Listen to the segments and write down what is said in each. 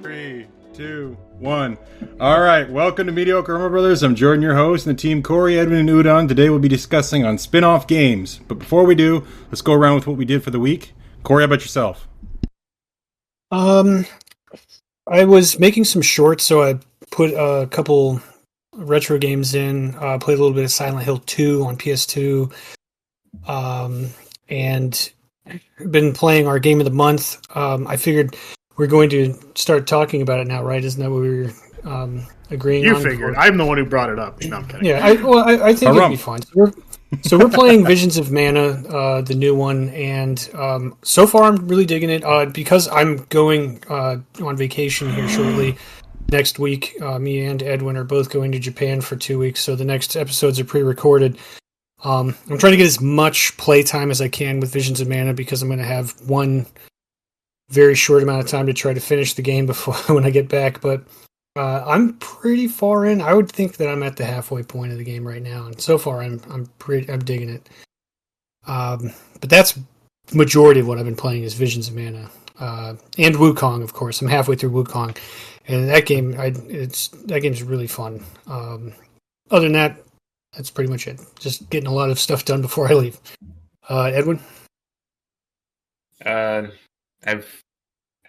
Three, two, one. All right, welcome to Mediocre Rumble Brothers. I'm Jordan, your host, and the team Corey, Edwin, and Udon. Today we'll be discussing on spin-off games. But before we do, let's go around with what we did for the week. Corey, how about yourself? I was making some shorts, so I put a couple retro games in. Played a little bit of Silent Hill 2 on PS2, and been playing our game of the month. I figured we're going to start talking about it now, right? Isn't that what we were agreeing on? You figured. I'm the one who brought it up. No, I'm kidding. Yeah, I think it'd be fine. So we're playing Visions of Mana, the new one, and so far I'm really digging it. Because I'm going on vacation here shortly next week. Me and Edwin are both going to Japan for 2 weeks, so the next episodes are pre-recorded. I'm trying to get as much playtime as I can with Visions of Mana because I'm going to have one very short amount of time to try to finish the game before when I get back, but I'm pretty far in. I would think that I'm at the halfway point of the game right now, and so far I'm digging it. But that's the majority of what I've been playing is Visions of Mana, and Wukong, of course. I'm halfway through Wukong, and that game that game's really fun. Other than that, that's pretty much it. Just getting a lot of stuff done before I leave. Edwin, I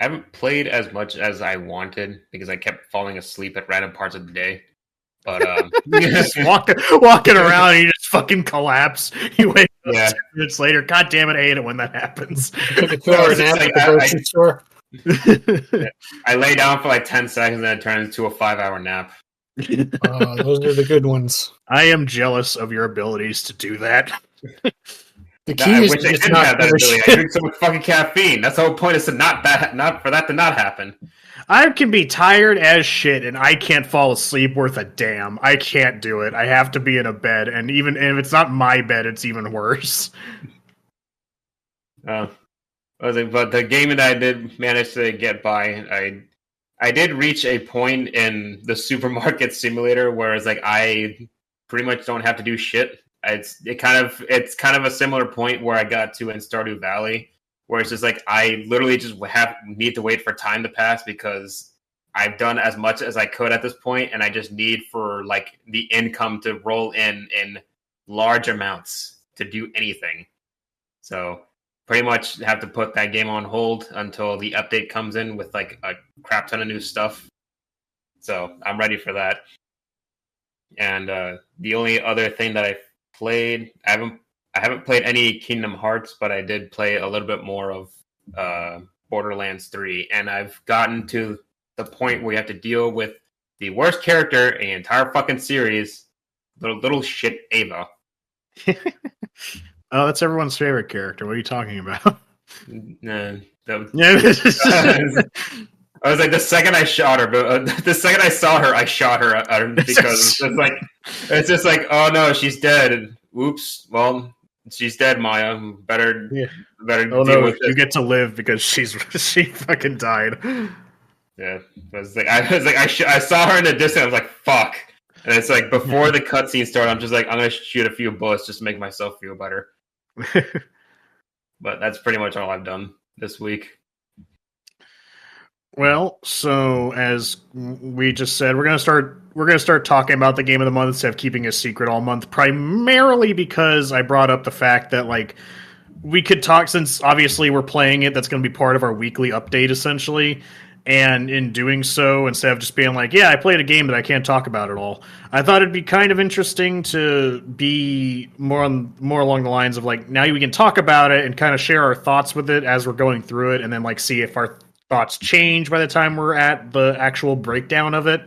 haven't played as much as I wanted because I kept falling asleep at random parts of the day. But you just walking around and you just fucking collapse. You wake up 10 minutes later. God damn it, I hate it when that happens. Took a 2-hour nap at the grocery store. I lay down for like 10 seconds and then it turns into a 5-hour nap. Those are the good ones. I am jealous of your abilities to do that. The key is I wish I didn't have that ability. I drink so much fucking caffeine. That's the whole point, is to not for that to not happen. I can be tired as shit and I can't fall asleep worth a damn. I can't do it. I have to be in a bed, and even if it's not my bed, it's even worse. But the game that I did manage to get by, I did reach a point in the supermarket simulator where it's like I pretty much don't have to do shit. It's kind of a similar point where I got to in Stardew Valley, where it's just like I literally just need to wait for time to pass because I've done as much as I could at this point, and I just need for like the income to roll in large amounts to do anything. So pretty much have to put that game on hold until the update comes in with like a crap ton of new stuff. So I'm ready for that. And the only other thing that I played, I haven't played any Kingdom Hearts, but I did play a little bit more of Borderlands 3, and I've gotten to the point where you have to deal with the worst character in the entire fucking series, little shit Ava. Oh, that's everyone's favorite character. What are you talking about? I was like, the second I shot her, but the second I saw her, I shot her because it's just like, oh no, she's dead. Oops. Well, she's dead, Maya. Better. Oh no, you get to live because she fucking died. Yeah, I saw her in the distance. I was like, fuck. And it's like before the cutscene started, I'm just like, I'm gonna shoot a few bullets just to make myself feel better. But that's pretty much all I've done this week. Well, so as we just said, we're gonna start talking about the game of the month instead of keeping a secret all month. Primarily because I brought up the fact that like we could talk, since obviously we're playing it. That's going to be part of our weekly update essentially. And in doing so, instead of just being like, yeah, I played a game that I can't talk about at all, I thought it'd be kind of interesting to be more along the lines of like, now we can talk about it and kind of share our thoughts with it as we're going through it, and then like see if our thoughts change by the time we're at the actual breakdown of it.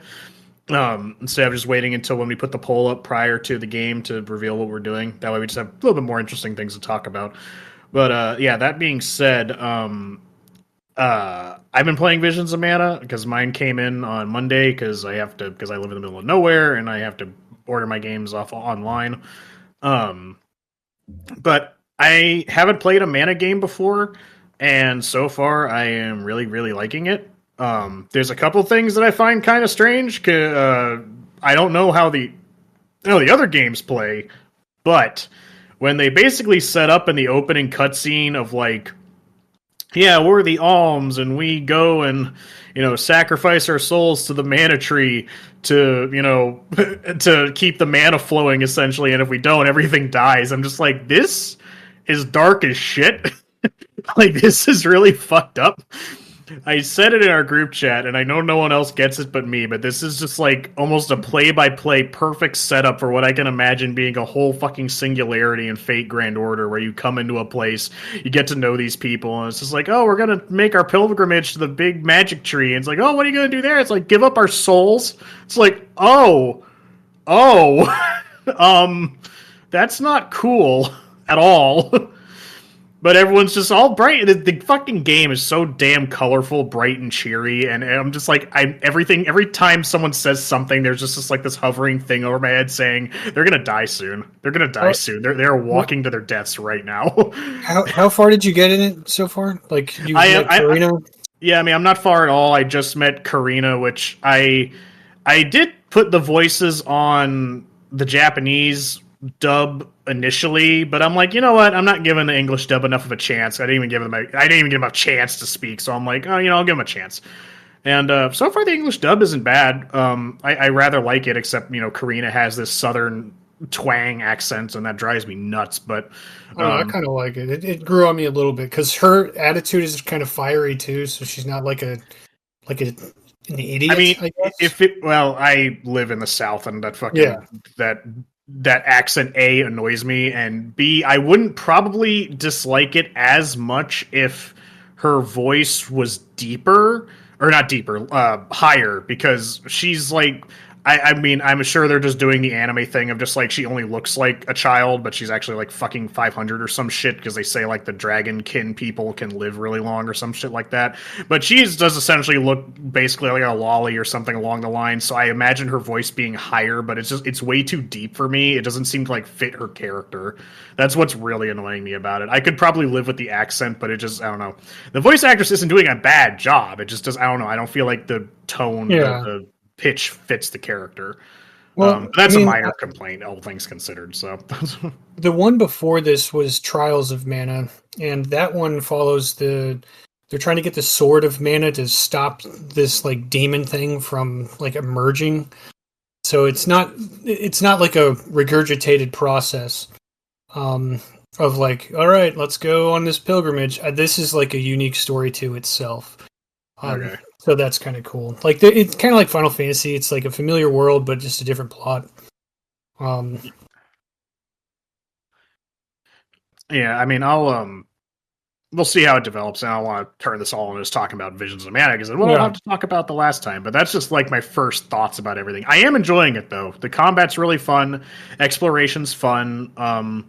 Instead of just waiting until when we put the poll up prior to the game to reveal what we're doing. That way we just have a little bit more interesting things to talk about. But yeah, that being said, I've been playing Visions of Mana because mine came in on Monday because I live in the middle of nowhere and I have to order my games off online. But I haven't played a Mana game before, and so far I am really, really liking it. There's a couple things that I find kind of strange. I don't know how the other games play, but when they basically set up in the opening cutscene of like yeah, we're the alms, and we go and, sacrifice our souls to the mana tree to, to keep the mana flowing, essentially. And if we don't, everything dies. I'm just like, this is dark as shit. Like, this is really fucked up. I said it in our group chat, and I know no one else gets it but me, but this is just like almost a play-by-play perfect setup for what I can imagine being a whole fucking Singularity and Fate Grand Order, where you come into a place, you get to know these people, and it's just like, oh, we're gonna make our pilgrimage to the big magic tree. And it's like, oh, what are you gonna do there? It's like, give up our souls. It's like, oh, that's not cool at all. But everyone's just all bright. The fucking game is so damn colorful, bright, and cheery. And I'm just like, every time someone says something, there's just this hovering thing over my head saying, they're going to die soon. They're going to die soon. They're walking to their deaths right now. How far did you get in it so far? Like, you met Karina? Yeah, I mean, I'm not far at all. I just met Karina, which I did put the voices on the Japanese dub initially, but I'm like, you know what? I'm not giving the English dub enough of a chance. I didn't even give them a chance to speak. So I'm like, oh, I'll give them a chance. And so far, the English dub isn't bad. I rather like it, except Karina has this southern twang accent, and that drives me nuts. But I kind of like it. It grew on me a little bit because her attitude is kind of fiery too. So she's not like an idiot. I mean, I live in the South, and that fucking that accent A annoys me, and B, I wouldn't probably dislike it as much if her voice was deeper, or not deeper, higher, because she's like, I mean, I'm sure they're just doing the anime thing of just like, she only looks like a child, but she's actually like fucking 500 or some shit, because they say like the dragonkin people can live really long or some shit like that. But she does essentially look basically like a lolly or something along the line. So I imagine her voice being higher, but it's way too deep for me. It doesn't seem to like fit her character. That's what's really annoying me about it. I could probably live with the accent, but it just, I don't know. The voice actress isn't doing a bad job. It just does, I don't know. I don't feel like the tone, the pitch fits the character. Well, that's a minor complaint, all things considered. So the one before this was Trials of Mana, and that one follows they're trying to get the Sword of Mana to stop this like demon thing from like emerging. So it's not like a regurgitated process of like, all right, let's go on this pilgrimage. This is like a unique story to itself. Okay. So that's kind of cool. Like it's kind of like Final Fantasy. It's like a familiar world, but just a different plot. Yeah, I mean, we'll see how it develops, and I don't want to turn this all into just talking about Visions of Mana, because I'll have to talk about the last time. But that's just like my first thoughts about everything. I am enjoying it though. The combat's really fun. Exploration's fun.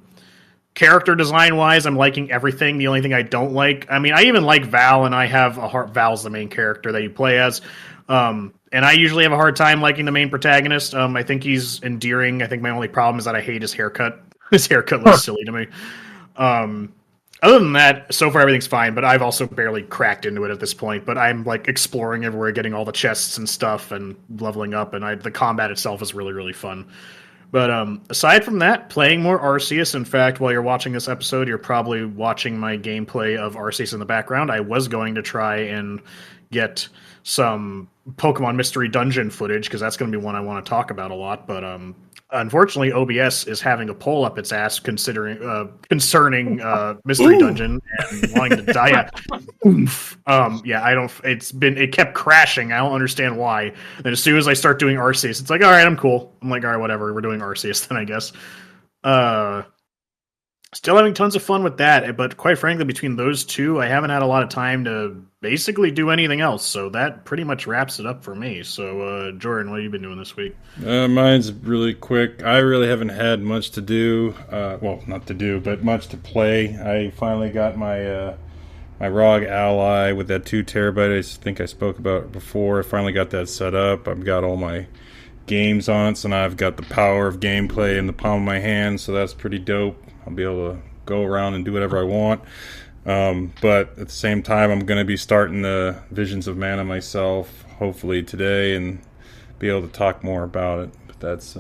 Character design wise, I'm liking everything. The only thing I don't like, I mean, I even like Val, and I have a hard, Val's the main character that you play as. And I usually have a hard time liking the main protagonist. I think he's endearing. I think my only problem is that I hate his haircut. His haircut looks silly to me. Other than that, so far everything's fine, but I've also barely cracked into it at this point. But I'm like exploring everywhere, getting all the chests and stuff, and leveling up, and the combat itself is really, really fun. But aside from that, playing more Arceus. In fact, while you're watching this episode, you're probably watching my gameplay of Arceus in the background. I was going to try and get some Pokemon Mystery Dungeon footage, because that's going to be one I want to talk about a lot. But unfortunately, OBS is having a poll up its ass concerning Mystery Dungeon and wanting to die. It kept crashing. I don't understand why. Then as soon as I start doing Arceus, it's like, all right, I'm cool. I'm like, all right, whatever. We're doing Arceus then, I guess. Still having tons of fun with that, but quite frankly, between those two, I haven't had a lot of time to basically do anything else, so that pretty much wraps it up for me. So, Jordan, what have you been doing this week? Mine's really quick. I really haven't had much to do. Well, not to do, but much to play. I finally got my my ROG Ally with that 2 terabyte I think I spoke about before. I finally got that set up. I've got all my games on it, so now I've got the power of gameplay in the palm of my hand, so that's pretty dope. I'll be able to go around and do whatever I want. But at the same time, I'm going to be starting the Visions of Mana myself, hopefully today, and be able to talk more about it. But that's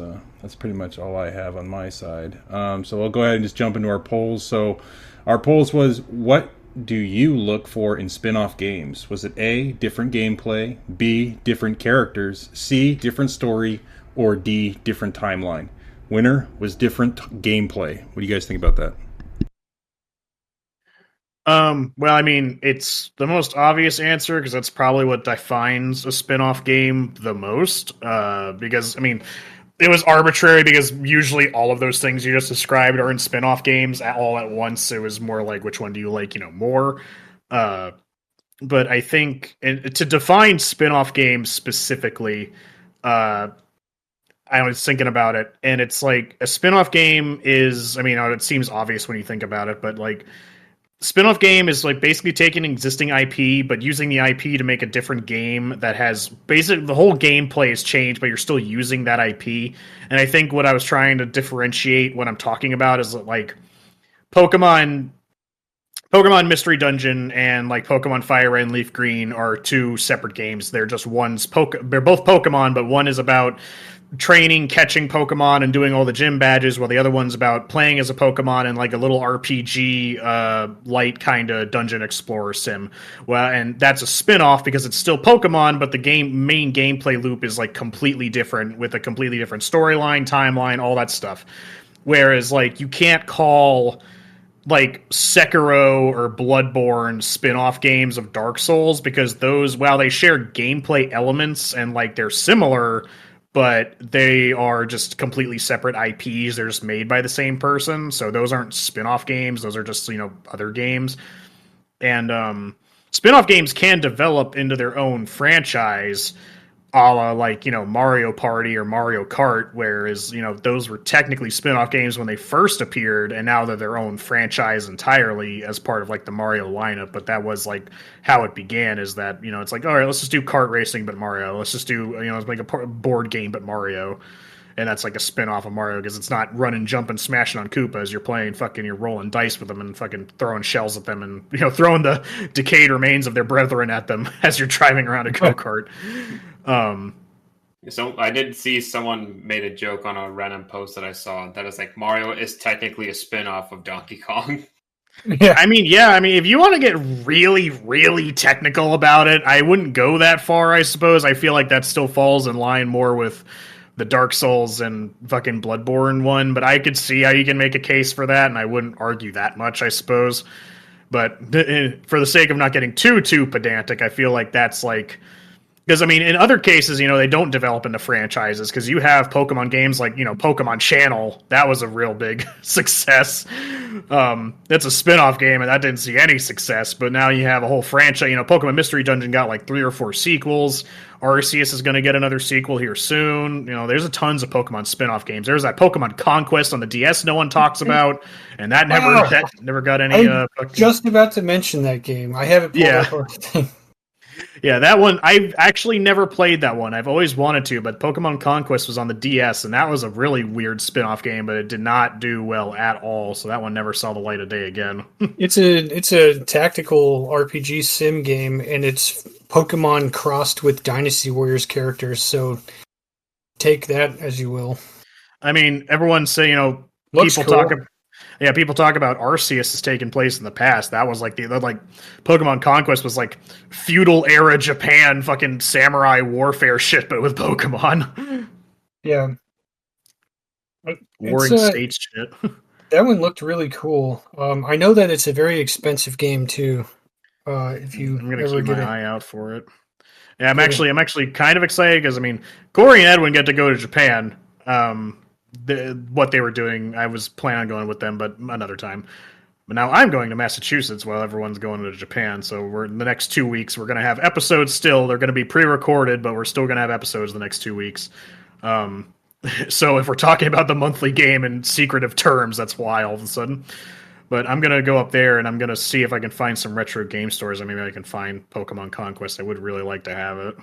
pretty much all I have on my side. So we'll go ahead and just jump into our polls. So our polls was, what do you look for in spin-off games? Was it A, different gameplay, B, different characters, C, different story, or D, different timeline? Winner was different gameplay. What do you guys think about that? Well, I mean, it's the most obvious answer because that's probably what defines a spin-off game the most. Because I mean, it was arbitrary because usually all of those things you just described are in spin-off games all at once. It was more like which one do you like, more. But I think to define spin-off games specifically, I was thinking about it, and it's like a spin-off game is, I mean, it seems obvious when you think about it, but like spin-off game is like basically taking existing IP, but using the IP to make a different game that has basically the whole gameplay has changed, but you're still using that IP. And I think what I was trying to differentiate what I'm talking about is like Pokemon Mystery Dungeon and like Pokemon Fire Red and Leaf Green are two separate games. They're just they're both Pokemon, but one is about training, catching Pokemon, and doing all the gym badges, while the other one's about playing as a Pokemon and like a little RPG light kind of dungeon explorer sim. Well, and that's a spin-off because it's still Pokemon, but the main gameplay loop is like completely different with a completely different storyline, timeline, all that stuff. Whereas like you can't call like Sekiro or Bloodborne spin-off games of Dark Souls because those, while they share gameplay elements and like they're similar, but they are just completely separate IPs. They're just made by the same person. So those aren't spin-off games. Those are just, other games. And spin-off games can develop into their own franchise, a la like, Mario Party or Mario Kart, whereas, those were technically spin-off games when they first appeared, and now they're their own franchise entirely as part of like the Mario lineup. But that was like how it began, is that, it's like, all right, let's just do kart racing but Mario. Let's just do, let's make a board game but Mario. And that's like a spin-off of Mario because it's not running, jumping, smashing on Koopas. You're playing you're rolling dice with them and fucking throwing shells at them and, throwing the decayed remains of their brethren at them as you're driving around a go-kart. So I did see someone made a joke on a random post that I saw that is like Mario is technically a spin-off of Donkey Kong. Yeah. I mean, if you want to get really, really technical about it, I wouldn't go that far, I suppose. I feel like that still falls in line more with the Dark Souls and fucking Bloodborne one, but I could see how you can make a case for that, and I wouldn't argue that much, I suppose. But for the sake of not getting too pedantic, I feel like that's like... Because, I mean, in other cases, they don't develop into franchises, because you have Pokemon games like, Pokemon Channel. That was a real big success. That's a spin-off game, and that didn't see any success. But now you have a whole franchise. Pokemon Mystery Dungeon got like 3 or 4 sequels. Arceus is going to get another sequel here soon. There's tons of Pokemon spin-off games. There's that Pokemon Conquest on the DS no one talks about, and that never got any... I'm just about to mention that game. I have it pulled up. Yeah, that one, I've actually never played that one. I've always wanted to, but Pokemon Conquest was on the DS, and that was a really weird spin-off game, but it did not do well at all, so that one never saw the light of day again. It's a tactical RPG sim game, and it's Pokemon crossed with Dynasty Warriors characters, so take that as you will. I mean, everyone say, people talk about Arceus has taken place in the past. That was like Pokemon Conquest was like feudal era Japan, fucking samurai warfare shit, but with Pokemon. Yeah, warring states shit. That one looked really cool. I know that it's a very expensive game too. If you I'm gonna keep my eye out for it. Yeah, I'm actually kind of excited because I mean, Corey and Edwin get to go to Japan. What they were doing, I was planning on going with them, but another time. But now I'm going to Massachusetts while everyone's going to Japan. So we're in the next 2 weeks. We're going to have episodes still. They're going to be pre-recorded, but we're still going to have episodes the next 2 weeks. So if we're talking about the monthly game in secretive terms, that's why all of a sudden. But I'm going to go up there and I'm going to see if I can find some retro game stores. Or maybe I can find Pokemon Conquest. I would really like to have it.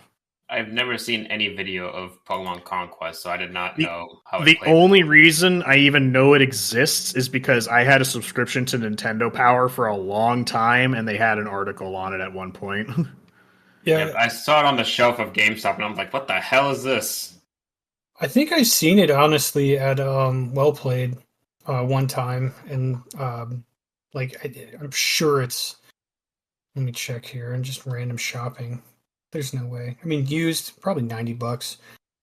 I've never seen any video of Pokemon Conquest, so I did not know how it The played. only reason I even know it exists is because I had a subscription to Nintendo Power for a long time, and they had an article on it at one point. Yeah, I saw it on the shelf of GameStop, and I was like, what the hell is this? I think I've seen it, honestly, at Well Played one time, and I'm sure it's Let me check here and just random shopping. There's no way. I mean, used probably $90,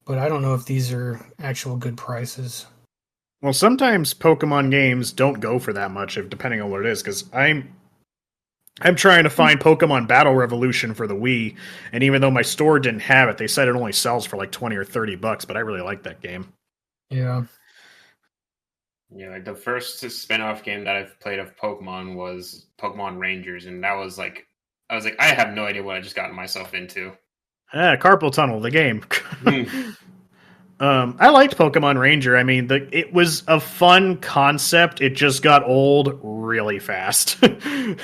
but I don't know if these are actual good prices. Well, sometimes Pokemon games don't go for that much, if depending on what it is. Because I'm trying to find Pokemon Battle Revolution for the Wii, and even though my store didn't have it, they said it only sells for like $20 or $30. But I really like that game. Yeah. Yeah, like the first spin-off game that I've played of Pokemon was Pokemon Rangers, and that was like, I was like, I have no idea what I just gotten myself into. Carpal Tunnel, the game. I liked Pokemon Ranger. I mean, it was a fun concept. It just got old really fast.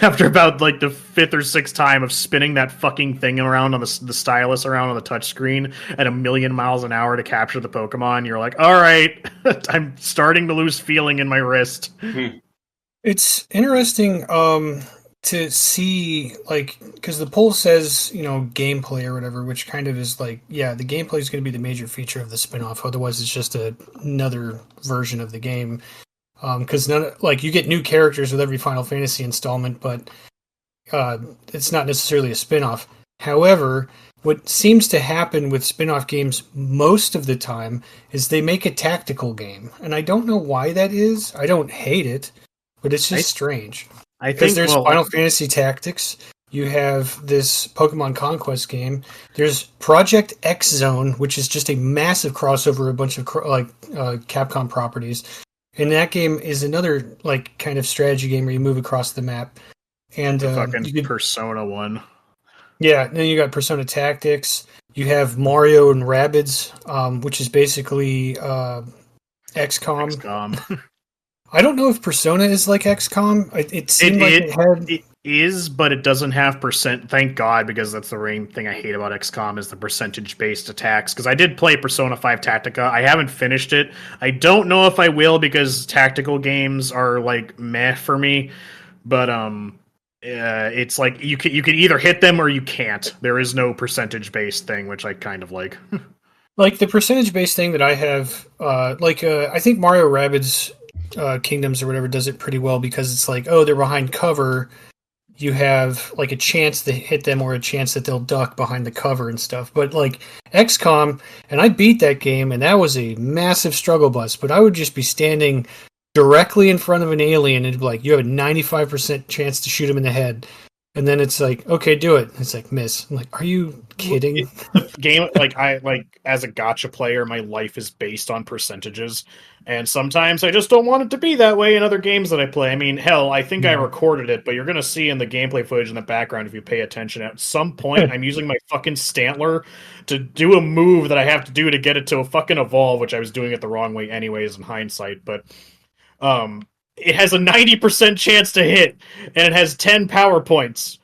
After about like the 5th or 6th time of spinning that fucking thing around on the stylus around on the touchscreen at 1,000,000 miles an hour to capture the Pokemon, you're like, all right, I'm starting to lose feeling in my wrist. It's interesting to see, like, because the poll says, gameplay or whatever, which kind of is like, yeah, the gameplay is going to be the major feature of the spinoff. Otherwise, it's just another version of the game. Because you get new characters with every Final Fantasy installment, but it's not necessarily a spinoff. However, what seems to happen with spin-off games most of the time is they make a tactical game. And I don't know why that is. I don't hate it, but it's just strange. I think there's Final Fantasy Tactics. You have this Pokemon Conquest game. There's Project X Zone, which is just a massive crossover, a bunch of Capcom properties. And that game is another kind of strategy game where you move across the map. And fucking Persona 1. Yeah, then you got Persona Tactics. You have Mario and Rabbids, which is basically XCOM. I don't know if Persona is like XCOM. It seemed like it had... It is, but it doesn't have percent. Thank God, because that's the main thing I hate about XCOM is the percentage-based attacks. Because I did play Persona 5 Tactica. I haven't finished it. I don't know if I will, because tactical games are like meh for me. But it's like you can either hit them or you can't. There is no percentage-based thing, which I kind of like. Like the percentage-based thing that I have, I think Mario Rabbids Kingdoms or whatever does it pretty well, because it's like, oh, they're behind cover. You have like a chance to hit them or a chance that they'll duck behind the cover and stuff. But like XCOM, and I beat that game, and that was a massive struggle bus. But I would just be standing directly in front of an alien, and it'd be like, you have a 95% chance to shoot him in the head. And then it's like, okay, do it. It's like, miss. I'm like, are you kidding? Game, as a gacha player, my life is based on percentages. And sometimes I just don't want it to be that way in other games that I play. I mean, hell, I think I recorded it, but you're going to see in the gameplay footage in the background, if you pay attention, at some point I'm using my fucking Stantler to do a move that I have to do to get it to a fucking evolve, which I was doing it the wrong way anyways in hindsight. But it has a 90% chance to hit, and it has 10 power points.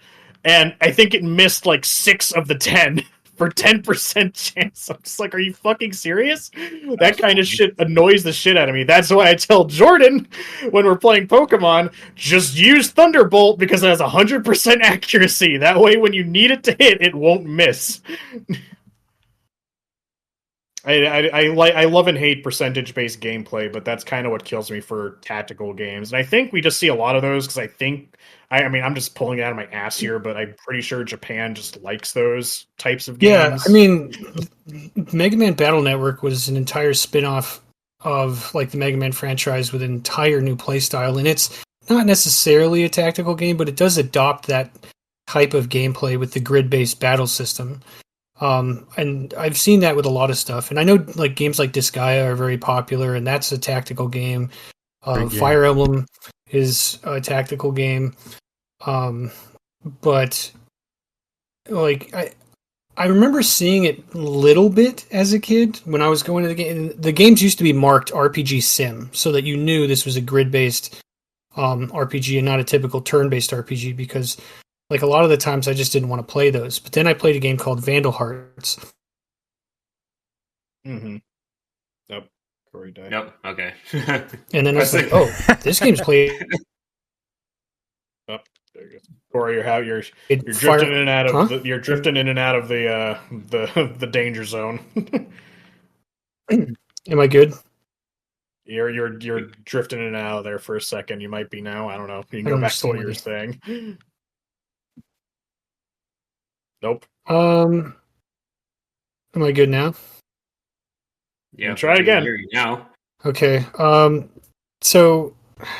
And I think it missed like 6 of the 10 for 10% chance. I'm just like, are you fucking serious? That kind of shit annoys the shit out of me. That's why I tell Jordan when we're playing Pokemon, just use Thunderbolt because it has 100% accuracy. That way when you need it to hit, it won't miss. I love and hate percentage-based gameplay, but that's kind of what kills me for tactical games. And I think we just see a lot of those because I mean, I'm just pulling it out of my ass here, but I'm pretty sure Japan just likes those types of games. Yeah, I mean, Mega Man Battle Network was an entire spin-off of like the Mega Man franchise with an entire new playstyle, and it's not necessarily a tactical game, but it does adopt that type of gameplay with the grid-based battle system. And I've seen that with a lot of stuff, and I know like games like Disgaea are very popular, and that's a tactical game. Fire Emblem is a tactical game, but like I remember seeing it a little bit as a kid when I was going to the game. The games used to be marked RPG Sim, so that you knew this was a grid-based RPG and not a typical turn-based RPG, because like a lot of the times I just didn't want to play those. But then I played a game called Vandal Hearts. Mm-hmm. Nope. Corey died. Nope. Okay. And then I was like, oh, this game's played. Oh, there you go. Corey, you're drifting in and out of you're drifting in and out of the danger zone. Am I good? You're drifting in and out of there for a second. You might be now. I don't know. You can go back to what you were saying. Nope. Am I good now? Yeah, try it again. Hear you now. Okay. So,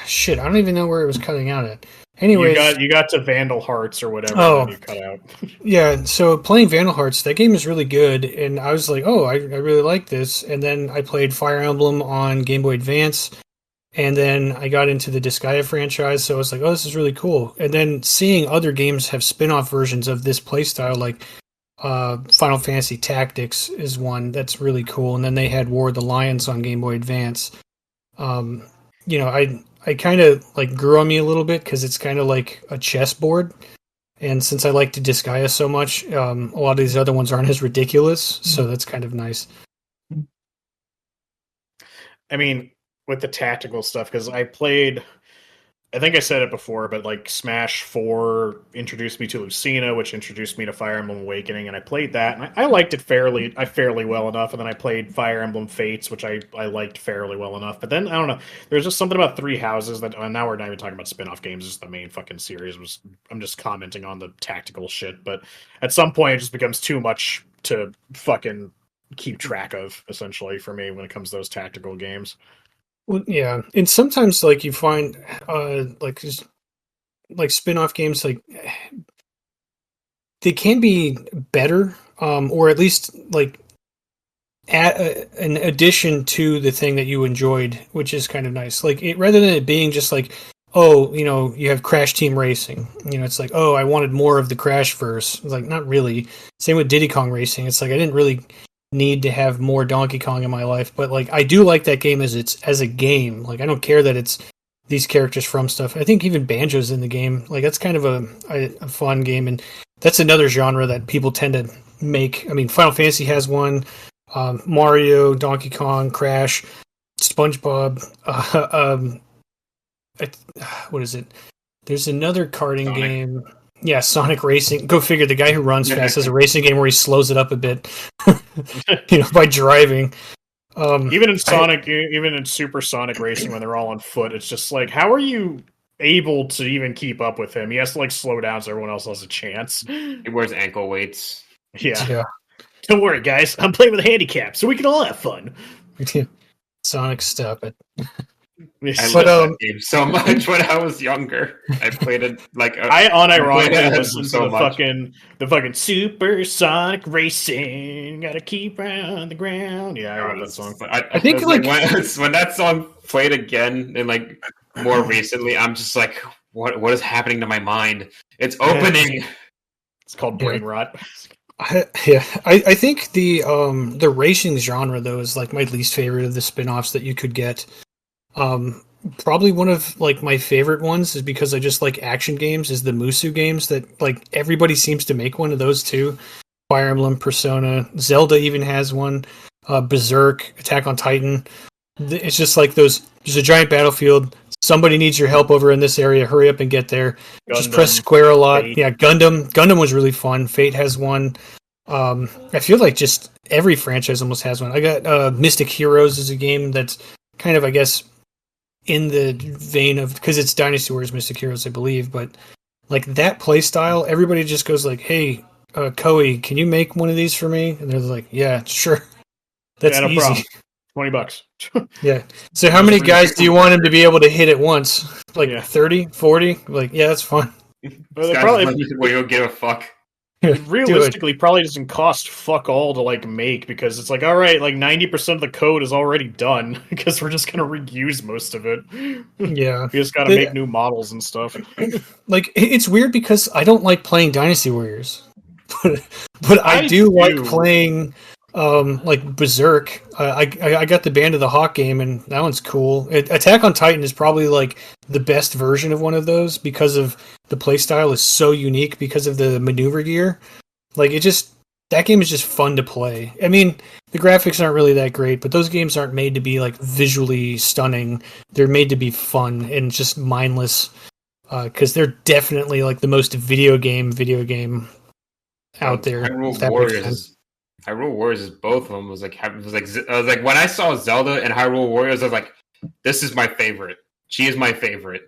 shit, I don't even know where it was cutting out at. Anyways, you got to Vandal Hearts or whatever, Oh. and then you cut out. yeah, so playing Vandal Hearts, that game is really good, and I was like, oh, I really like this. And then I played Fire Emblem on Game Boy Advance, and then I got into the Disgaea franchise, so I was like, oh, this is really cool. And then seeing other games have spin-off versions of this playstyle, like Final Fantasy Tactics is one that's really cool, and then they had War of the Lions on Game Boy Advance. I kind of like grew on me a little bit because it's kind of like a chessboard. And since I like to Disgaea so much, a lot of these other ones aren't as ridiculous, so that's kind of nice. I mean, with the tactical stuff, because I think I said it before, but like Smash 4 introduced me to Lucina, which introduced me to Fire Emblem Awakening, and I played that, and I liked it fairly well enough, and then I played Fire Emblem Fates, which I liked fairly well enough, but then, I don't know, there's just something about Three Houses that, now we're not even talking about spin-off games, just the main fucking series, I'm just commenting on the tactical shit, but at some point it just becomes too much to fucking keep track of, essentially, for me when it comes to those tactical games. Well, yeah, and sometimes like you find like spin-off games, like they can be better, or at least like add an addition to the thing that you enjoyed, which is kind of nice. Like rather than it being just like, oh, you have Crash Team Racing, it's like, oh, I wanted more of the Crash verse. Like, not really. Same with Diddy Kong Racing. It's like I didn't really need to have more Donkey Kong in my life, but like I do like that game as a game. Like I don't care that it's these characters from stuff. I think even Banjo's in the game. Like that's kind of a fun game, and that's another genre that people tend to make. I mean, Final Fantasy has one, Mario, Donkey Kong, Crash, SpongeBob. What is it? There's another karting game. Yeah, Sonic Racing. Go figure. The guy who runs fast has a racing game where he slows it up a bit, by driving. Even in Sonic, even in Super Sonic Racing, when they're all on foot, it's just like, how are you able to even keep up with him? He has to like slow down so everyone else has a chance. He wears ankle weights. Yeah. Don't worry, guys. I'm playing with a handicap, so we can all have fun. Sonic, stop it. I loved that game so much when I was younger. I played it like I unironically listened to the fucking Super Sonic Racing. Gotta keep on the ground. Yeah, I love that song. I think like when that song played again and like more recently, I'm just like, what is happening to my mind? It's opening. It's called brain rot. I think the racing genre though is like my least favorite of the spin-offs that you could get. Probably one of like my favorite ones is because I just like action games is the Musou games that like everybody seems to make one of those too. Fire Emblem, Persona, Zelda even has one. Berserk, Attack on Titan. It's just like there's a giant battlefield. Somebody needs your help over in this area. Hurry up and get there. Gundam, just press square a lot. Fate. Yeah, Gundam was really fun. Fate has one. I feel like just every franchise almost has one. I got Mystic Heroes is a game that's kind of, I guess, in the vein of, because it's Dynasty Warriors Mystic Heroes, I believe, but like that play style, everybody just goes like, hey, Koei, can you make one of these for me? And they're like, yeah, sure. That's no easy. Problem. $20. Yeah. So how many guys do you want him to be able to hit at once? Like 30, 40? Like, yeah, that's fine. Well, probably we don't give a fuck. Realistically, probably doesn't cost fuck all to like make, because it's like, all right, like 90% of the code is already done because we're just gonna reuse most of it. Yeah, we just gotta make new models and stuff. Like it's weird because I don't like playing Dynasty Warriors, but I do like playing like Berserk. I got the Band of the Hawk game, and that one's cool. Attack on Titan is probably like the best version of one of those because of the playstyle is so unique because of the maneuver gear. Like that game is just fun to play. I mean, the graphics aren't really that great, but those games aren't made to be like visually stunning. They're made to be fun and just mindless. Because they're definitely like the most video game out there. Hyrule Warriors is both of them. I was like when I saw Zelda and Hyrule Warriors, I was like, this is my favorite. She is my favorite.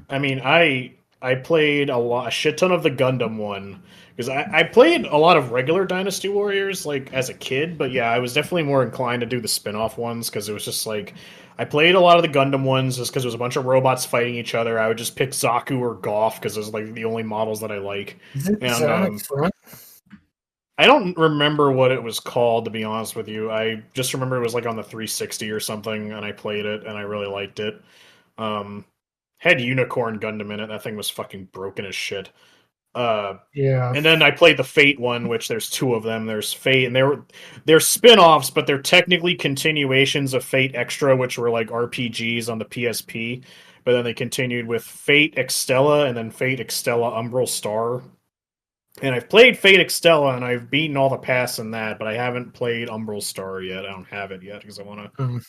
I mean, I I played a shit ton of the Gundam one because I played a lot of regular Dynasty Warriors like as a kid, but yeah, I was definitely more inclined to do the spin-off ones because it was just like I played a lot of the Gundam ones just because it was a bunch of robots fighting each other. I would just pick Zaku or Goff because those are like the only models that I like. And I don't remember what it was called, to be honest with you. I just remember it was like on the 360 or something, and I played it and I really liked it. Um, had Unicorn Gundam in it. That thing was fucking broken as shit. Yeah. And then I played the Fate one, which there's two of them. There's Fate, and they're spin-offs, but they're technically continuations of Fate Extra, which were like RPGs on the PSP. But then they continued with Fate Extella and then Fate Extella Umbral Star. And I've played Fate Extella, and I've beaten all the paths in that, but I haven't played Umbral Star yet. I don't have it yet because I want to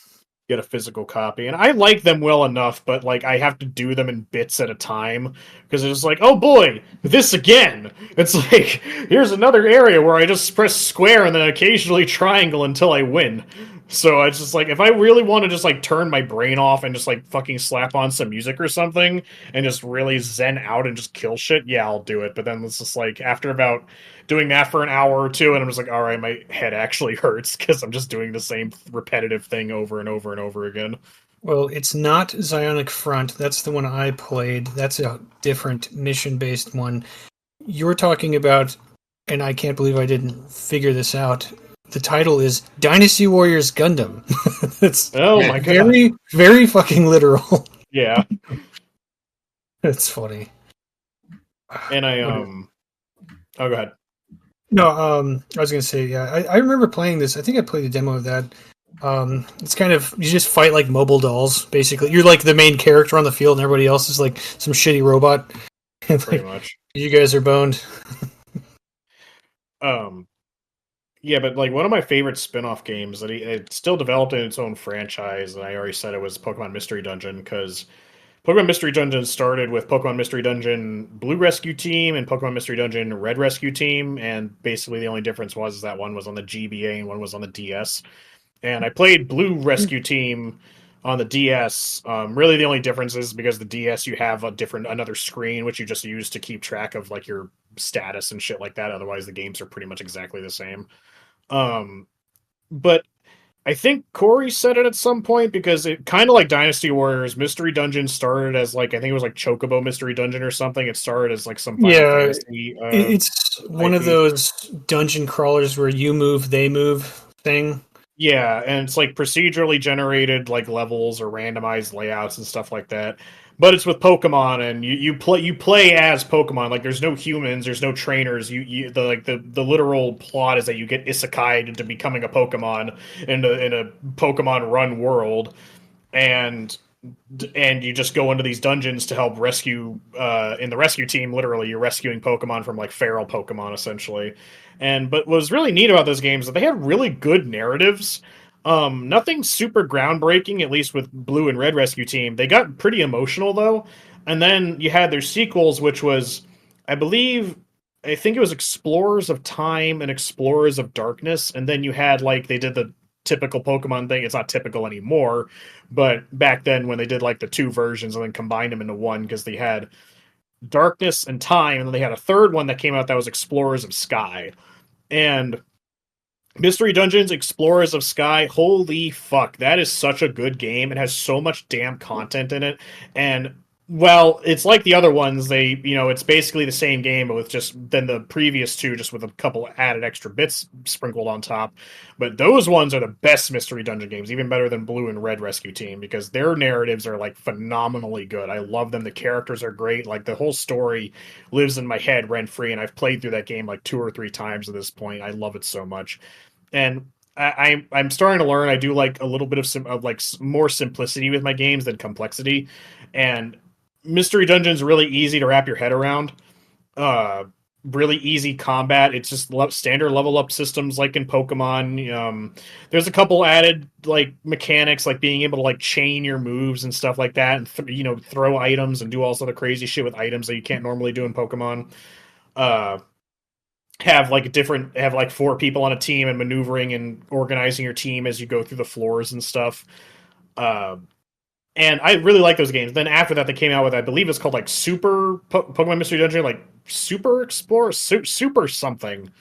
get a physical copy. And I like them well enough, but like I have to do them in bits at a time because it's like, oh boy, this again. It's like here's another area where I just press square and then occasionally triangle until I win. So it's just like if I really want to just like turn my brain off and just like fucking slap on some music or something and just really zen out and just kill shit, yeah, I'll do it. But then it's just like after about doing that for an hour or two, and I'm just like, all right, my head actually hurts because I'm just doing the same repetitive thing over and over and over again. Well, it's not Zionic Front. That's the one I played. That's a different mission-based one. You're talking about, and I can't believe I didn't figure this out. The title is Dynasty Warriors Gundam. It's my god, very, very fucking literal. Yeah, It's funny. and oh, go ahead. No, I was gonna say, yeah, I remember playing this. I think I played a demo of that. It's kind of you just fight like mobile dolls, basically. You're like the main character on the field, and everybody else is like some shitty robot. Pretty much. You guys are boned. Yeah, but like one of my favorite spin-off games that it's still developed in its own franchise, and I already said it was Pokemon Mystery Dungeon because Pokemon Mystery Dungeon started with Pokemon Mystery Dungeon Blue Rescue Team and Pokemon Mystery Dungeon Red Rescue Team, and basically the only difference was that one was on the GBA and one was on the DS. And I played Blue Rescue Team on the DS. Really, the only difference is because the DS you have another screen which you just use to keep track of like your status and shit like that. Otherwise, the games are pretty much exactly the same. But I think Corey said it at some point because it kind of like Dynasty Warriors, Mystery Dungeon started as like I think it was like Chocobo Mystery Dungeon or something. It started as like some Final Fantasy, it's one of those dungeon crawlers where you move, they move thing. Yeah, and it's like procedurally generated like levels or randomized layouts and stuff like that. But it's with Pokemon, and you play as Pokemon. Like there's no humans, there's no trainers. The literal plot is that you get isekai into becoming a Pokemon in a Pokemon run world, and you just go into these dungeons to help rescue. In the rescue team, literally, you're rescuing Pokemon from like feral Pokemon, essentially. But what was really neat about those games is that they had really good narratives. Nothing super groundbreaking, at least with Blue and Red Rescue Team. They got pretty emotional though, and then you had their sequels, which was, I think it was Explorers of Time and Explorers of Darkness, and then you had like they did the typical Pokemon thing. It's not typical anymore, but back then when they did like the two versions and then combined them into one because they had Darkness and Time, and then they had a third one that came out that was Explorers of Sky, and Mystery Dungeons Explorers of Sky, holy fuck, that is such a good game. It has so much damn content in it. And, well, it's like the other ones. It's basically the same game, but with just than the previous two, just with a couple added extra bits sprinkled on top. But those ones are the best Mystery Dungeon games, even better than Blue and Red Rescue Team, because their narratives are, like, phenomenally good. I love them. The characters are great. Like, the whole story lives in my head rent-free, and I've played through that game, like, 2 or 3 times at this point. I love it so much. And I'm starting to learn I do like a little bit of more simplicity with my games than complexity. And Mystery Dungeon's really easy to wrap your head around. Really easy combat. It's just standard level up systems like in Pokemon. There's a couple added like mechanics like being able to like chain your moves and stuff like that, and throw items and do all sort of crazy shit with items that you can't normally do in Pokemon. Have like 4 people on a team and maneuvering and organizing your team as you go through the floors and stuff. And I really like those games. Then after that, they came out with, I believe it's called like Super Pokemon Mystery Dungeon, like Super Explorer, Super something,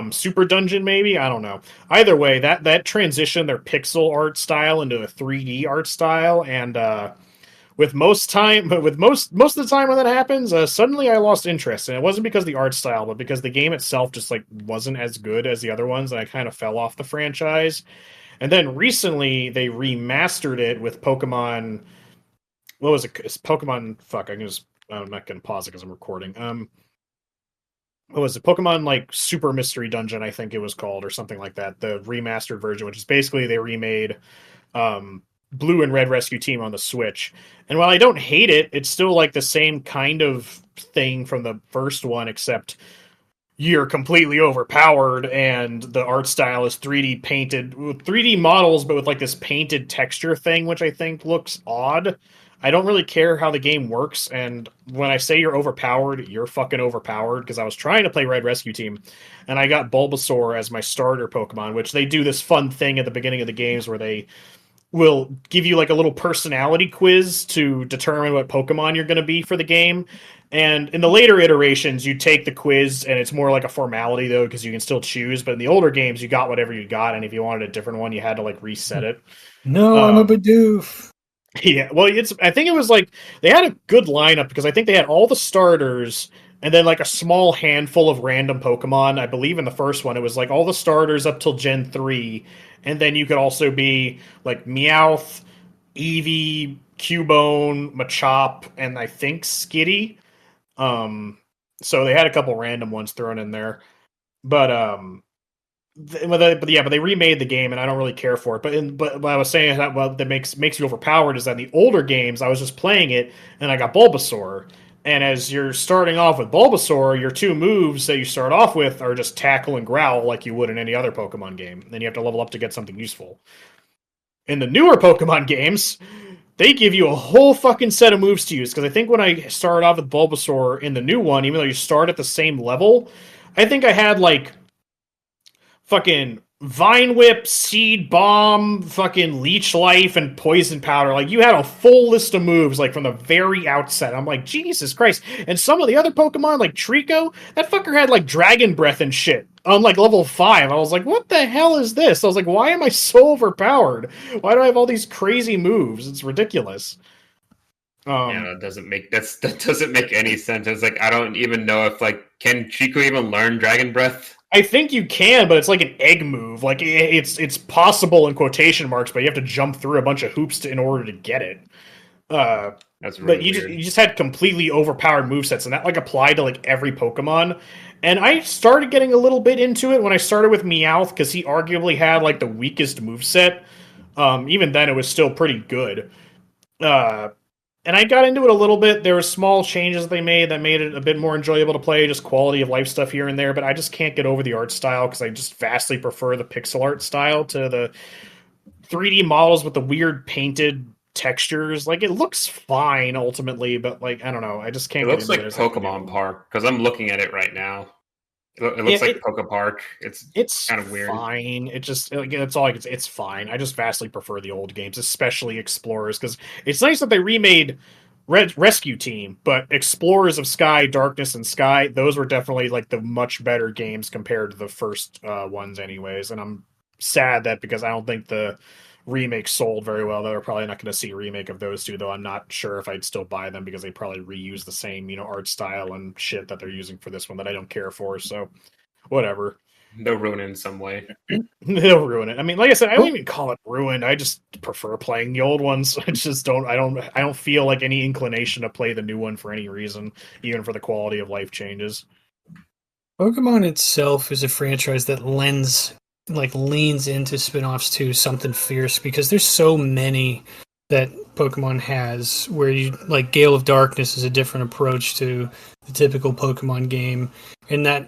Super Dungeon maybe. I don't know. Either way, that transitioned their pixel art style into a 3D art style, and with most of the time when that happens, suddenly I lost interest, and it wasn't because of the art style, but because the game itself just like wasn't as good as the other ones, and I kind of fell off the franchise. And then recently they remastered it with Pokemon. What was it? It's Pokemon. Fuck, I'm not gonna pause it because I'm recording. What was it? Pokemon like Super Mystery Dungeon, I think it was called, or something like that. The remastered version, which is basically they remade Blue and Red Rescue Team on the Switch. And while I don't hate it, it's still like the same kind of thing from the first one, except you're completely overpowered and the art style is 3D painted with 3D models, but with like this painted texture thing, which I think looks odd. I don't really care how the game works, and when I say you're overpowered, you're fucking overpowered, because I was trying to play Red Rescue Team, and I got Bulbasaur as my starter Pokemon, which they do this fun thing at the beginning of the games where they will give you like a little personality quiz to determine what Pokemon you're going to be for the game. And in the later iterations, you take the quiz, and it's more like a formality, though, because you can still choose. But in the older games, you got whatever you got, and if you wanted a different one, you had to like reset it. No, I'm a Bidoof. Yeah, well, I think it was like they had a good lineup, because I think they had all the starters and then like a small handful of random Pokemon. I believe in the first one, it was like all the starters up till Gen 3, and then you could also be like Meowth, Eevee, Cubone, Machop, and I think Skitty. So they had a couple random ones thrown in there, but they remade the game, and I don't really care for it. But what I was saying that that makes you overpowered is that in the older games, I was just playing it, and I got Bulbasaur. And as you're starting off with Bulbasaur, your two moves that you start off with are just Tackle and Growl, like you would in any other Pokemon game. Then you have to level up to get something useful. In the newer Pokemon games, they give you a whole fucking set of moves to use. Because I think when I started off with Bulbasaur in the new one, even though you start at the same level, I think I had like fucking Vine Whip, Seed Bomb, fucking Leech Life, and Poison Powder. Like, you had a full list of moves, like, from the very outset. I'm like, Jesus Christ. And some of the other Pokemon, like Trico, that fucker had, like, Dragon Breath and shit on, like, level 5. I was like, what the hell is this? I was like, why am I so overpowered? Why do I have all these crazy moves? It's ridiculous. That doesn't make any sense. It's like, I don't even know if, like, can Trico even learn Dragon Breath? I think you can, but it's like an egg move. Like, it's possible in quotation marks, but you have to jump through a bunch of hoops in order to get it. That's really but you weird. just had completely overpowered movesets, and that like applied to like every Pokemon. And I started getting a little bit into it when I started with Meowth, because he arguably had like the weakest moveset. Even then, it was still pretty good. And I got into it a little bit. There were small changes they made that made it a bit more enjoyable to play, just quality of life stuff here and there, but I just can't get over the art style, because I just vastly prefer the pixel art style to the 3D models with the weird painted textures. Like, it looks fine ultimately, but like, I don't know. I just can't It looks get like into it. Pokemon Park, because I'm looking at it right now. It looks like Poke Park. It's kind of weird. Fine. It just, again, that's all I can say. It's fine. I just vastly prefer the old games, especially Explorers, because it's nice that they remade Rescue Team, but Explorers of Sky, Darkness, and Sky, those were definitely like the much better games compared to the first ones anyways. And I'm sad that, because I don't think the remake sold very well, that we're probably not going to see a remake of those two, though I'm not sure if I'd still buy them, because they probably reuse the same, art style and shit that they're using for this one that I don't care for. So whatever. They'll ruin it in some way. They'll ruin it. I mean, like I said, I don't even call it ruined. I just prefer playing the old ones. I just don't. I don't feel like any inclination to play the new one for any reason, even for the quality of life changes. Pokemon itself is a franchise that leans into spin-offs to something fierce, because there's so many that Pokemon has, where you like Gale of Darkness is a different approach to the typical Pokemon game, and that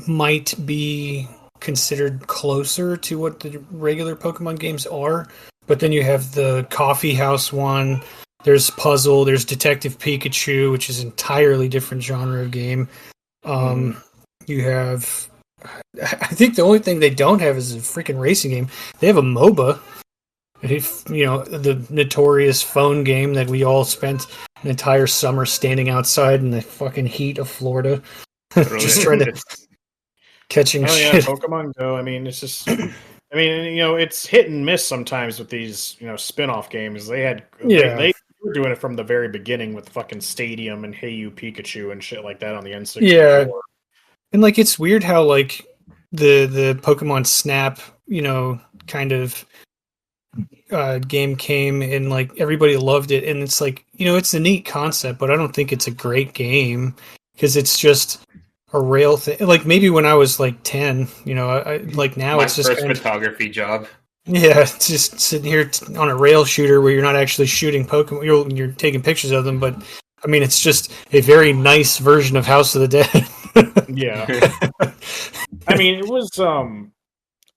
might be considered closer to what the regular Pokemon games are. But then you have the Coffee House one, there's Puzzle, there's Detective Pikachu, which is an entirely different genre of game. You have, I think the only thing they don't have is a freaking racing game. They have a MOBA, the notorious phone game that we all spent an entire summer standing outside in the fucking heat of Florida, just trying to catching shit. Yeah, Pokemon Go. I mean, it's just. I mean, it's hit and miss sometimes with these, spin-off games. They were doing it from the very beginning with fucking Stadium and Hey You Pikachu and shit like that on the N64. Yeah, and like it's weird how like the Pokemon Snap, kind of game came and like everybody loved it, and it's like it's a neat concept, but I don't think it's a great game because it's just a rail thing. Like maybe when I was like 10, I like now My it's just first photography job. Yeah, it's just sitting here on a rail shooter where you're not actually shooting Pokemon, you're taking pictures of them, but I mean it's just a very nice version of House of the Dead. Yeah. I mean, it was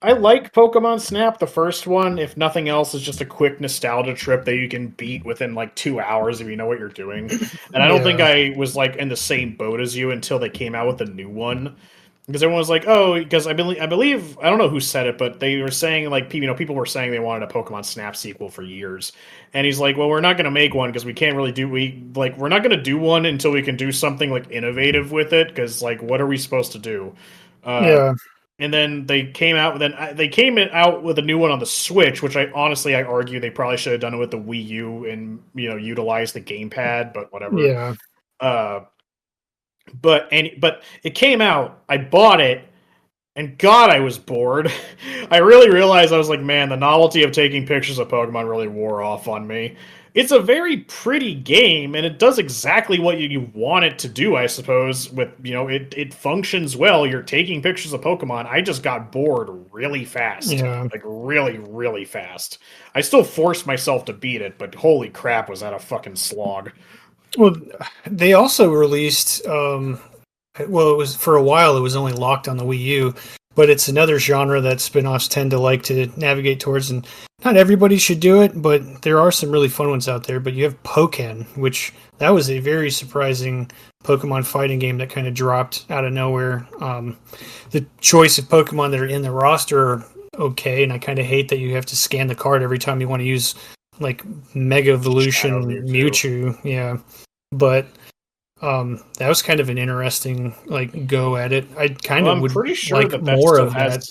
I like Pokemon Snap, the first one. If nothing else, it's just a quick nostalgia trip that you can beat within like 2 hours if you know what you're doing. And I don't think I was like in the same boat as you until they came out with the new one. Because everyone was like, oh, because I believe, I don't know who said it, but they were saying like, people were saying they wanted a Pokemon Snap sequel for years. And he's like, well, we're not going to make one because we can't really we're not going to do one until we can do something like innovative with it. Because like, what are we supposed to do? Yeah. And then they came out with a new one on the Switch, which I argue they probably should have done it with the Wii U and utilize the gamepad, but whatever. Yeah. But it came out. I bought it, and God, I was bored. I really realized I was like, man, the novelty of taking pictures of Pokemon really wore off on me. It's a very pretty game, and it does exactly what you want it to do, I suppose. With it functions well. You're taking pictures of Pokemon. I just got bored really fast, like really, really fast. I still forced myself to beat it, but holy crap, was that a fucking slog! Well, they also released. It was for a while. It was only locked on the Wii U. But it's another genre that spin-offs tend to like to navigate towards, and not everybody should do it, but there are some really fun ones out there. But you have Pokken, which that was a very surprising Pokemon fighting game that kind of dropped out of nowhere. The choice of Pokemon that are in the roster are okay, and I kind of hate that you have to scan the card every time you want to use like Mega Evolution Mewtwo. Yeah, but that was kind of an interesting like go at it. I kind of would pretty sure like that more of that.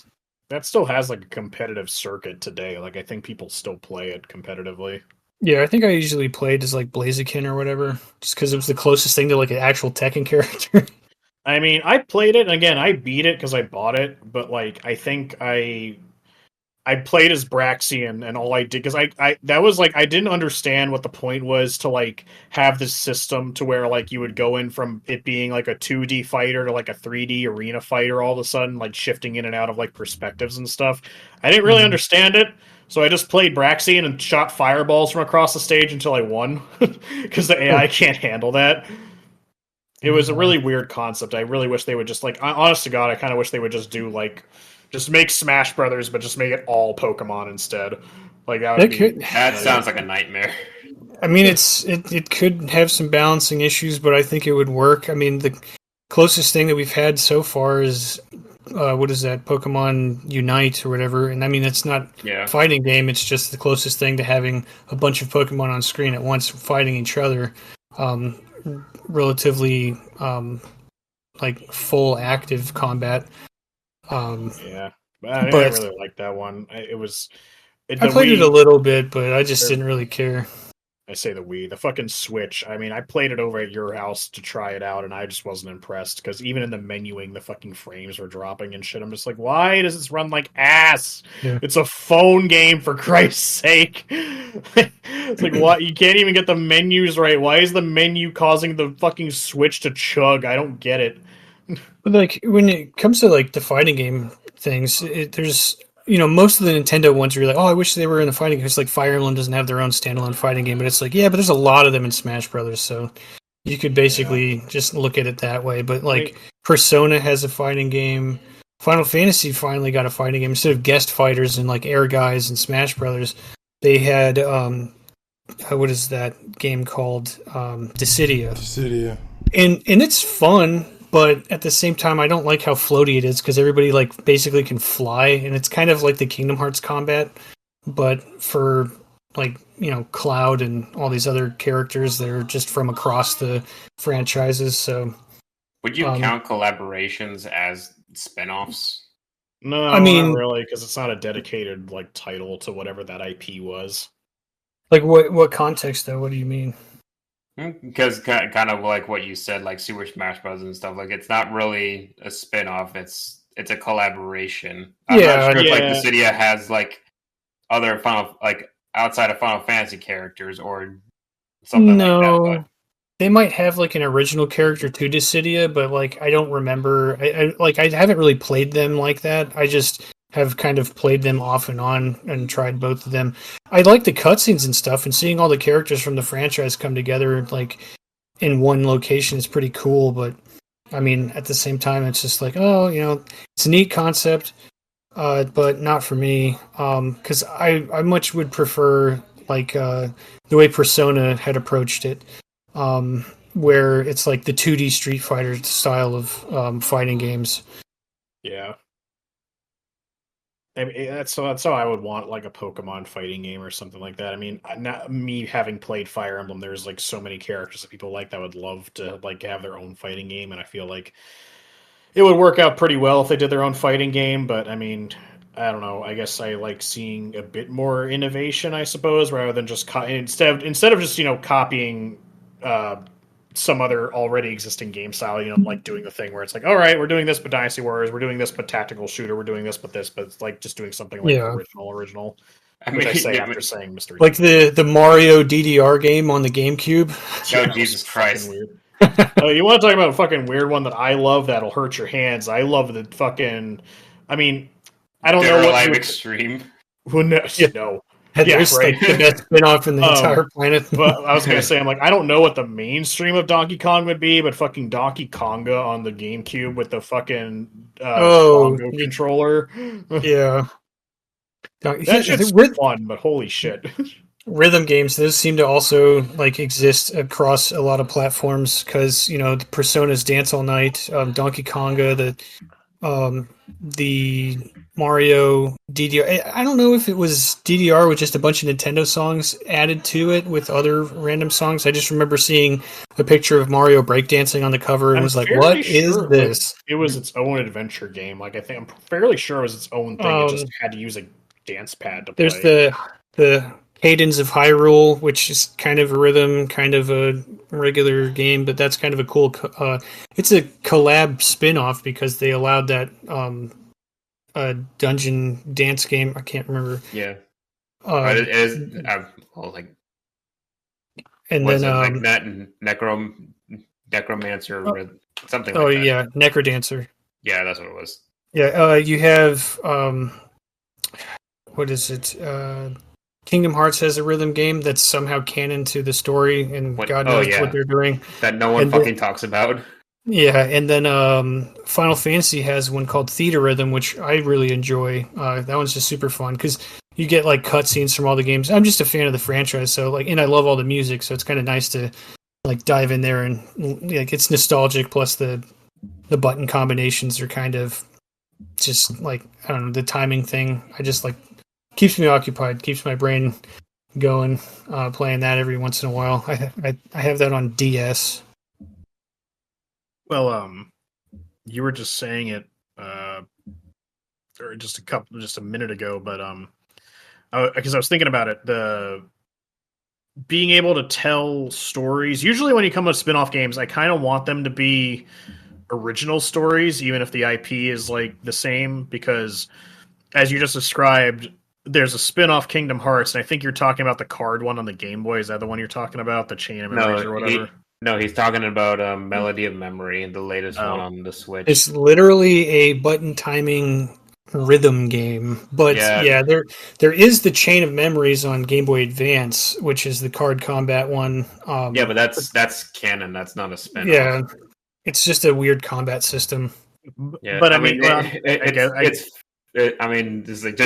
That still has like a competitive circuit today. Like I think people still play it competitively. Yeah, I think I usually played as like Blaziken or whatever, just because it was the closest thing to like an actual Tekken character. I mean, I played it, and again, I beat it because I bought it, but like I think I played as Braxian, and all I did because I didn't understand what the point was to like have this system to where like you would go in from it being like a 2D fighter to like a 3D arena fighter all of a sudden, like shifting in and out of like perspectives and stuff. I didn't really understand it, so I just played Braxian and shot fireballs from across the stage until I won because the AI can't handle that. It was a really weird concept. I really wish they would just like, honest to God, I kind of wish they would just do like. Just make Smash Brothers, but just make it all Pokemon instead. Like that sounds like a nightmare. I mean, it could have some balancing issues, but I think it would work. I mean, the closest thing that we've had so far is what is that? Pokemon Unite or whatever. And I mean, it's not a fighting game. It's just the closest thing to having a bunch of Pokemon on screen at once fighting each other. Relatively like full active combat. But I didn't really like that one. I played it a little bit, but I just didn't really care. I say the Wii, the fucking Switch. I mean, I played it over at your house to try it out, and I just wasn't impressed because even in the menuing, the fucking frames were dropping and shit. I'm just like, why does this run like ass? Yeah. It's a phone game, for Christ's sake. It's like, what? You can't even get the menus right. Why is the menu causing the fucking Switch to chug? I don't get it. Like when it comes to like the fighting game things, there's most of the Nintendo ones are like, oh, I wish they were in the fighting game. It's like Fire Emblem doesn't have their own standalone fighting game, but it's like, yeah, but there's a lot of them in Smash Brothers, so you could basically just look at it that way. But like Persona has a fighting game. Final Fantasy finally got a fighting game instead of guest fighters and like Air Guys and Smash Brothers. They had what is that game called? Dissidia. Dissidia. And it's fun. But at the same time, I don't like how floaty it is because everybody like basically can fly, and it's kind of like the Kingdom Hearts combat but for like, Cloud and all these other characters, they're just from across the franchises. So would you count collaborations as spin-offs? No, I mean, not really, because it's not a dedicated like title to whatever that IP was. Like what context though? What do you mean? Because kind of like what you said, like Super Smash Bros. And stuff, like it's not really a spin-off, it's a collaboration. I'm not sure if like Dissidia has like other outside of Final Fantasy characters or something like that. But they might have like an original character to Dissidia, but like I don't remember. I haven't really played them like that. I just have kind of played them off and on and tried both of them. I like the cutscenes and stuff, and seeing all the characters from the franchise come together like in one location is pretty cool. But I mean, at the same time, it's just like, it's a neat concept, but not for me. Because I much would prefer like the way Persona had approached it. Where it's like the 2D Street Fighter style of fighting games. Yeah. I mean, that's how I would want like a Pokemon fighting game or something like that. I mean, not me having played Fire Emblem, there's like so many characters that people like that would love to like have their own fighting game, and I feel like it would work out pretty well if they did their own fighting game. But I mean, I don't know. I guess I like seeing a bit more innovation, I suppose, rather than just instead of just copying some other already existing game style, like doing the thing where it's like, all right, we're doing this but Dynasty Warriors, we're doing this but Tactical Shooter, we're doing this but this, but it's like just doing something like original. Which I say after saying Mystery. Like the Mario DDR game on the GameCube. Oh, Jesus Christ. Weird. You want to talk about a fucking weird one that I love that'll hurt your hands? I love the fucking... I mean, I don't know what... Live Extreme. Who knows? No. There's like the best spin-off in the entire planet. But I was going to say, I'm like, I don't know what the mainstream of Donkey Kong would be, but fucking Donkey Konga on the GameCube with the fucking Bongo controller. Yeah. That shit's fun, but holy shit. Rhythm games, those seem to also like exist across a lot of platforms because, the Persona's Dance All Night, Donkey Konga, the Mario DDR. I don't know if it was DDR with just a bunch of Nintendo songs added to it with other random songs. I just remember seeing a picture of Mario breakdancing on the cover and was like, what is this? It was its own adventure game. Like, I'm fairly sure it was its own thing. It just had to use a dance pad to play. There's the Cadence of Hyrule, which is kind of a rhythm, kind of a regular game, but that's kind of a cool... it's a collab spin-off because they allowed that dungeon dance game. I can't remember. Yeah. It is... and then... Necromancer or something like that. Oh, yeah. Necrodancer. Yeah, that's what it was. Yeah, you have... what is it? Kingdom Hearts has a rhythm game that's somehow canon to the story, and God knows what they're doing. That no one fucking talks about. Yeah, and then Final Fantasy has one called Theatrhythm, which I really enjoy. That one's just super fun because you get like cutscenes from all the games. I'm just a fan of the franchise, so and I love all the music, so it's kind of nice to like dive in there and like it's nostalgic. Plus the button combinations are kind of just like I don't know the timing thing. I just like. Keeps me occupied, keeps my brain going, playing that every once in a while. I have that on DS. Well, you were just saying it, or just a minute ago, but because I was thinking about it, the being able to tell stories. Usually, when you come with spin-off games, I kind of want them to be original stories, even if the IP is like the same, because as you just described. There's a spin-off Kingdom Hearts, and I think you're talking about the card one on the Game Boy. Is that the one you're talking about? The Chain of Memories or whatever? He's talking about Melody of Memory, the latest one on the Switch. It's literally a button timing rhythm game. But there is the Chain of Memories on Game Boy Advance, which is the card combat one. But that's canon. That's not a spin-off. Yeah, it's just a weird combat system. Yeah, but I mean it's like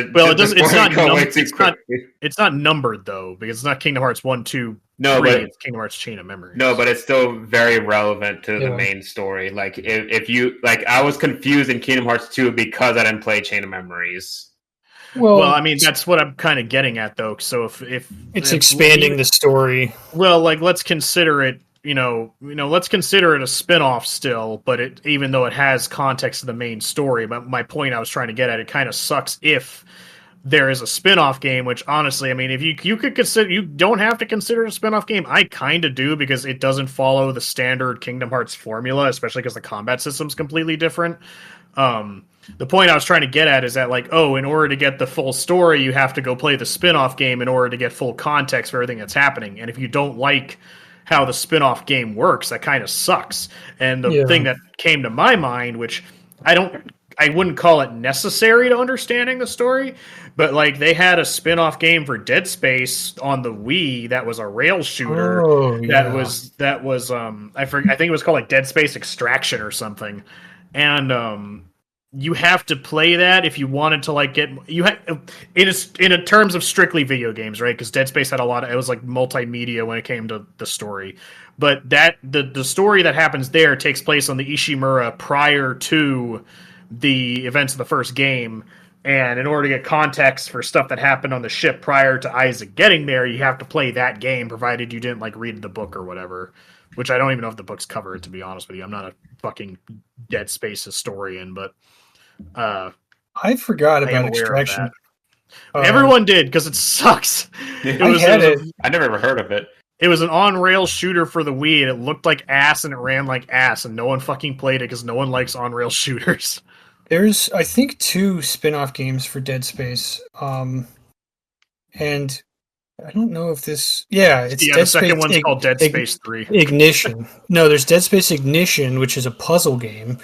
it's not numbered though because it's not Kingdom Hearts 1, 2, no, 3, but it's Kingdom Hearts Chain of Memories. No, but it's still very relevant to the main story. Like if you I was confused in Kingdom Hearts 2 because I didn't play Chain of Memories. Well, I mean, that's what I'm kind of getting at, though. So if it's expanding the story. Well, like let's consider it. Let's consider it a spin-off still, but even though it has context to the main story, but my point I was trying to get at, it kind of sucks if there is a spin-off game, which honestly, I mean, if you could consider, you don't have to consider it a spin-off game. I kind of do, because it doesn't follow the standard Kingdom Hearts formula, especially because the combat system's completely different. The point I was trying to get at is that, like, in order to get the full story, you have to go play the spin-off game in order to get full context for everything that's happening. And if you don't like how the spin-off game works, that kind of sucks. And the thing that came to my mind, which I wouldn't call it necessary to understanding the story, but like they had a spin-off game for Dead Space on the Wii that was a rail shooter. That was I think it was called like Dead Space Extraction or something. And you have to play that if you wanted to like get in terms of strictly video games, right? Because Dead Space had it was like multimedia when it came to the story. But the story that happens there takes place on the Ishimura prior to the events of the first game, and in order to get context for stuff that happened on the ship prior to Isaac getting there, you have to play that game, provided you didn't like read the book or whatever, which I don't even know if the books cover it, to be honest with you. I'm not a fucking Dead Space historian, but I forgot about Extraction. Everyone did, because it sucks. I never ever heard of it. It was an on-rail shooter for the Wii, and it looked like ass, and it ran like ass, and no one fucking played it because no one likes on-rail shooters. There's, I think, 2 spin-off games for Dead Space. And I don't know if this... Yeah, it's Dead the second one's called Dead Space 3. Ignition. No, there's Dead Space Ignition, which is a puzzle game,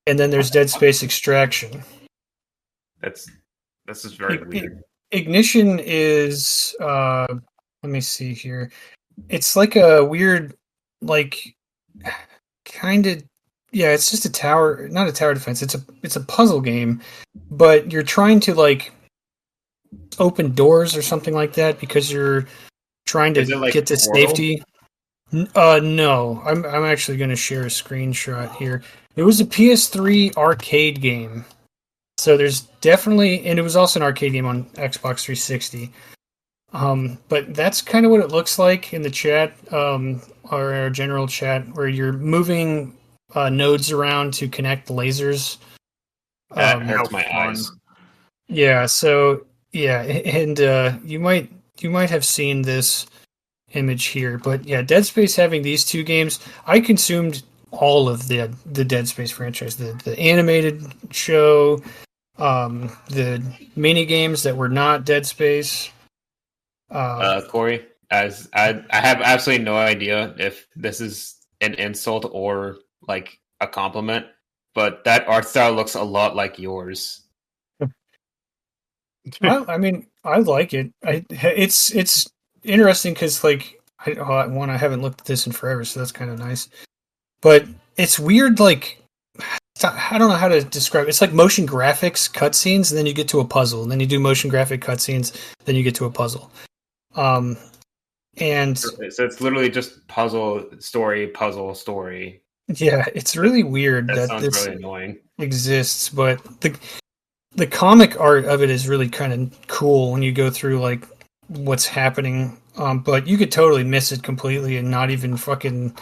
and then there's Dead Space Extraction. This is very weird. Ignition is... let me see here. It's like a weird, like, kind of... Yeah, it's just not a tower defense. It's a puzzle game, but you're trying to like open doors or something like that because you're trying to get to safety. No, I'm actually going to share a screenshot here. It was a PS3 arcade game, so there's definitely, and it was also an arcade game on Xbox 360. But that's kind of what it looks like in the chat, or our general chat, where you're moving nodes around to connect lasers. That hurts my eyes. Yeah, so yeah, and you might have seen this image here, but yeah, Dead Space having these 2 games, I consumed all of the Dead Space franchise, the animated show, the mini games that were not Dead Space. Corey, as I have absolutely no idea if this is an insult or like a compliment, but that art style looks a lot like yours. I mean, I like it. It's interesting because like I haven't looked at this in forever, so that's kind of nice. But it's weird. Like I don't know how to describe it. It's like motion graphics cutscenes, and then you get to a puzzle, and then you do motion graphic cutscenes, then you get to a puzzle. And so it's literally just puzzle story. Yeah, it's really weird that sounds this really annoying. exists, but the comic art of it is really kind of cool when you go through like what's happening. But you could totally miss it completely and not even fucking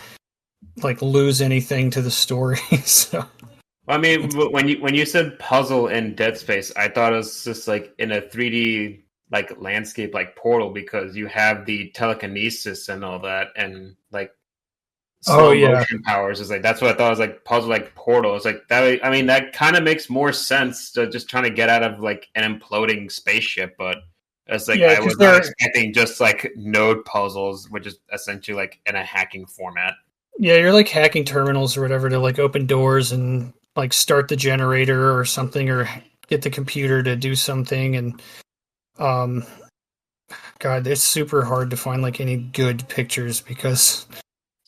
like lose anything to the story. So I mean, when you said puzzle in Dead Space, I thought it was just like in a 3D like landscape like Portal, because you have the telekinesis and all that, and like slow motion powers. Is like that's what I thought. It was like puzzle like Portal. It's like that. I mean, that kind of makes more sense to just trying to get out of like an imploding spaceship, but it's like I was not expecting just like node puzzles, which is essentially like in a hacking format. Yeah, you're like hacking terminals or whatever to like open doors and like start the generator or something, or get the computer to do something. And God, it's super hard to find like any good pictures because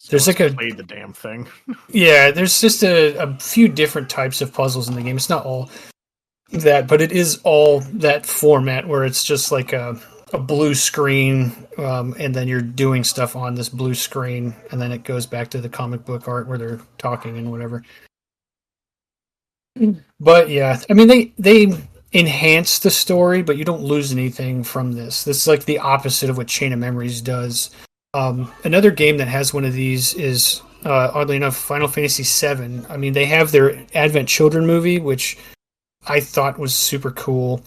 there's like played the damn thing. Yeah, there's just a few different types of puzzles in the game. It's not all that, but it is all that format where it's just like a blue screen, and then you're doing stuff on this blue screen, and then it goes back to the comic book art where they're talking and whatever. But yeah, I mean, they enhance the story, but you don't lose anything from this. This is like the opposite of what Chain of Memories does. Another game that has one of these is, oddly enough, Final Fantasy VII. I mean, they have their Advent Children movie, which I thought was super cool.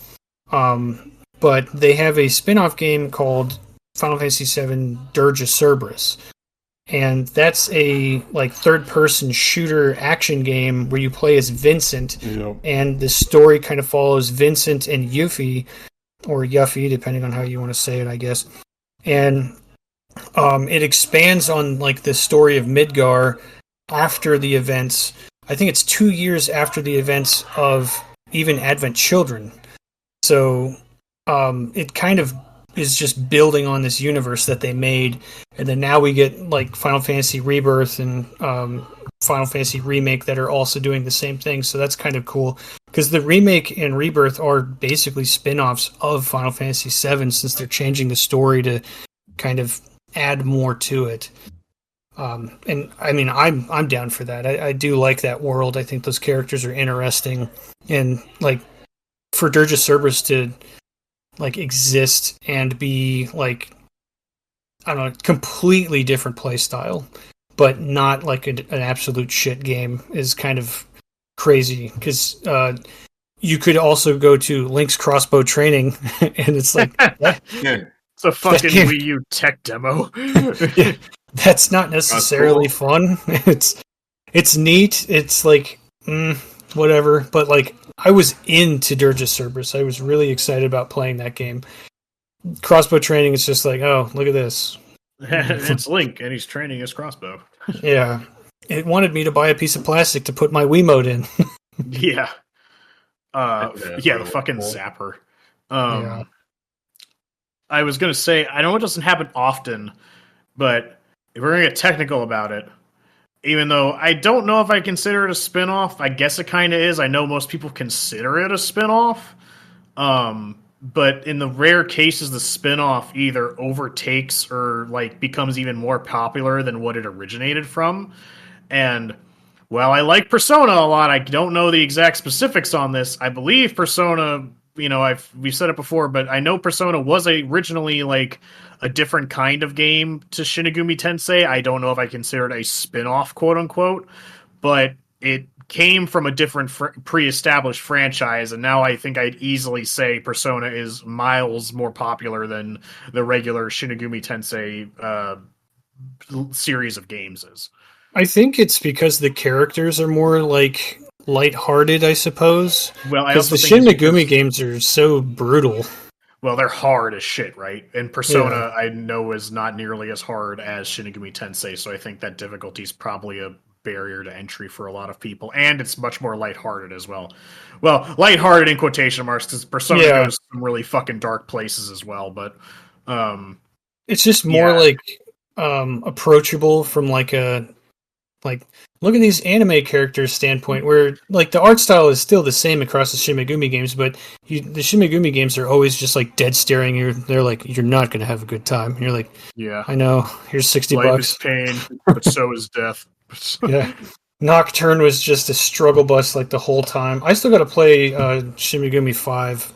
But they have a spin-off game called Final Fantasy VII Dirge of Cerberus. And that's a like third-person shooter action game where you play as Vincent, and the story kind of follows Vincent and Yuffie, or Yuffie, depending on how you want to say it, I guess. And it expands on like the story of Midgar after the events. I think it's 2 years after the events of even Advent Children. So it kind of is just building on this universe that they made, and then now we get like Final Fantasy Rebirth and Final Fantasy Remake that are also doing the same thing. So that's kind of cool because the Remake and Rebirth are basically spin-offs of Final Fantasy VII, since they're changing the story to kind of add more to it. And I mean, I'm down for that. I do like that world. I think those characters are interesting, and like for Dirge of Cerberus to like exist and be like, I don't know, completely different play style, but not like an absolute shit game is kind of crazy, because you could also go to Link's crossbow training and it's like it's a fucking Wii U tech demo. Yeah, that's not necessarily fun. It's neat. It's like whatever, but like I was into Dirge of Cerberus. I was really excited about playing that game. Crossbow training is just like, oh, look at this. It's Link, and he's training his crossbow. Yeah. It wanted me to buy a piece of plastic to put my Wiimote in. Yeah. The fucking zapper. Yeah. I was going to say, I know it doesn't happen often, but if we're going to get technical about it, even though I don't know if I consider it a spin-off, I guess it kind of is. I know most people consider it a spin-off. But in the rare cases, the spin-off either overtakes or like becomes even more popular than what it originated from. And while I like Persona a lot, I don't know the exact specifics on this. I believe Persona, we've said it before, but I know Persona was originally like a different kind of game to Shin Megami Tensei. I don't know if I consider it a spin-off, quote unquote, but it came from a different pre-established franchise, and now I think I'd easily say Persona is miles more popular than the regular Shin Megami Tensei series of games is. I think it's because the characters are more like lighthearted, I suppose. Well, because the Shin Megami games are so brutal. Well, they're hard as shit, right? And Persona, I know, is not nearly as hard as Shin Megami Tensei, so I think that difficulty is probably a barrier to entry for a lot of people, and it's much more lighthearted as well. Well, lighthearted in quotation marks, because Persona goes some really fucking dark places as well, but it's just more like approachable from like a look at these anime characters standpoint, where like the art style is still the same across the Shin Megami games, but the Shin Megami games are always just like dead staring you. They're like, you're not going to have a good time. And you're like, yeah, I know. Here's $60. Life is pain, but so is death. Yeah. Nocturne was just a struggle bus like the whole time. I still got to play Shin Megami 5.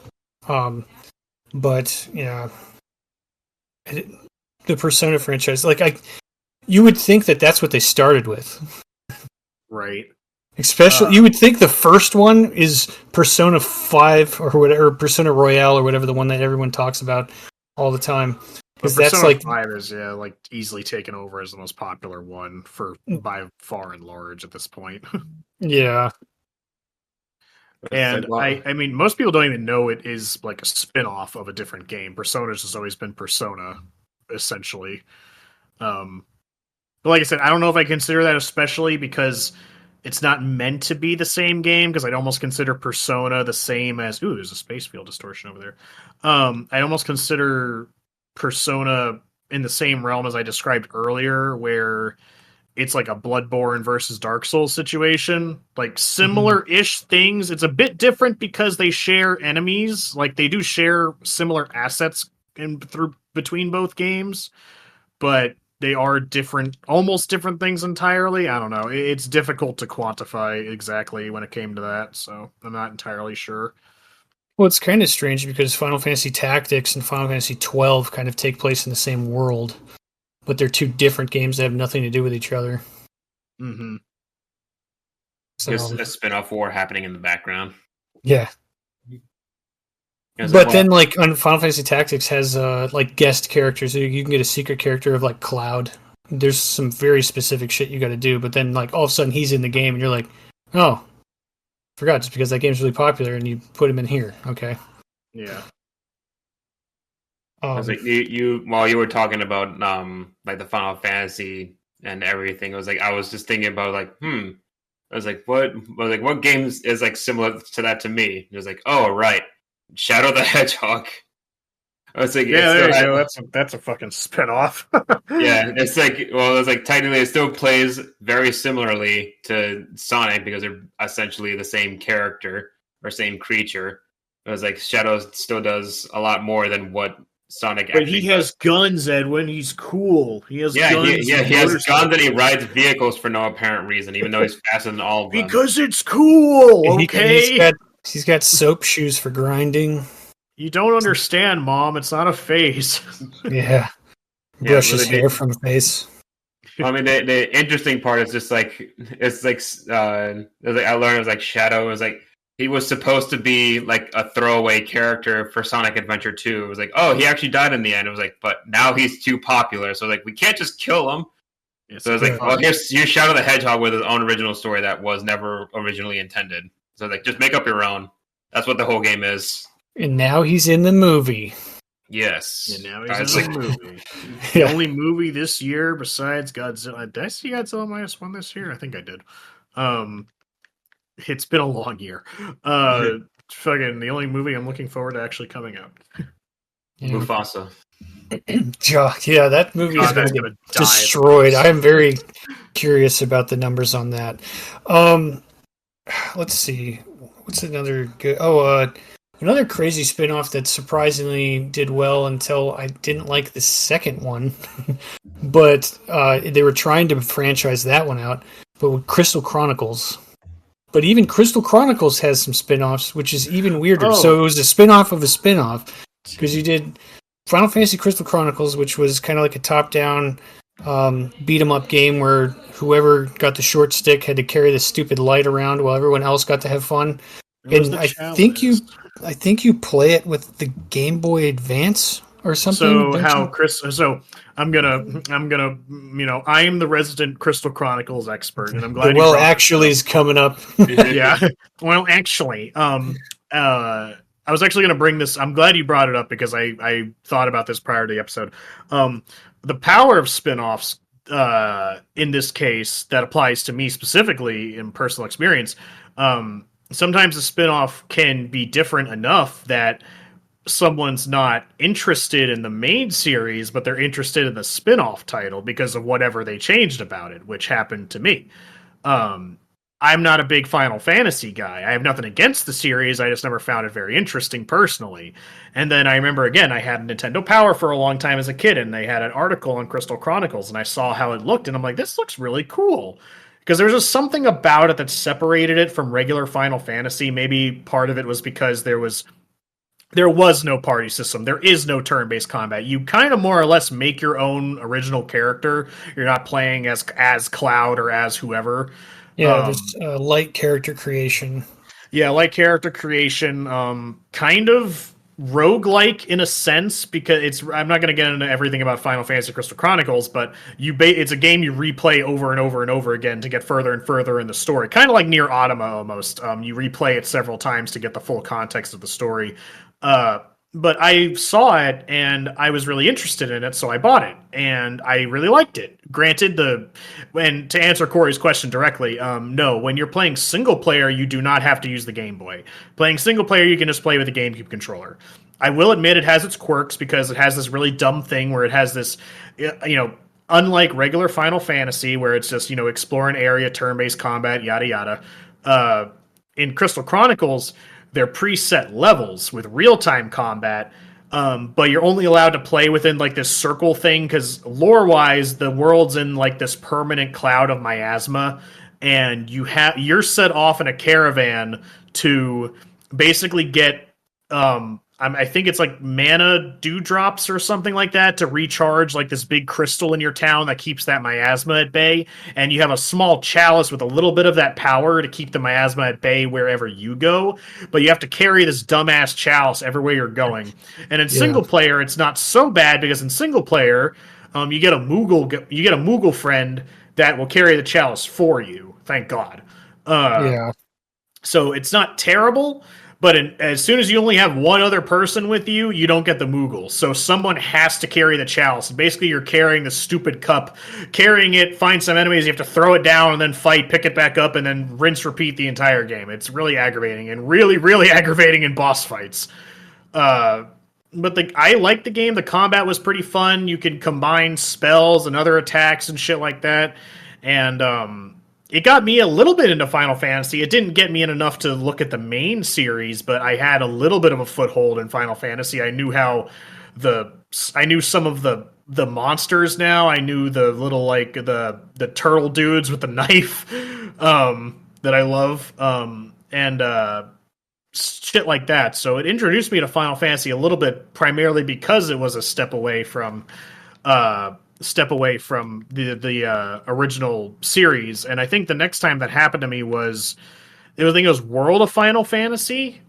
But yeah, the Persona franchise, like you would think that that's what they started with. Right. Especially, you would think the first one is Persona 5 or whatever, Persona Royale or whatever, the one that everyone talks about all the time. Because that's like 5 is like easily taken over as the most popular one by far and large at this point. Yeah. And I mean, most people don't even know it is like a spin-off of a different game. Persona's just always been Persona, essentially. But like I said, I don't know if I consider that especially because it's not meant to be the same game, because I'd almost consider Persona the same as... Ooh, there's a space field distortion over there. I almost consider Persona in the same realm as I described earlier, where it's like a Bloodborne versus Dark Souls situation. Like similar-ish things. It's a bit different because they share enemies. Like they do share similar assets between both games, but they are different, almost different things entirely. I don't know. It's difficult to quantify exactly when it came to that, so I'm not entirely sure. Well, it's kind of strange because Final Fantasy Tactics and Final Fantasy 12 kind of take place in the same world, but they're two different games that have nothing to do with each other. Mm-hmm. So, There's a spin-off war happening in the background. yeah. It's But like, then, like, on Final Fantasy Tactics has like guest characters. So you can get a secret character of like Cloud. There's some very specific shit you got to do. But then, like, all of a sudden he's in the game, and you're like, oh, forgot just because that game's really popular, and you put him in here. Okay. Yeah. I was like, you while you were talking about like the Final Fantasy and everything, it was like I was just thinking about like, I was like, what games is like similar to that to me? It was like, oh right, Shadow the Hedgehog. I was like, Yeah, there you go. That's a fucking spinoff. yeah, it's like, well, it's like technically it still plays very similarly to Sonic because they're essentially the same character or same creature. It was like Shadow still does a lot more than what Sonic. But he has guns, Edwin. He's cool. He has guns. guns. He has guns and he rides vehicles for no apparent reason, even though he's faster than all of them. Because it's cool. And Okay. he's got soap shoes for grinding. You don't understand, Mom. It's not a face. Yeah. Brush his hair from the face. I mean, the interesting part is just like it's like I learned it was like Shadow was like he was supposed to be like a throwaway character for Sonic Adventure 2. It was like, oh, he actually died in the end. It was like, but now he's too popular, so like we can't just kill him. So it was like, well, here's Shadow the Hedgehog with his own original story that was never originally intended. So like, just make up your own. That's what the whole game is. And now he's in the movie. Yes. And now he's in the movie. The only movie this year besides Godzilla. Did I see Godzilla -1 this year? I think I did. It's been a long year. Fucking the only movie I'm looking forward to actually coming out. Yeah. Mufasa. Yeah, that movie is going to get destroyed. I am very curious about the numbers on that. Let's see. What's another good... another crazy spin-off that surprisingly did well until I didn't like the second one. But they were trying to franchise that one out. But with Crystal Chronicles. But even Crystal Chronicles has some spin-offs, which is even weirder. Oh. So it was a spin-off of a spin-off. Because you did Final Fantasy Crystal Chronicles, which was kind of like a top-down beat-em-up game where whoever got the short stick had to carry the stupid light around while everyone else got to have fun. And I think you play it with the Game Boy Advance or something. So I'm gonna I am the resident Crystal Chronicles expert, and I'm glad. Well, actually, is coming up. Yeah. Well, actually, I was actually going to bring this. I'm glad you brought it up because I thought about this prior to the episode. The power of spinoffs in this case that applies to me specifically in personal experience. Sometimes a spinoff can be different enough that someone's not interested in the main series, but they're interested in the spinoff title because of whatever they changed about it, which happened to me. I'm not a big Final Fantasy guy. I have nothing against the series. I just never found it very interesting personally. And then I remember, again, I had Nintendo Power for a long time as a kid, and they had an article on Crystal Chronicles, and I saw how it looked, and I'm like, this looks really cool. Because there was just something about it that separated it from regular Final Fantasy. Maybe part of it was because there was no party system. There is no turn-based combat. You kind of more or less make your own original character. You're not playing as Cloud or as whoever. Yeah, there's light character creation. Yeah, light character creation. Kind of roguelike in a sense, because I'm not going to get into everything about Final Fantasy Crystal Chronicles, but it's a game you replay over and over and over again to get further and further in the story. Kind of like Nier Automata almost. You replay it several times to get the full context of the story. But I saw it and I was really interested in it, so I bought it and I really liked it. Granted, and to answer Corey's question directly, no, when you're playing single player, you do not have to use the Game Boy. Playing single player, you can just play with a GameCube controller. I will admit it has its quirks because it has this really dumb thing where it has this, unlike regular Final Fantasy where it's just, explore an area, turn-based combat, yada yada. In Crystal Chronicles, they're preset levels with real-time combat, but you're only allowed to play within like this circle thing because lore-wise, the world's in like this permanent cloud of miasma, and you're set off in a caravan to basically get I think it's like mana dewdrops or something like that to recharge like this big crystal in your town that keeps that miasma at bay. And you have a small chalice with a little bit of that power to keep the miasma at bay wherever you go. But you have to carry this dumbass chalice everywhere you're going. And in single player, it's not so bad because in single player, you get a Moogle friend that will carry the chalice for you. Thank God. So it's not terrible. But as soon as you only have one other person with you, you don't get the Moogle. So someone has to carry the chalice. Basically, you're carrying the stupid cup, carrying it, find some enemies, you have to throw it down and then fight, pick it back up, and then rinse, repeat the entire game. It's really aggravating and really, really aggravating in boss fights. But I liked the game. The combat was pretty fun. You could combine spells and other attacks and shit like that. And it got me a little bit into Final Fantasy. It didn't get me in enough to look at the main series, but I had a little bit of a foothold in Final Fantasy. I knew some of the monsters now. I knew the little like the turtle dudes with the knife that I love and shit like that. So it introduced me to Final Fantasy a little bit, primarily because it was a step away from the original series. And I think the next time that happened to me was World of Final Fantasy,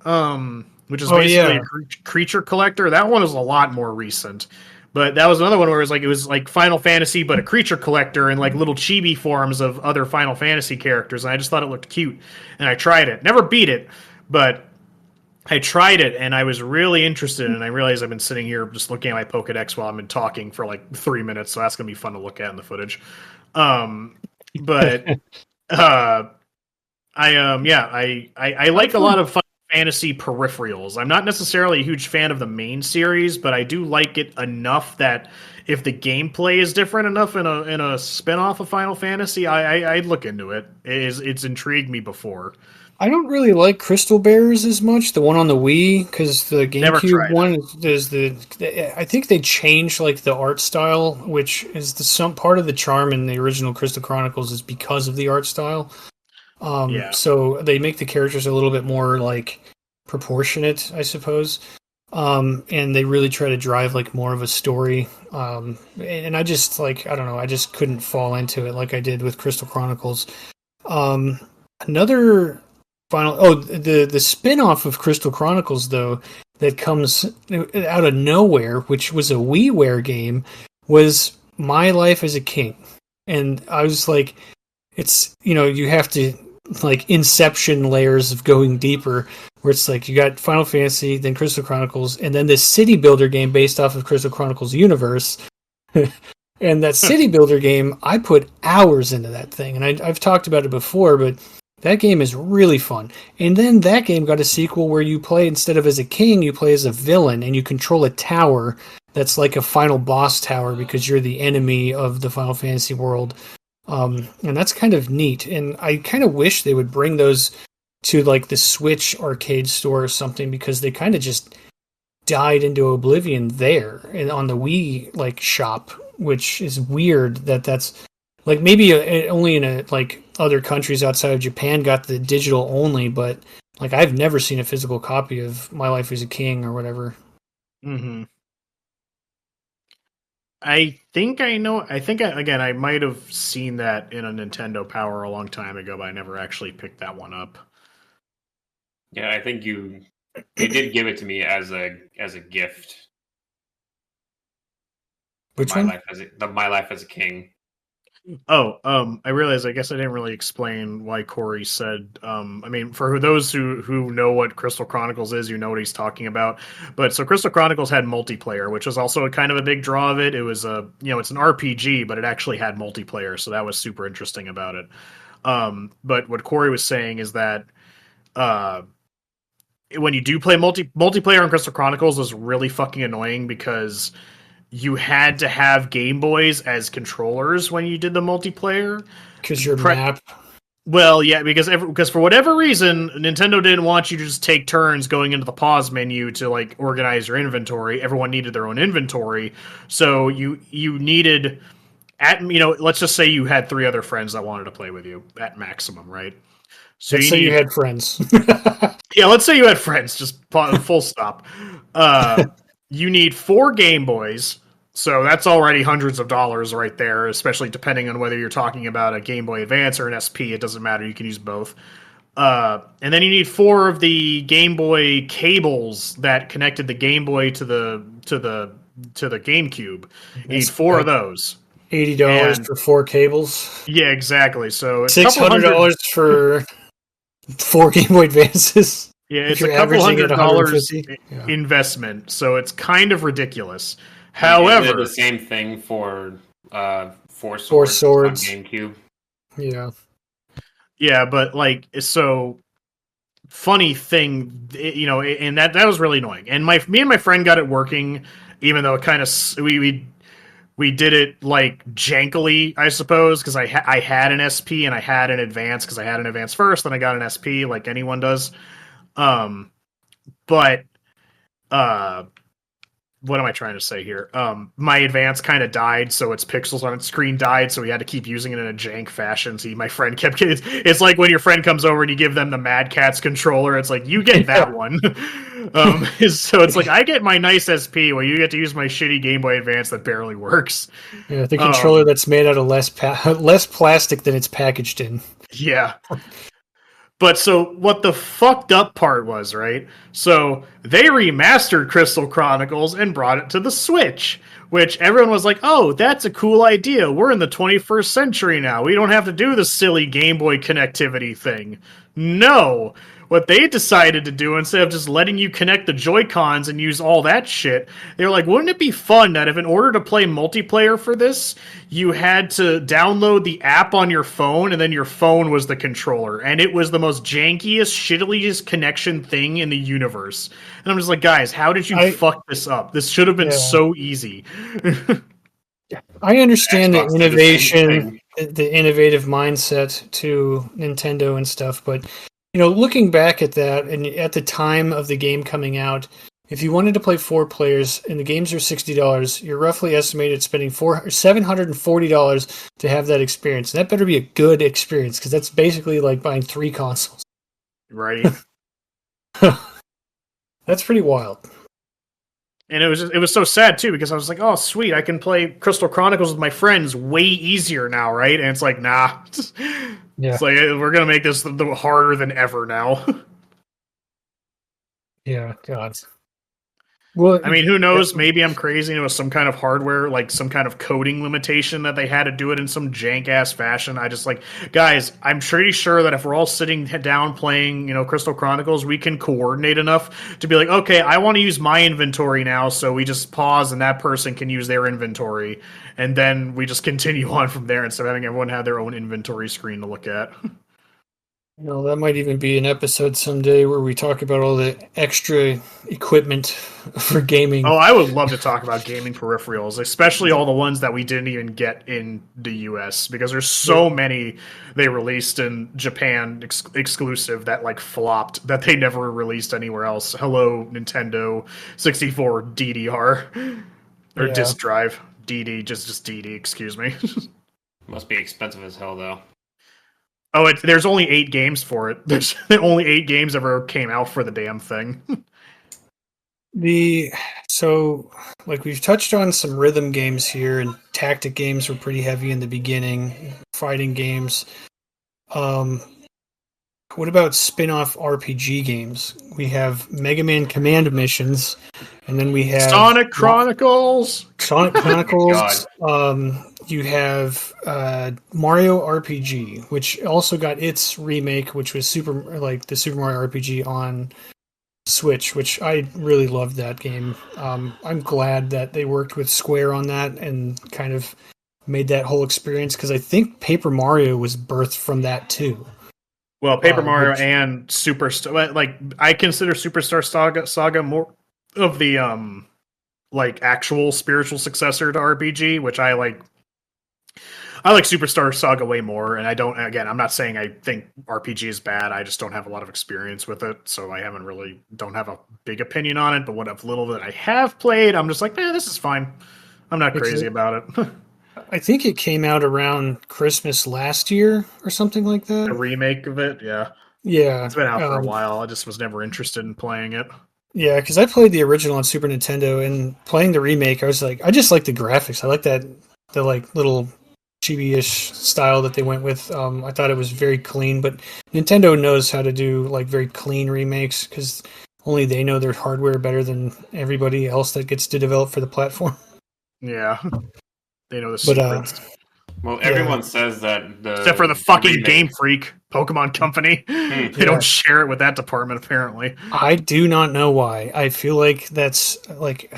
which is basically a creature collector. That one was a lot more recent, but that was another one where it was like Final Fantasy but a creature collector and like little chibi forms of other Final Fantasy characters, and I just thought it looked cute, and I tried it. Never beat it, but I tried it, and I was really interested, and I realized I've been sitting here just looking at my Pokedex while I've been talking for like 3 minutes, so that's going to be fun to look at in the footage. But I like a lot of Final Fantasy peripherals. I'm not necessarily a huge fan of the main series, but I do like it enough that if the gameplay is different enough in a spin-off of Final Fantasy, I'd look into it. It's intrigued me before. I don't really like Crystal Bears as much, the one on the Wii, because the GameCube one is I think they changed like the art style, which is some part of the charm in the original Crystal Chronicles is because of the art style. So they make the characters a little bit more like proportionate, I suppose. And they really try to drive like more of a story. And I just like, I don't know, I just couldn't fall into it like I did with Crystal Chronicles. Another the spin-off of Crystal Chronicles, though, that comes out of nowhere, which was a WiiWare game, was My Life as a King. And I was like, it's, you have to, like, Inception layers of going deeper, where it's like, you got Final Fantasy, then Crystal Chronicles, and then this city builder game based off of Crystal Chronicles universe. And that city builder game, I put hours into that thing. And I've talked about it before, but that game is really fun. And then that game got a sequel where you play, instead of as a king, you play as a villain, and you control a tower that's like a final boss tower because you're the enemy of the Final Fantasy world. And that's kind of neat. And I kind of wish they would bring those to like the Switch arcade store or something, because they kind of just died into oblivion there and on the Wii like shop, which is weird that's like maybe only in like other countries outside of Japan got the digital only, but like I've never seen a physical copy of My Life as a King or whatever. Mm-hmm. I think I might have seen that in a Nintendo Power a long time ago, but I never actually picked that one up. Yeah, I think you did give it to me as a gift. Which one? My Life as a King. Oh, I realized. I guess I didn't really explain why Corey said. I mean, for those who know what Crystal Chronicles is, you know what he's talking about. But so Crystal Chronicles had multiplayer, which was also kind of a big draw of it. It was it's an RPG, but it actually had multiplayer, so that was super interesting about it. But what Corey was saying is that when you do play multiplayer in Crystal Chronicles, is really fucking annoying because you had to have Game Boys as controllers when you did the multiplayer. Because your map. Well, yeah, because for whatever reason, Nintendo didn't want you to just take turns going into the pause menu to like organize your inventory. Everyone needed their own inventory, so you needed let's just say you had 3 other friends that wanted to play with you at maximum, right? So you had friends. Yeah, let's say you had friends, just full stop. You need 4 Game Boys, so that's already hundreds of dollars right there, especially depending on whether you're talking about a Game Boy Advance or an SP. It doesn't matter, you can use both. And then you need 4 of the Game Boy cables that connected the Game Boy to the GameCube. You need 4 of those. $80 for 4 cables. Yeah, exactly. So it's $600 for 4 Game Boy Advances. Yeah, it's a couple $100 investment, so it's kind of ridiculous. However, the same thing for Four Swords on GameCube. Yeah. Yeah, but like, so funny thing, you know, and that was really annoying. And me and my friend got it working, even though it kind of we did it like jankily, I suppose, because I had an SP and I had an Advance because I had an Advance first, then I got an SP like anyone does. But what am I trying to say here? My Advance kind of died, so its pixels on its screen died, so we had to keep using it in a jank fashion. See, my friend kept getting... It's like when your friend comes over and you give them the Mad Catz controller, it's like, you get that one. So it's like, I get my nice SP, while you get to use my shitty Game Boy Advance that barely works. Yeah, the controller that's made out of less plastic than it's packaged in. Yeah. But so what the fucked up part was, right? So they remastered Crystal Chronicles and brought it to the Switch, which everyone was like, oh, that's a cool idea. We're in the 21st century now. We don't have to do the silly Game Boy connectivity thing. No. What they decided to do, instead of just letting you connect the Joy-Cons and use all that shit, they were like, wouldn't it be fun that if in order to play multiplayer for this, you had to download the app on your phone and then your phone was the controller. And it was the most jankiest, shittiliest connection thing in the universe. And I'm just like, guys, how did you fuck this up? This should have been so easy. I understand the innovation, the innovative mindset to Nintendo and stuff, but you know, looking back at that, and at the time of the game coming out, if you wanted to play 4 players and the games are $60, you're roughly estimated spending $740 to have that experience. And that better be a good experience, because that's basically like buying 3 consoles. Right. That's pretty wild. And it was so sad too, because I was like, oh sweet, I can play Crystal Chronicles with my friends way easier now, right? And it's like, nah. Yeah. It's like, we're gonna make this harder than ever now. Yeah, God. Well, I mean, who knows? Maybe I'm crazy and it was some kind of hardware, like some kind of coding limitation that they had to do it in some jank-ass fashion. I just like, guys, I'm pretty sure that if we're all sitting down playing, you know, Crystal Chronicles, we can coordinate enough to be like, okay, I want to use my inventory now, so we just pause and that person can use their inventory. And then we just continue on from there instead of having everyone have their own inventory screen to look at. You know, that might even be an episode someday where we talk about all the extra equipment for gaming. Oh, I would love to talk about gaming peripherals, especially all the ones that we didn't even get in the US, because there's so many they released in Japan exclusive that like flopped, that they never released anywhere else. Hello, Nintendo 64 DDR or disk drive. DD, just DD, excuse me. Must be expensive as hell, though. Oh, there's only 8 games for it. There's only 8 games ever came out for the damn thing. So, like, we've touched on some rhythm games here, and tactic games were pretty heavy in the beginning. Fighting games. What about spin-off RPG games? We have Mega Man Command Missions, and then we have Sonic Chronicles. Sonic Chronicles. You have Mario RPG, which also got its remake, which was the Super Mario RPG on Switch, which I really loved that game. I'm glad that they worked with Square on that and kind of made that whole experience, because I think Paper Mario was birthed from that too. Well, Paper Mario and Superstar, like, I consider Superstar Saga more of the like actual spiritual successor to RPG, which I like Superstar Saga way more, and I'm not saying I think RPG is bad, I just don't have a lot of experience with it, so I don't have a big opinion on it, but what little that I have played, I'm just like, this is fine. I'm not crazy about it. I think it came out around Christmas last year or something like that. A remake of it, yeah. Yeah, It's been out for a while. I just was never interested in playing it. Yeah, because I played the original on Super Nintendo, and playing the remake, I was like, I just like the graphics. I like the like little chibi-ish style that they went with. I thought it was very clean, but Nintendo knows how to do like very clean remakes because only they know their hardware better than everybody else that gets to develop for the platform. Yeah, they know the But secrets. Well, everyone says that Except for the fucking remake- Game Freak Pokemon Company. They Yeah. don't share it with that department, apparently. I do not know why. I feel like that's like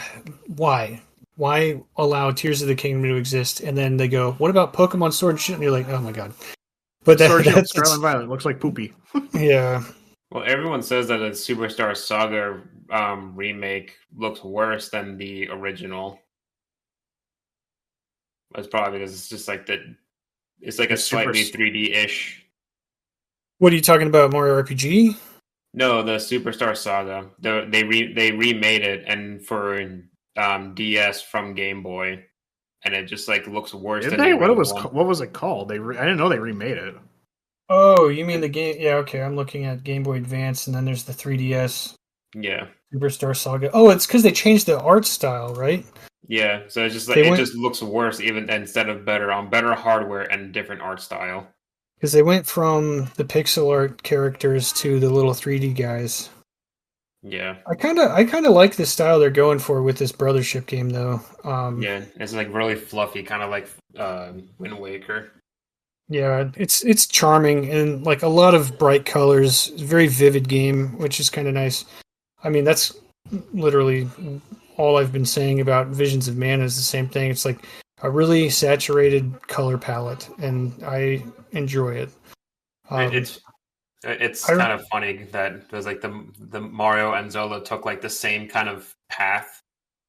why. Why allow Tears of the Kingdom to exist? And then they go, "What about Pokemon Sword and Shield?" And you're like, "Oh my god!" But Sword Shield, that's Scarlet and Violet looks like poopy. yeah. Well, everyone says that the Superstar Saga remake looks worse than the original. That's probably because it's just like it's like a slightly 3D-ish. What are you talking about? Mario RPG? No, the Superstar Saga. They remade it and for DS from Game Boy, and it just like looks worse Did than they? the What original. was it called? I didn't know they remade it. Oh, you mean the game? Yeah, okay. I'm looking at Game Boy Advance, and then there's the 3DS Yeah. Superstar Saga. Oh, it's because they changed the art style, right? Yeah, so it's just like They it went- just looks worse even instead of better on better hardware and different art style. Because they went from the pixel art characters to the little 3D guys. Yeah. I kind of like the style they're going for with this Brothership game, though. Yeah, it's like really fluffy, kind of like Wind Waker. Yeah, it's charming and like a lot of bright colors. Very vivid game, which is kind of nice. I mean, that's literally all I've been saying about Visions of Mana is the same thing. It's like a really saturated color palette, and I enjoy it. It's I- kind of funny that there's like the Mario and Zelda took like the same kind of path,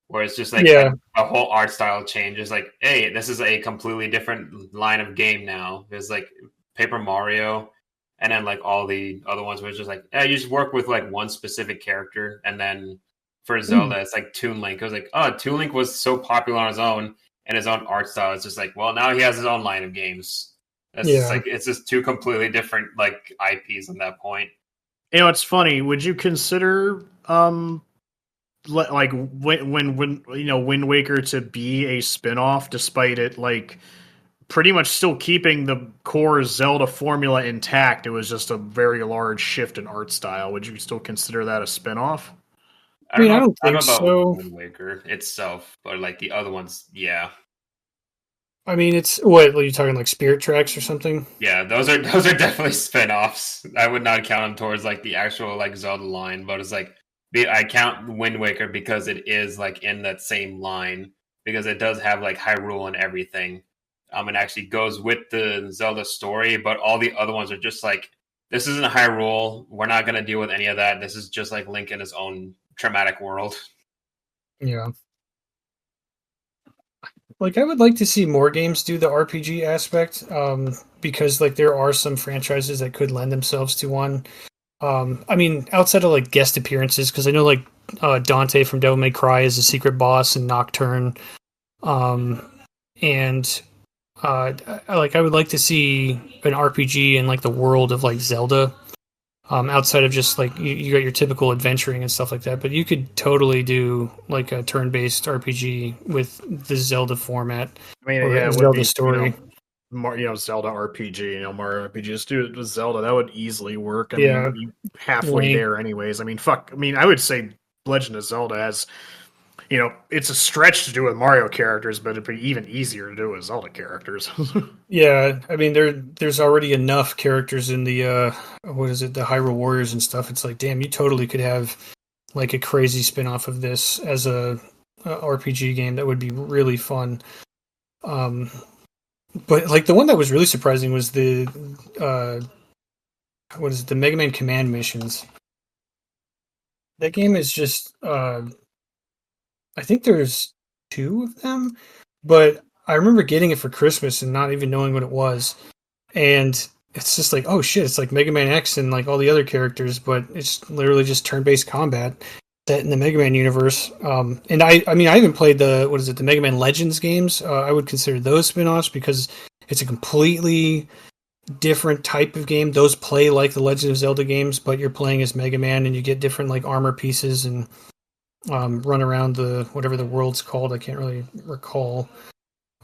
where it's just like Yeah. a whole art style change. It's like, hey, this is a completely different line of game now. There's like Paper Mario, and then like all the other ones where it's just like, yeah, you just work with like one specific character, and then for Zelda, it's like Toon Link. It was like, oh, Toon Link was so popular on his own and his own art style. It's just like, well, now he has his own line of games. That's just Yeah. like it's just two completely different like IPs at that point. You know, it's funny. Would you consider like when you know Wind Waker to be a spin-off, despite it like pretty much still keeping the core Zelda formula intact? It was just a very large shift in art style. Would you still consider that a spin-off? I mean, I don't know think about so. Wind Waker itself, but like the other ones, yeah. I mean, it's what are you talking like Spirit Tracks or something? Yeah, those are definitely spin-offs. I would not count them towards like the actual like Zelda line, but it's like I count Wind Waker because it is like in that same line because it does have like Hyrule and everything. It actually goes with the Zelda story, but all the other ones are just like this isn't Hyrule. We're not gonna deal with any of that. This is just like Link in his own traumatic world. Yeah. Like I would like to see more games do the RPG aspect, because like there are some franchises that could lend themselves to one. I mean, outside of like guest appearances, because I know like Dante from Devil May Cry is a secret boss in Nocturne, and I would like to see an RPG in like the world of like Zelda. Outside of just like you got your typical adventuring and stuff like that, but you could totally do like a turn-based RPG with the Zelda format. I mean, Or yeah, it would Zelda be, story. Zelda RPG, Mario RPG. Just do it with Zelda. That would easily work. I Yeah. mean, halfway Link. there, anyways. I mean, fuck. I mean, I would say Legend of Zelda has, it's a stretch to do with Mario characters, but it'd be even easier to do with Zelda characters. Yeah, I mean there's already enough characters in the the Hyrule Warriors and stuff. It's like, damn, you totally could have like a crazy spin-off of this as a RPG game that would be really fun. But like the one that was really surprising was the the Mega Man Command missions. That game is just I think there's 2 of them, but I remember getting it for Christmas and not even knowing what it was. And it's just like, oh shit, it's like Mega Man X and like all the other characters, but it's literally just turn-based combat set in the Mega Man universe. And I mean, I even played the Mega Man Legends games. I would consider those spin-offs because it's a completely different type of game. Those play like the Legend of Zelda games, but you're playing as Mega Man, and you get different like armor pieces and run around the whatever the world's called. I can't really recall.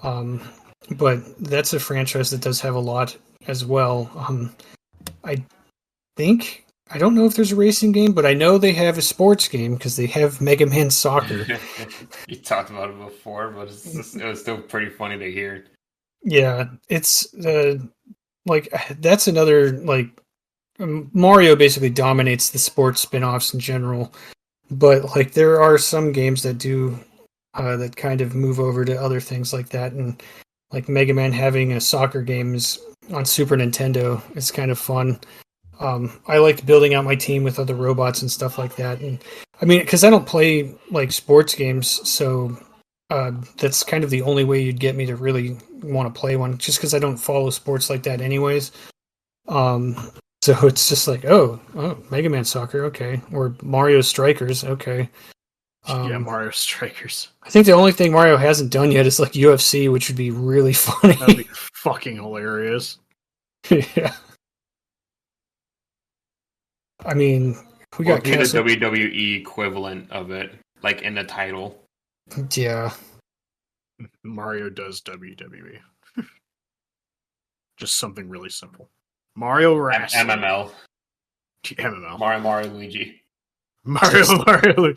But that's a franchise that does have a lot as well. I don't know if there's a racing game, but I know they have a sports game because they have Mega Man Soccer. You talked about it before, but it was still pretty funny to hear. Yeah, it's like that's another like Mario basically dominates the sports spin-offs in general, but like there are some games that do that kind of move over to other things like that, and like Mega Man having a soccer games on Super Nintendo is kind of fun. I liked building out my team with other robots and stuff like that, and I mean, because I don't play like sports games, so that's kind of the only way you'd get me to really want to play one, just because I don't follow sports like that anyways. So it's just like, oh, Mega Man Soccer, okay, or Mario Strikers, okay. Yeah, Mario Strikers. I think the only thing Mario hasn't done yet is like UFC, which would be really funny. That'd be fucking hilarious. Yeah. I mean, we got the WWE equivalent of it, like in the title. Yeah. Mario does WWE. Just something really simple. Mario Wrestling. MML. MML. Mario Luigi. Mario.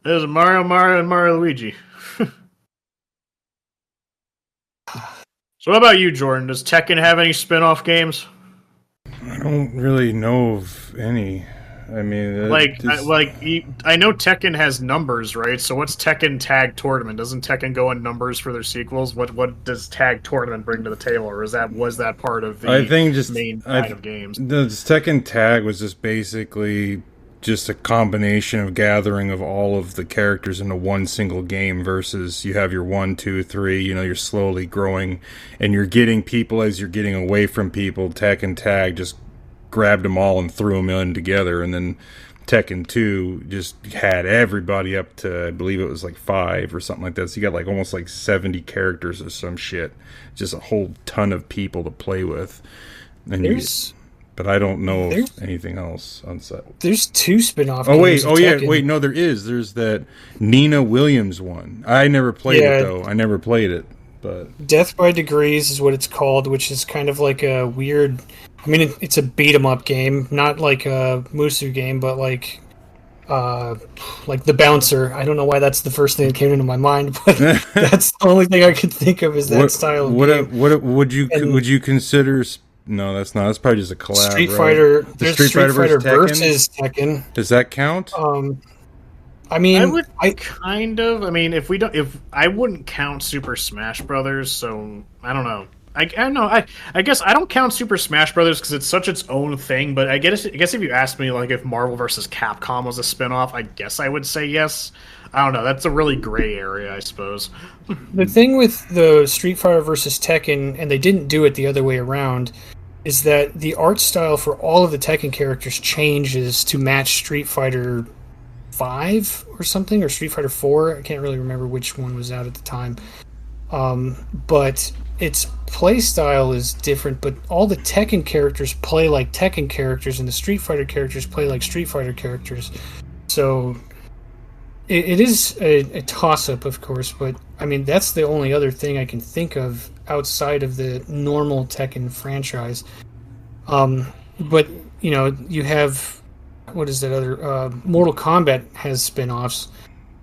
There's Mario, and Mario Luigi. So what about you, Jordan? Does Tekken have any spin-off games? I don't really know of any. I mean, I know Tekken has numbers, right? So what's Tekken Tag Tournament? Doesn't Tekken go in numbers for their sequels? What does Tag Tournament bring to the table, or was that part of the main line of games? The Tekken Tag was just basically just a combination of gathering of all of the characters into one single game versus you have your 1, 2, 3, you're slowly growing and you're getting people as you're getting away from people. Tekken Tag just grabbed them all and threw them in together, and then Tekken 2 just had everybody up to, I believe it was like 5 or something like that. So you got like almost like 70 characters or some shit. Just a whole ton of people to play with. And but I don't know anything else on set. There's 2 spin-off games. Tekken. No, there is. There's that Nina Williams one. I never played it, though. I never played it. But Death by Degrees is what it's called, which is kind of like a weird... I mean, it's a beat-em-up game, not like a Musu game, but like The Bouncer. I don't know why that's the first thing that came into my mind, but that's the only thing I could think of is that style of game. What would you consider... No, that's not. That's probably just a collab. Street Fighter. There's Street Fighter versus Tekken. Does that count? I mean, if I wouldn't count Super Smash Brothers, so I don't know. I don't know. I guess I don't count Super Smash Brothers because it's such its own thing. But I guess if you asked me like if Marvel vs. Capcom was a spinoff, I guess I would say yes. I don't know. That's a really gray area, I suppose. The thing with the Street Fighter versus Tekken, and they didn't do it the other way around, is that the art style for all of the Tekken characters changes to match Street Fighter 5 or something, or Street Fighter 4. I can't really remember which one was out at the time. But its play style is different, but all the Tekken characters play like Tekken characters, and the Street Fighter characters play like Street Fighter characters. So it is a toss-up, of course, but I mean, that's the only other thing I can think of outside of the normal Tekken franchise. But, you have, what is that other, Mortal Kombat has spin-offs.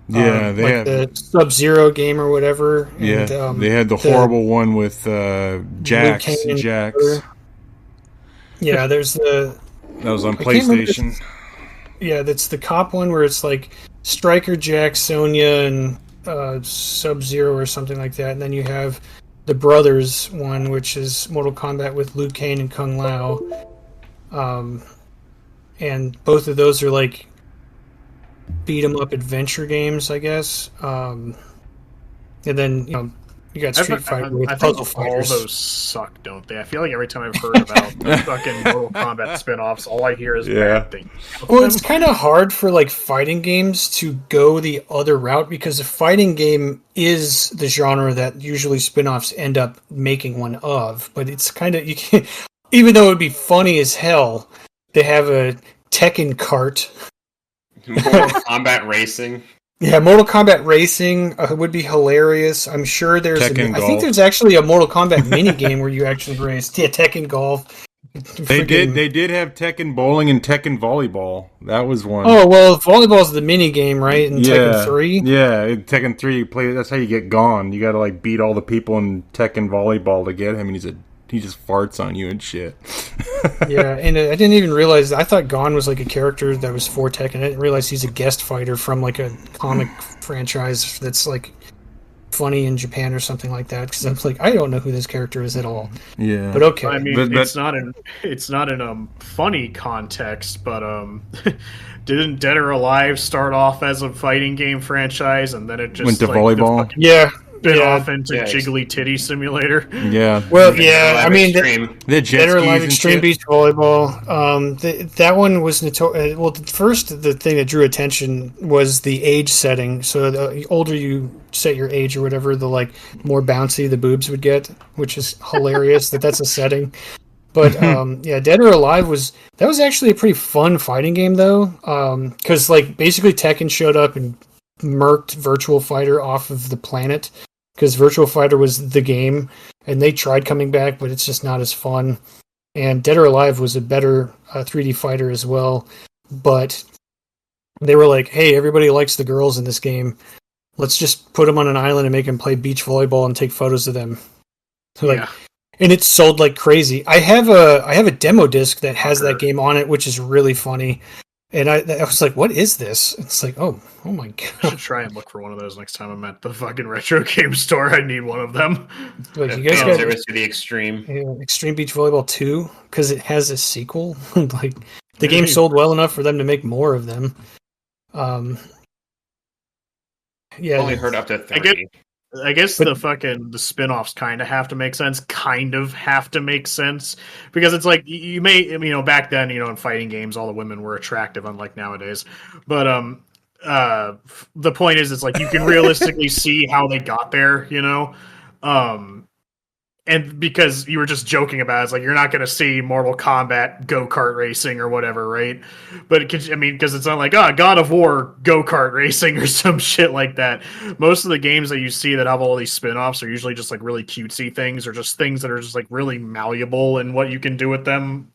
Yeah, they like had the Sub-Zero game or whatever. Yeah, and, they had the horrible one with Jax. Yeah, there's the... That was on PlayStation. Yeah, that's the cop one where it's like Striker, Jax, Sonya, and Sub-Zero or something like that. And then you have the Brothers one, which is Mortal Kombat with Liu Kang and Kung Lao. And both of those are like beat-em-up adventure games, I guess. And then, you got Street Fighter with Puzzle Fighters. All those suck, don't they? I feel like every time I've heard about the fucking Mortal Kombat spin-offs, all I hear is bad things. Well, it's kind of hard for like fighting games to go the other route because a fighting game is the genre that usually spin-offs end up making one of. But it's kind of even though it would be funny as hell, they have a Tekken kart. Mortal Kombat Racing. Yeah, Mortal Kombat Racing would be hilarious. I'm sure there's. I think Golf. there's actually a Mortal Kombat mini game where you actually race. Yeah, Tekken Golf. They did have Tekken Bowling and Tekken Volleyball. That was one. Oh well, volleyball's the mini game, right? In Tekken 3. Yeah, in Tekken 3 you play. That's how you get gone. You got to like beat all the people in Tekken Volleyball to get him, and he just farts on you and shit. Yeah, and I didn't even realize. I thought Gon was like a character that was for Tekken. I didn't realize he's a guest fighter from like a comic franchise that's like funny in Japan or something like that. Because I was like, I don't know who this character is at all. Yeah, but okay. I mean, it's not in funny context, but didn't Dead or Alive start off as a fighting game franchise and then it just went to volleyball? Yeah. Spin off into Jiggly Titty Simulator. Yeah. Well, yeah. I mean, the Dead or Alive Extreme Beach Volleyball. That one was notorious. Well, the thing that drew attention was the age setting. So the older you set your age or whatever, the like more bouncy the boobs would get, which is hilarious that's a setting. But yeah, Dead or Alive was actually a pretty fun fighting game though, because like basically Tekken showed up and murked Virtual Fighter off of the planet. Because Virtual Fighter was the game, and they tried coming back, but it's just not as fun. And Dead or Alive was a better 3D fighter as well, but they were like, hey, everybody likes the girls in this game. Let's just put them on an island and make them play beach volleyball and take photos of them. So like, and it sold like crazy. I have a demo disc that has that game on it, which is really funny. And I was like, what is this? It's like, oh my god. I should try and look for one of those next time I'm at the fucking retro game store. I need one of them. Like, you guys got service to the Extreme. Extreme Beach Volleyball 2, because it has a sequel. Like, the game sold well enough for them to make more of them. Yeah. Only heard up to 30. I guess the spin-offs kind of have to make sense. Because it's like you may, back then, in fighting games, all the women were attractive, unlike nowadays. But the point is, it's like you can realistically see how they got there, and because you were just joking about it, it's like you're not going to see Mortal Kombat go-kart racing or whatever, right? But because it's not like God of War go-kart racing or some shit like that. Most of the games that you see that have all these spin-offs are usually just like really cutesy things, or just things that are just like really malleable in what you can do with them.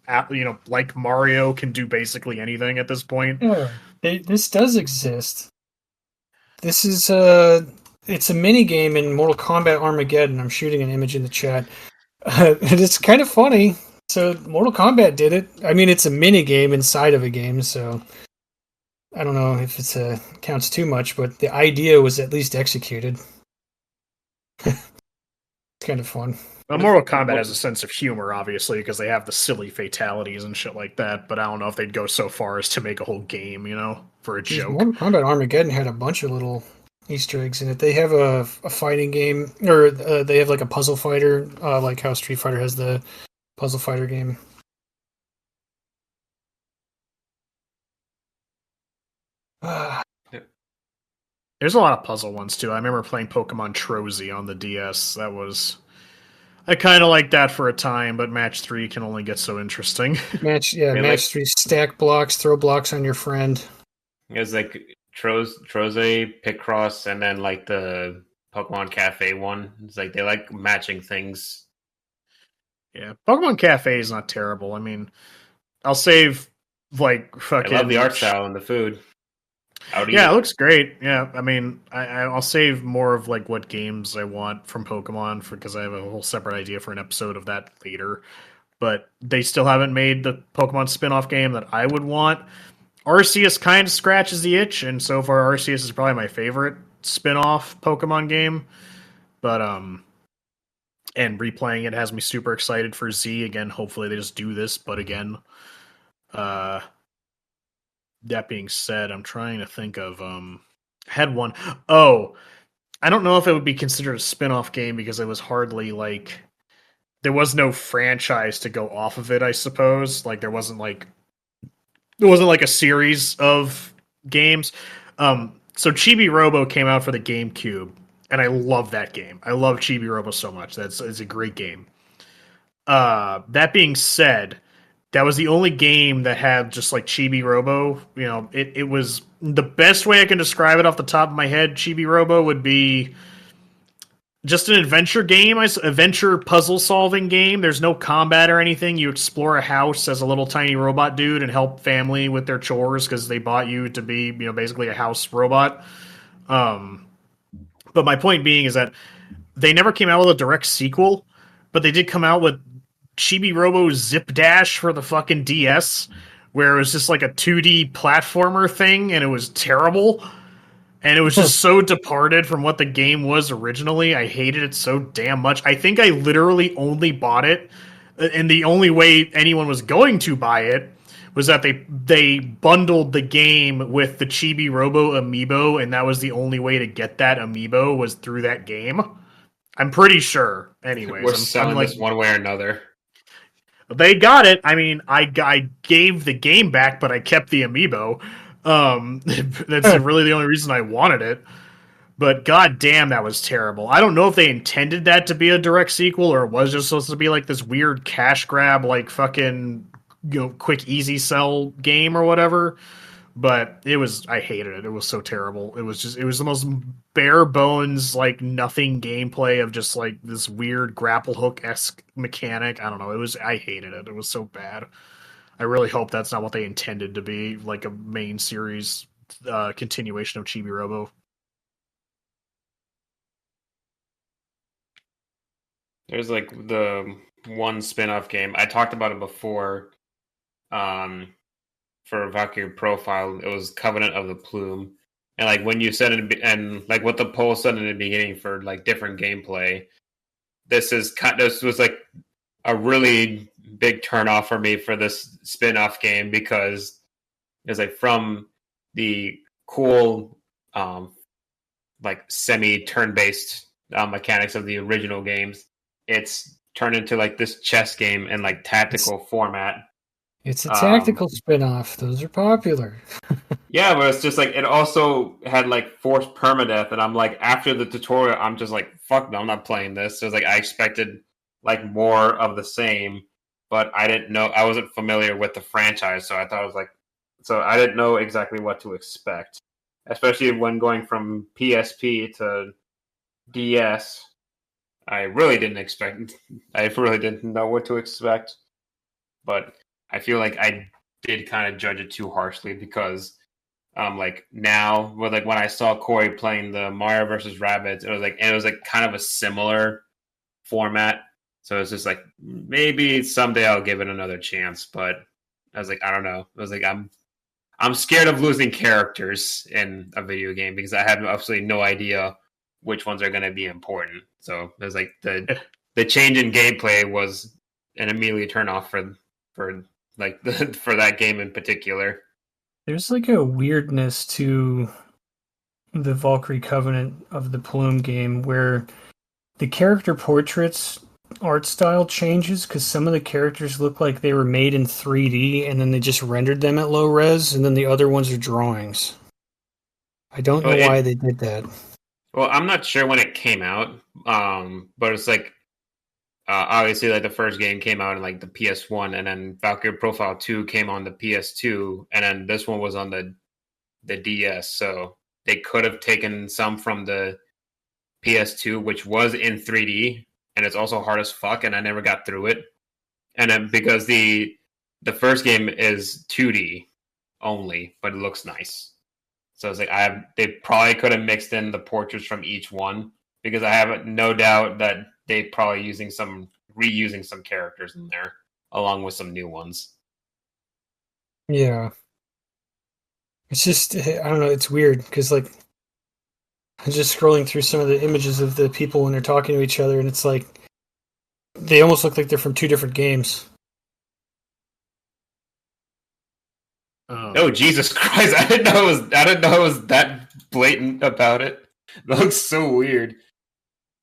Like Mario can do basically anything at this point. Yeah, this does exist. This is it's a mini game in Mortal Kombat Armageddon. I'm shooting an image in the chat. And it's kind of funny. So Mortal Kombat did it. I mean, it's a mini game inside of a game, so I don't know if it's counts too much, but the idea was at least executed. It's kind of fun. Well, Mortal Kombat has a sense of humor, obviously, because they have the silly fatalities and shit like that. But I don't know if they'd go so far as to make a whole game, for a joke. Mortal Kombat Armageddon had a bunch of little Easter eggs in it. They have a fighting game, or they have like a puzzle fighter, like how Street Fighter has the puzzle fighter game. There's a lot of puzzle ones too. I remember playing Pokemon Trozy on the DS. I kind of like that for a time, but Match 3 can only get so interesting. Match 3, stack blocks, throw blocks on your friend. It was like Troze, Picross, and then like the Pokemon Cafe one. It's like they like matching things. Yeah, Pokemon Cafe is not terrible. I mean, I'll save like fucking. I love the art style and the food. Yeah, it looks great. Yeah, I mean, I'll save more of like what games I want from Pokemon because I have a whole separate idea for an episode of that later. But they still haven't made the Pokemon spin-off game that I would want. Arceus kind of scratches the itch, and so far Arceus is probably my favorite spin-off Pokemon game. But and replaying it has me super excited for Z again. Hopefully they just do this, but again, that being said, I'm trying to think of had one. Oh, I don't know if it would be considered a spin-off game because it was hardly like there was no franchise to go off of it, I suppose. Like there wasn't like a series of games. So Chibi Robo came out for the GameCube, and I love that game. I love Chibi Robo so much. It's a great game. That being said, that was the only game that had just like Chibi Robo. You know, it was the best way I can describe it off the top of my head. Chibi Robo would be just an adventure game, adventure puzzle solving game. There's no combat or anything. You explore a house as a little tiny robot dude and help family with their chores because they bought you to be, basically a house robot. But my point being is that they never came out with a direct sequel, but they did come out with Chibi Robo Zip Dash for the fucking DS, where it was just like a 2D platformer thing, and it was terrible. And it was just so departed from what the game was originally. I hated it so damn much. I think I literally only bought it, and the only way anyone was going to buy it was that they bundled the game with the Chibi Robo amiibo, and that was the only way to get that amiibo was through that game. I'm pretty sure. Anyways, we're selling this one way or another. They got it. I mean, I gave the game back, but I kept the amiibo. That's really the only reason I wanted it. But god damn, that was terrible. I don't know if they intended that to be a direct sequel or it was just supposed to be like this weird cash grab, like fucking quick easy sell game or whatever. But I hated it. It was so terrible. It was the most bare bones, like nothing gameplay of just like this weird grapple hook-esque mechanic. I don't know. I hated it. It was so bad. I really hope that's not what they intended to be, like a main series continuation of Chibi Robo. There's like the one spin-off game. I talked about it before. For Valkyrie Profile, it was Covenant of the Plume, and like when you said it, and like what the poll said in the beginning for like different gameplay, this was like a really big turnoff for me for this spin-off game because it's like from the cool, like semi turn-based mechanics of the original games, it's turned into like this chess game and like tactical format. It's a tactical spin-off. Those are popular. Yeah, but it's just like it also had like forced permadeath, and I'm like, after the tutorial, I'm just like, fuck no, I'm not playing this. So it's like I expected like more of the same, but I didn't know, I wasn't familiar with the franchise, so I thought it was like, so I didn't know exactly what to expect, especially when going from PSP to DS. I really didn't know what to expect, but I feel like I did kind of judge it too harshly because, like now, with like when I saw Corey playing the Mario versus Rabbids, it was like kind of a similar format. So it's just like maybe someday I'll give it another chance. But I was like, I don't know. I was like, I'm scared of losing characters in a video game because I have absolutely no idea which ones are going to be important. So it was like the change in gameplay was an immediate turn off for like for that game in particular. There's like a weirdness to the Valkyrie Covenant of the Plume game where the character portraits art style changes because some of the characters look like they were made in 3D and then they just rendered them at low res, and then the other ones are drawings. I don't know why they did that. Well, I'm not sure when it came out, but it's like obviously, like the first game came out in like the PS1, and then Valkyrie Profile 2 came on the PS2, and then this one was on the DS. So they could have taken some from the PS2, which was in 3D, and it's also hard as fuck, and I never got through it. And then because the first game is 2D only, but it looks nice. So it's like they probably could have mixed in the portraits from each one, because I have no doubt that they probably reusing some characters in there along with some new ones. Yeah. It's just, I don't know, it's weird because like I'm just scrolling through some of the images of the people when they're talking to each other, and it's like they almost look like they're from two different games. Oh Jesus Christ! I didn't know it was that blatant about it. That looks so weird.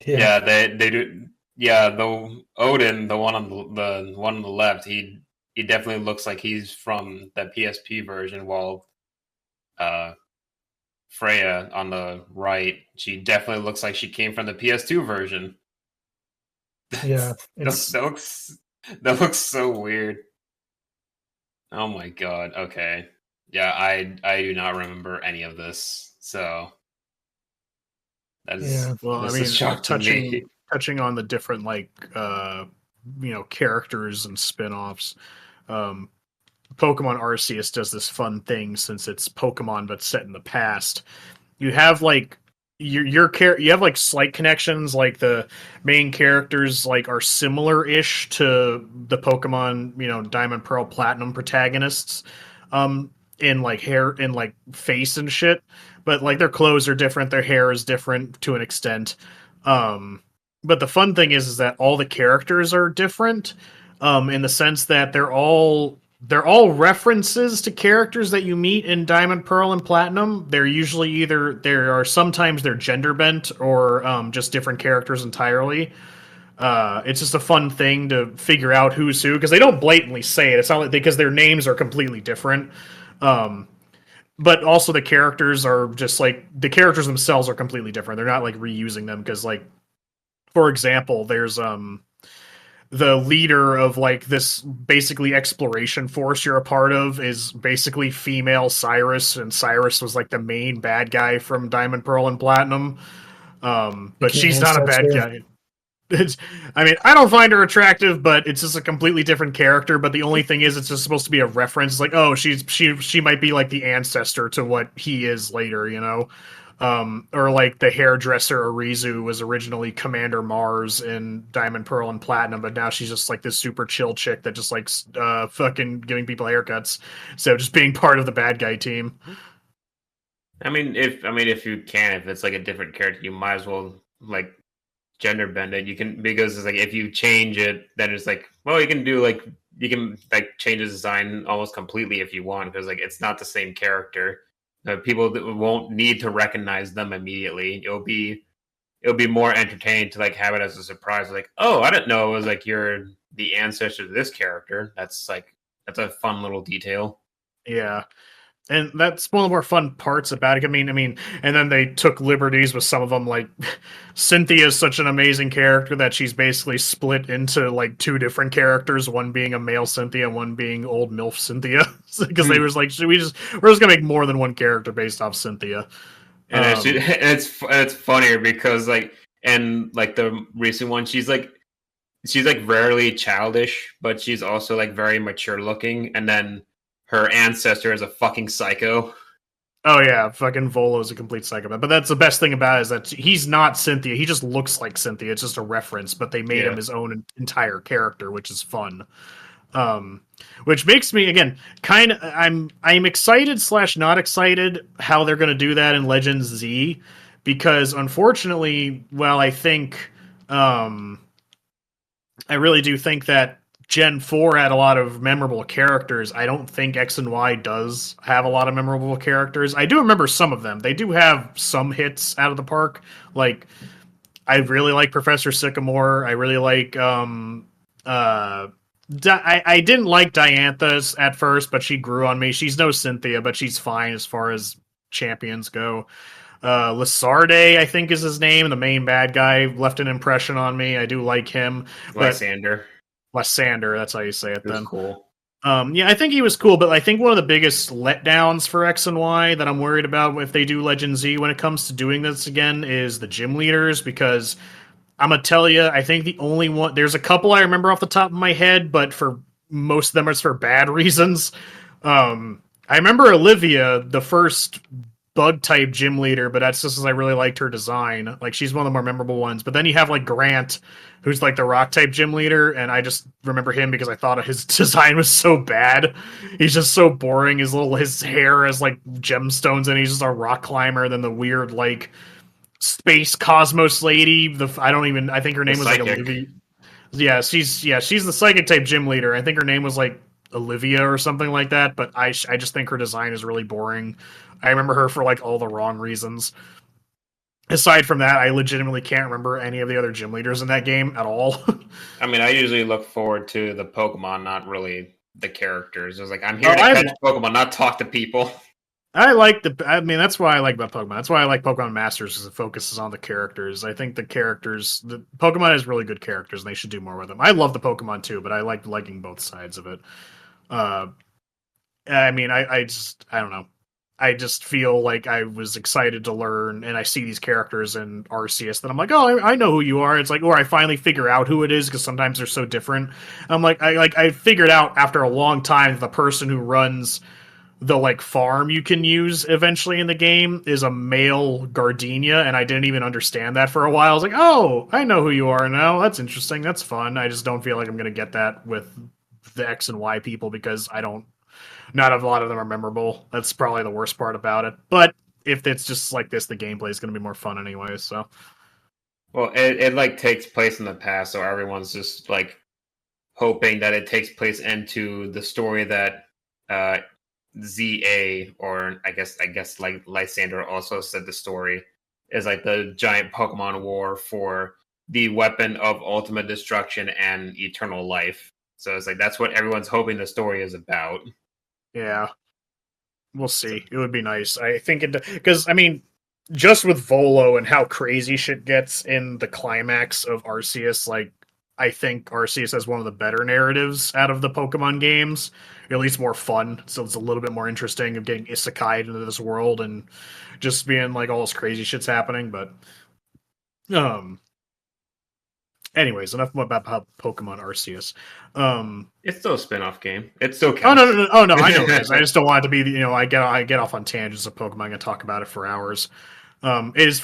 Yeah, they do. Yeah, the Odin, the one on the left, he definitely looks like he's from the PSP version, while Freya on the right, she definitely looks like she came from the PS2 version. Yeah, that looks That looks so weird. Oh my god. Okay. Yeah, I do not remember any of this. So that is Well, I this mean, is shock to me. touching on the different characters and spin-offs. Um, Pokemon Arceus does this fun thing since it's Pokemon but set in the past. You have like you have like slight connections, like the main characters like are similar-ish to the Pokemon, Diamond, Pearl, Platinum protagonists, in like hair, in like face and shit. But like their clothes are different, their hair is different to an extent. But the fun thing is that all the characters are different, in the sense that they're all references to characters that you meet in Diamond, Pearl, and Platinum. They're usually sometimes they're gender bent or just different characters entirely. It's just a fun thing to figure out who's who because they don't blatantly say it. It's not like because their names are completely different. But also the characters are just like the characters themselves are completely different. They're not like reusing them because like, for example, there's the leader of like this basically exploration force you're a part of is basically female Cyrus, and Cyrus was like the main bad guy from Diamond, Pearl, and Platinum. But she's not a bad guy. I don't find her attractive, but it's just a completely different character. But the only thing is, it's just supposed to be a reference. It's like, oh, she might be like the ancestor to what he is later, or like the hairdresser Arizu was originally Commander Mars in Diamond, Pearl, and Platinum, but now she's just like this super chill chick that just likes fucking giving people haircuts. So just being part of the bad guy team. If you can, if it's like a different character, you might as well like gender bend it. You can, because it's like if you change it, then it's like, well, you can change the design almost completely if you want, because like it's not the same character. People that won't need to recognize them immediately. It'll be more entertaining to like have it as a surprise. Like, oh, I didn't know it was like you're the ancestor to this character. That's a fun little detail. Yeah. And that's one of the more fun parts about it. I mean, and then they took liberties with some of them. Like, Cynthia is such an amazing character that she's basically split into like two different characters. One being a male Cynthia, one being old MILF Cynthia. Because they was like, we're just gonna make more than one character based off Cynthia. And it's funnier because like, and like the recent one, she's like rarely childish, but she's also like very mature looking, and then her ancestor is a fucking psycho. Oh yeah, fucking Volo's a complete psychopath. But that's the best thing about it, is that he's not Cynthia. He just looks like Cynthia. It's just a reference, but they made him his own entire character, which is fun. Which makes me again kind of I'm excited / not excited how they're going to do that in Legends Z, because unfortunately, well, I think I really do think that Gen 4 had a lot of memorable characters. I don't think X and Y does have a lot of memorable characters. I do remember some of them. They do have some hits out of the park. Like, I really like Professor Sycamore. I really like I didn't like Diantha at first, but she grew on me. She's no Cynthia, but she's fine as far as champions go. Lysarde, I think is his name, the main bad guy, left an impression on me. I do like him. Lysander, that's how you say it then. Cool. Yeah, I think he was cool, but I think one of the biggest letdowns for X and Y that I'm worried about if they do Legend Z when it comes to doing this again is the gym leaders, because I'm going to tell you, I think the only one, there's a couple I remember off the top of my head, but for most of them it's for bad reasons. I remember Olivia, the first bug type gym leader, but that's just because I really liked her design. Like, she's one of the more memorable ones. But then you have like Grant, who's like the rock type gym leader, and I just remember him because I thought his design was so bad. He's just so boring. His hair has like gemstones, and he's just a rock climber. And then the weird like space cosmos lady. I think her name was like Olivia. Yeah, she's the psychic type gym leader. I think her name was like Olivia or something like that. But I just think her design is really boring. I remember her for like all the wrong reasons. Aside from that, I legitimately can't remember any of the other gym leaders in that game at all. I usually look forward to the Pokemon, not really the characters. It's like, I'm here to catch Pokemon, not talk to people. that's why I like about Pokemon. That's why I like Pokemon Masters, because it focuses on the characters. I think the Pokemon has really good characters, and they should do more with them. I love the Pokemon too, but I like liking both sides of it. I don't know. I just feel like I was excited to learn, and I see these characters in Arceus that I'm like, oh, I know who you are. It's like, or I finally figure out who it is, because sometimes they're so different. I'm like, I figured out after a long time the person who runs the like farm you can use eventually in the game is a male Gardenia, and I didn't even understand that for a while. I was like, oh, I know who you are now. That's interesting. That's fun. I just don't feel like I'm going to get that with the X and Y people, because not a lot of them are memorable. That's probably the worst part about it. But if it's just like this, the gameplay is going to be more fun anyway. So, well, it like takes place in the past, so everyone's just like hoping that it takes place into the story that ZA, or I guess like Lysander also said, the story is like the giant Pokemon war for the weapon of ultimate destruction and eternal life. So it's like that's what everyone's hoping the story is about. Yeah, we'll see. It would be nice. I think because just with Volo and how crazy shit gets in the climax of Arceus, like I think Arceus has one of the better narratives out of the Pokemon games, or at least more fun. So it's a little bit more interesting of getting isekai into this world and just being like all this crazy shit's happening. But anyways, enough about Pokemon Arceus. It's still a spin-off game. It still counts. Oh no! I know it is. I just don't want it to be. I get off on tangents of Pokemon. I'm gonna talk about it for hours. It is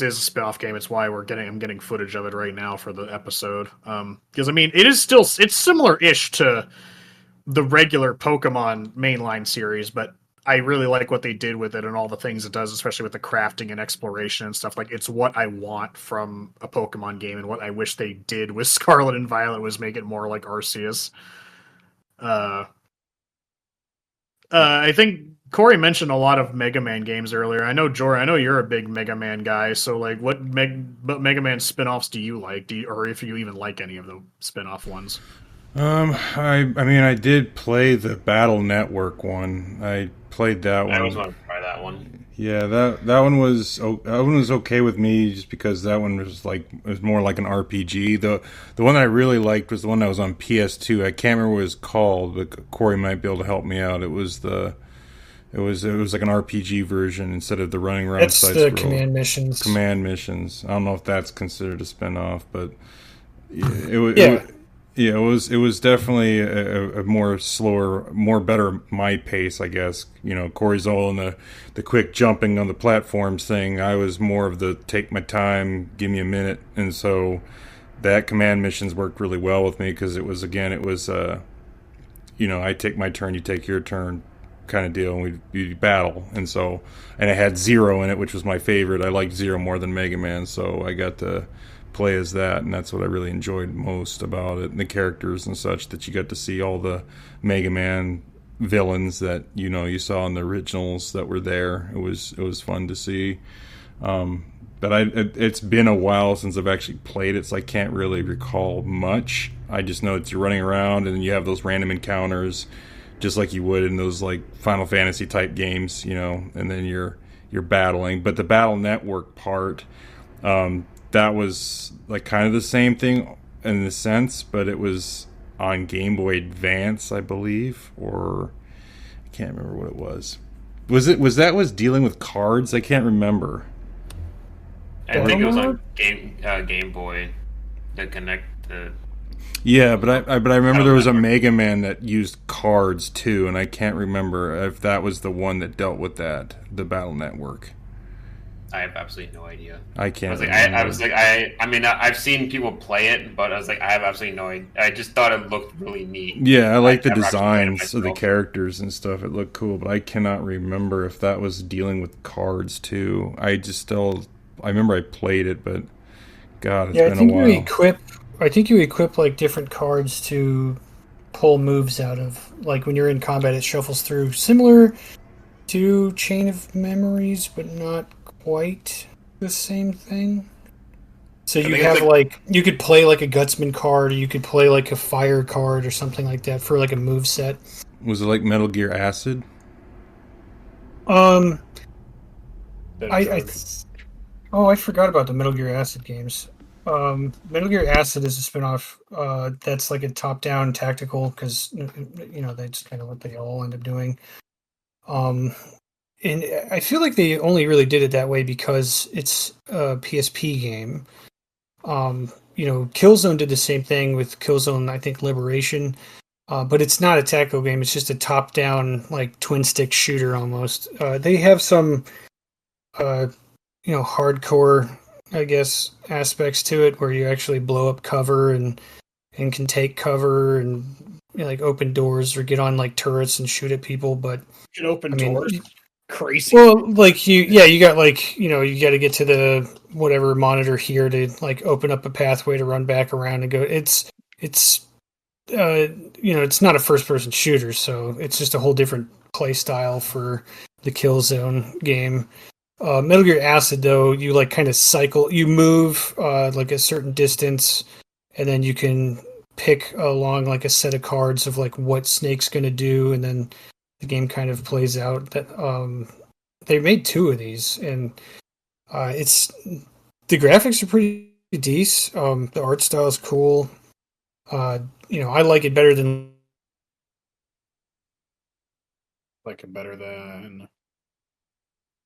a spin-off game. It's why I'm getting footage of it right now for the episode. Because it's similar-ish to the regular Pokemon mainline series, but I really like what they did with it and all the things it does, especially with the crafting and exploration and stuff. Like, it's what I want from a Pokemon game, and what I wish they did with Scarlet and Violet was make it more like Arceus. I think Corey mentioned a lot of Mega Man games earlier. I know, Jordan, I know you're a big Mega Man guy, so like, what Mega Man spin-offs do you like? Or if you even like any of the spin-off ones? I did play the Battle Network one. I played that one. I always wanted to try that one. Yeah, that one was okay with me, just because that one was more like an RPG. The one that I really liked was the one that was on PS2. I can't remember what it was called, but Corey might be able to help me out. It was like an RPG version instead of the running around. It's the command missions. Command missions. I don't know if that's considered a spin-off, but it was definitely a more slower, more better my pace, I guess. Corey's all in the quick jumping on the platforms thing. I was more of the take my time, give me a minute, and so that command missions worked really well with me, because it was I take my turn, you take your turn kind of deal, and we battle. And it had Zero in it, which was my favorite. I liked Zero more than Mega Man, so I got to play as that, and that's what I really enjoyed most about it, and the characters and such, that you got to see all the Mega Man villains that you saw in the originals that were there. It was fun to see. But it's been a while since I've actually played it, so I can't really recall much. I just know that you're running around and you have those random encounters, just like you would in those like Final Fantasy type games, and then you're battling. But the Battle Network part, that was like kind of the same thing in the sense, but it was on Game Boy Advance, I believe, or I can't remember what it was. Was dealing with cards? I can't remember. I think it was on Game Boy to connect the. Yeah, but I remember there was a Mega Man that used cards too, and I can't remember if that was the one that dealt with that, the Battle Network. I have absolutely no idea. I can't. I've seen people play it, but I was like, I have absolutely no idea. I just thought it looked really neat. Yeah, I like the designs of the characters and stuff. It looked cool, but I cannot remember if that was dealing with cards too. I remember I played it, but God, it's been a while. I think you equip like different cards to pull moves out of. Like when you're in combat, it shuffles through, similar to Chain of Memories, but not quite the same thing. So you have you could play like a Gutsman card, or you could play like a Fire card or something like that for like a move set. Was it like Metal Gear Acid? Um, Than I drugs. I forgot about the Metal Gear Acid games. Metal Gear Acid is a spinoff. That's like a top-down tactical because that's kind of what they all end up doing. And I feel like they only really did it that way because it's a PSP game. Killzone did the same thing with Killzone, I think, Liberation. But it's not a tactical game. It's just a top-down, like, twin-stick shooter almost. They have some, hardcore, I guess, aspects to it where you actually blow up cover and can take cover and like open doors or get on like turrets and shoot at people. But You can open doors. Crazy. well, like you got like you got to get to the whatever monitor here to like open up a pathway to run back around and go. It's it's not a first-person shooter, so it's just a whole different play style for the Killzone game. Metal Gear Acid, though, you like kind of cycle, you move like a certain distance, and then you can pick along like a set of cards of like what Snake's going to do, and then the game kind of plays out. That they made 2 of these, and it's the graphics are pretty decent. The art style is cool. I like it better than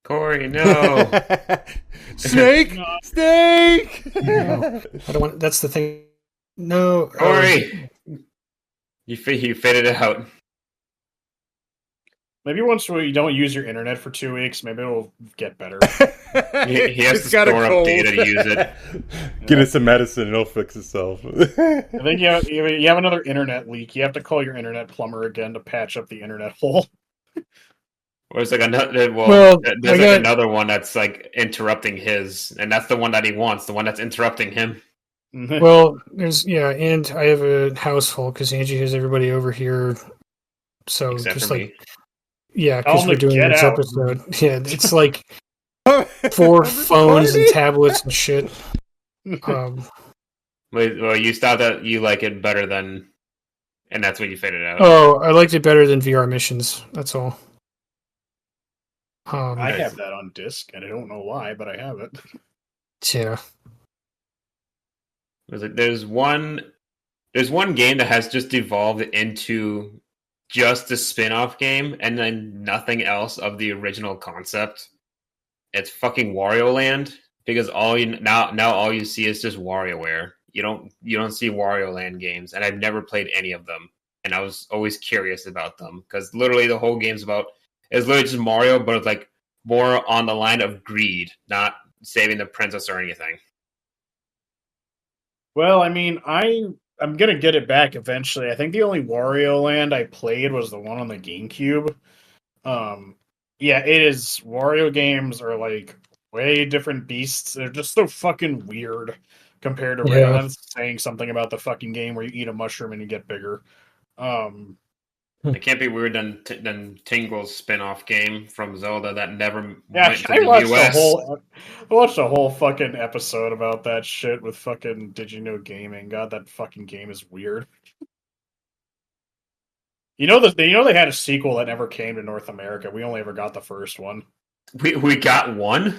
Corey, no. Snake! No. Snake! I don't want. That's the thing. No, Corey, you faded it out. Maybe once you don't use your internet for 2 weeks, maybe it'll get better. He has to store up data to use it. Give it some medicine, it'll fix itself. I think you have another internet leak. You have to call your internet plumber again to patch up the internet hole. Or it's like another. Well, there's like another one that's like interrupting his, and that's the one that he wants. The one that's interrupting him. well, and I have a house full because Angie has everybody over here. So Except just for like me. because we're doing Get this out. episode. Yeah, it's like 4 phones and tablets and shit. Well, you thought that you like it better than, and that's when you faded out. I liked it better than VR missions. That's all. I have that on disc, and I don't know why, but I have it. Yeah. There's one game that has just devolved into just a spin-off game and then nothing else of the original concept. It's fucking Wario Land, because all you see is just WarioWare. You don't see Wario Land games, and I've never played any of them, and I was always curious about them because literally the whole game's it's literally just Mario, but it's like more on the line of greed, not saving the princess or anything. Well, I mean, I'm gonna get it back eventually. I think the only Wario Land I played was the one on the GameCube. Yeah, it is. Wario games are like way different beasts. They're just so fucking weird compared to Yeah. I'm saying something about the fucking game where you eat a mushroom and you get bigger. It can't be weird than Tingle's spin-off game from Zelda that never Yeah, went to I the watched US. I watched a whole fucking episode about that shit with fucking Did You Know Gaming. God, that fucking game is weird. They had a sequel that never came to North America. We only ever got the first one. We got one?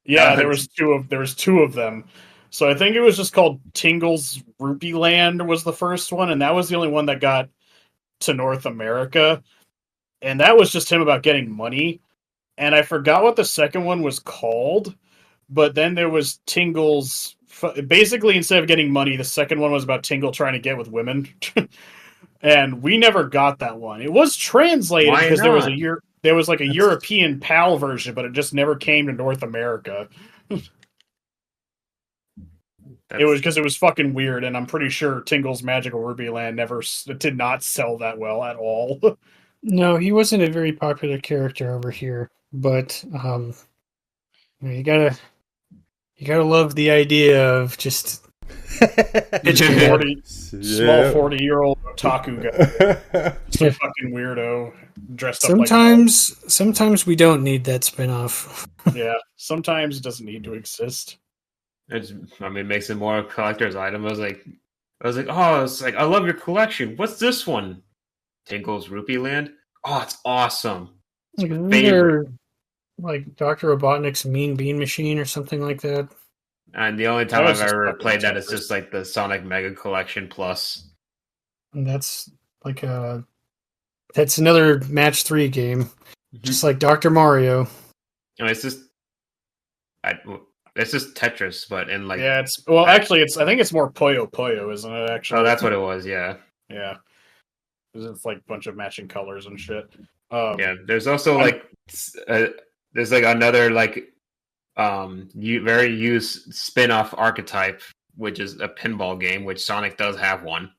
Yeah, there was two of them. So I think it was just called Tingle's Rupee Land was the first one, and that was the only one that got to North America. And that was just him about getting money. And I forgot what the second one was called, but then there was Tingle's. Basically, instead of getting money, the second one was about Tingle trying to get with women. And we never got that one. It was translated because there was like a European PAL version, but it just never came to North America. It was because it was fucking weird, and I'm pretty sure Tingle's Magical Rupee Land did not sell that well at all. No, he wasn't a very popular character over here, but you gotta love the idea of just It's a small 40-year-old otaku guy, just a fucking weirdo dressed up. Sometimes we don't need that spinoff. Yeah, sometimes it doesn't need to exist. It makes it more a collector's item. I was like, oh, it's like, I love your collection. What's this one? Tingle's Rupee Land. Oh, it's awesome. Like, like Dr. Robotnik's Mean Bean Machine or something like that. And the only time That was I've just ever fucking played that is Tetris. just like the Sonic Mega Collection Plus. And that's like that's another match 3 game, just like Dr. Mario. And it's just, it's just Tetris, but in like, Yeah, actually I think it's more Puyo Puyo, isn't it? Actually, oh, that's what it was. Yeah, yeah. It's like a bunch of matching colors and shit. yeah. There's also like, there's like another like, very used spin-off archetype, which is a pinball game, which Sonic does have one,